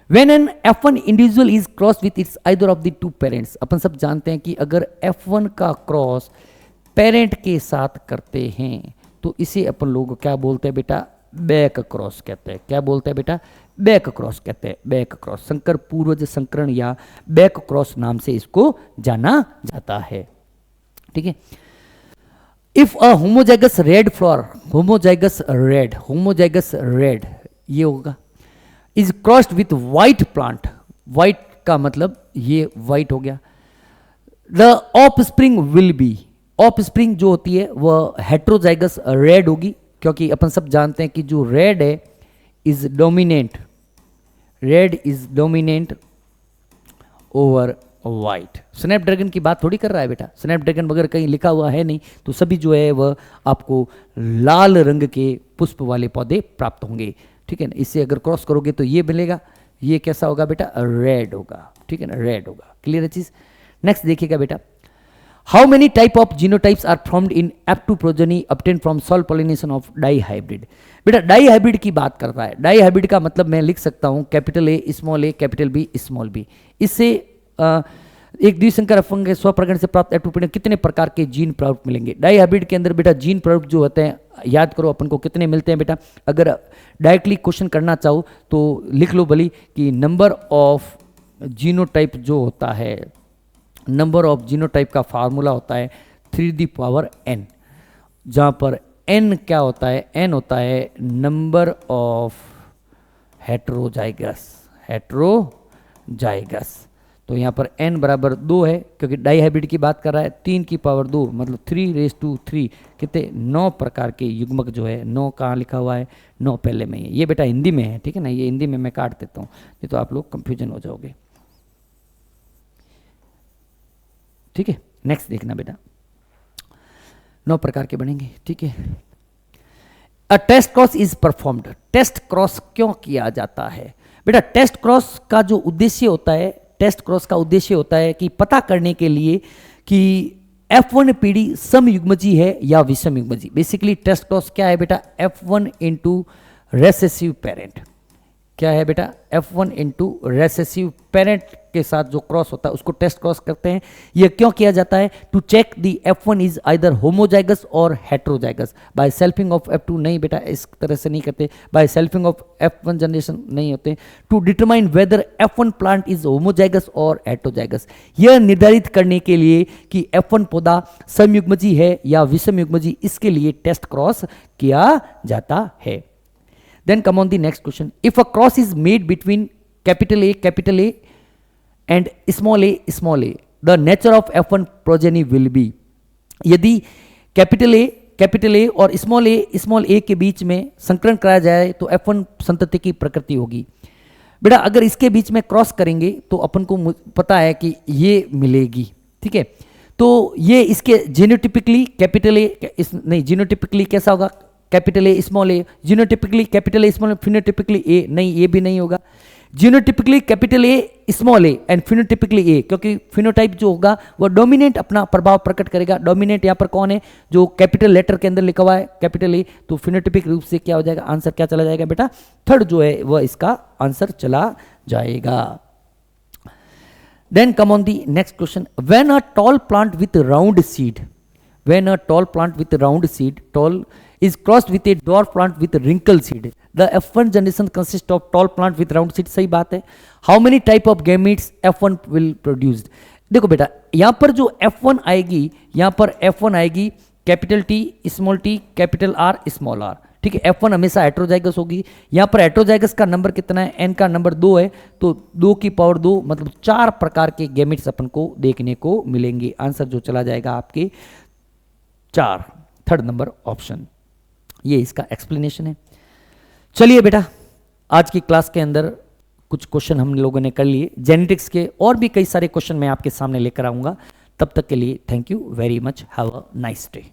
When an F1 individual is cross with its either of the two parents, अपन सब जानते हैं कि अगर F1 का क्रॉस पेरेंट के साथ करते हैं तो इसे अपन लोग क्या बोलते हैं बेटा? बैक क्रॉस कहते हैं। क्या बोलते हैं बेटा? बैक क्रॉस कहते हैं। बैक क्रॉस, संकर पूर्वज संकरण या बैक क्रॉस नाम से इसको जाना जाता है। ठीक है। If a homozygous red flower, homozygous red ये होगा, is crossed with white plant, white का मतलब ये वाइट हो गया, the offspring will be, offspring जो होती है वह हेट्रोजाइगस रेड होगी, क्योंकि अपन सब जानते हैं कि जो रेड है is dominant, red is dominant over white. Snapdragon की बात थोड़ी कर रहा है बेटा, स्नैपड्रैगन वगैरह कहीं लिखा हुआ है नहीं, तो सभी जो है वह आपको लाल रंग के पुष्प वाले पौधे प्राप्त होंगे। ठीक है ना, इससे अगर क्रॉस करोगे तो ये मिलेगा, ये कैसा होगा बेटा? रेड होगा। ठीक है ना, रेड होगा। क्लियर है चीज? नेक्स्ट देखिएगा बेटा, how many type of genotypes are formed in F2 progeny obtained from self pollination of dihybrid. बेटा डाई हाइब्रिड की बात करता है। डाई हाइब्रिड का मतलब मैं लिख सकता हूं capital A small a capital B small b। इससे एक द्विसंकर अफंग के स्वप्रकरण से प्राप्त F2 प्रोटीन कितने प्रकार के जीन प्रोडक्ट मिलेंगे? डाई हाइब्रिड के अंदर बेटा जीन प्रोडक्ट जो होते हैं, याद करो अपन को कितने मिलते हैं बेटा? अगर डायरेक्टली क्वेश्चन करना चाहो तो लिख लो भली कि नंबर ऑफ जीनोटाइप जो होता है, नंबर ऑफ जीनोटाइप का फार्मूला होता है 3n, जहाँ पर n क्या होता है? n होता है नंबर ऑफ हेट्रोजाइगस, तो यहाँ पर n बराबर 2 है, क्योंकि डाई हाइब्रिड की बात कर रहा है। 3 की पावर 2 मतलब 3⁻³ कितने? 9 प्रकार के युग्मक जो है, 9 कहाँ लिखा हुआ है? 9 पहले में है। ये बेटा हिंदी में है, ठीक है ना, ये हिंदी में मैं काट देता हूँ, नहीं तो आप लोग कंफ्यूजन हो जाओगे। ठीक है, नेक्स्ट देखना बेटा, 9 प्रकार के बनेंगे। ठीक है, a test cross is performed. Test cross क्यों किया जाता है बेटा? टेस्ट क्रॉस का जो उद्देश्य होता है, टेस्ट क्रॉस का उद्देश्य होता है कि पता करने के लिए कि F1 पीढ़ी समयुग्मजी है या विषमयुग्मजी। बेसिकली टेस्ट क्रॉस क्या है बेटा? F1 into recessive parent. क्या है बेटा? F1 इंटू रेसेसिव पेरेंट के साथ जो क्रॉस होता है उसको टेस्ट क्रॉस करते हैं। यह क्यों किया जाता है? To check the F1 is either homozygous और heterozygous by selfing of F2। नहीं बेटा, इस तरह से नहीं करते, bye selfing of F1 generation नहीं होते। To determine whether F1 plant is homozygous और हेट्रोजाइगस, यह निर्धारित करने के लिए कि F1 पौधा समयुग्मजी है या विषमयुग्मजी, इसके लिए टेस्ट क्रॉस किया जाता है। Then come on the next question. If a cross is made between capital A and small a, the nature of F1 progeny will be। यदि कैपिटल A और स्मॉल a के बीच में संकरण कराया जाए तो F1 संतति की प्रकृति होगी। बेटा अगर इसके बीच में क्रॉस करेंगे तो अपन को पता है कि ये मिलेगी। ठीक है, तो ये इसके जीनोटिपिकली जीनोटिपिकली कैसा होगा? Capital A small A, genotypically capital A small, phenotypically A नहीं, ये भी नहीं होगा। Genotypically capital A small A and phenotypically A, क्योंकि फिनोटाइप जो होगा वह डोमिनेंट अपना प्रभाव प्रकट करेगा। डोमिनेंट यहाँ पर कौन है? जो कैपिटल लेटर के अंदर लिखा हुआ है कैपिटल ए, तो फिनोटिपिक रूप से क्या हो जाएगा? आंसर क्या चला जाएगा बेटा? थर्ड जो है वह इसका आंसर चला जाएगा। Then come on the next question, when a tall plant with round seed, when a tall plant with a round seed, tall is crossed with a dwarf plant with a wrinkle seed, the F1 generation consists of tall plant with round seed. सही बात है. How many type of gametes F1 will produced? देखो बेटा, यहाँ पर जो F1 आएगी, यहाँ पर F1 आएगी capital T, small t, capital R, small r. ठीक है, F1 हमेशा हेट्रोजाइगस होगी. यहाँ पर हेट्रोजाइगस का नंबर कितना है? n का नंबर 2 है, तो 2 की पावर 2 मतलब 4 प्रकार के गैमेट्स अपन को देखने को मिलेंगे. आंसर जो चला जाएगा आपके 4, थर्ड नंबर ऑप्शन. ये इसका एक्सप्लेनेशन है. चलिए बेटा, आज की क्लास के अंदर कुछ क्वेश्चन हम लोगों ने कर लिए जेनेटिक्स के, और भी कई सारे क्वेश्चन मैं आपके सामने लेकर आऊंगा. तब तक के लिए thank you very much. Have a nice day.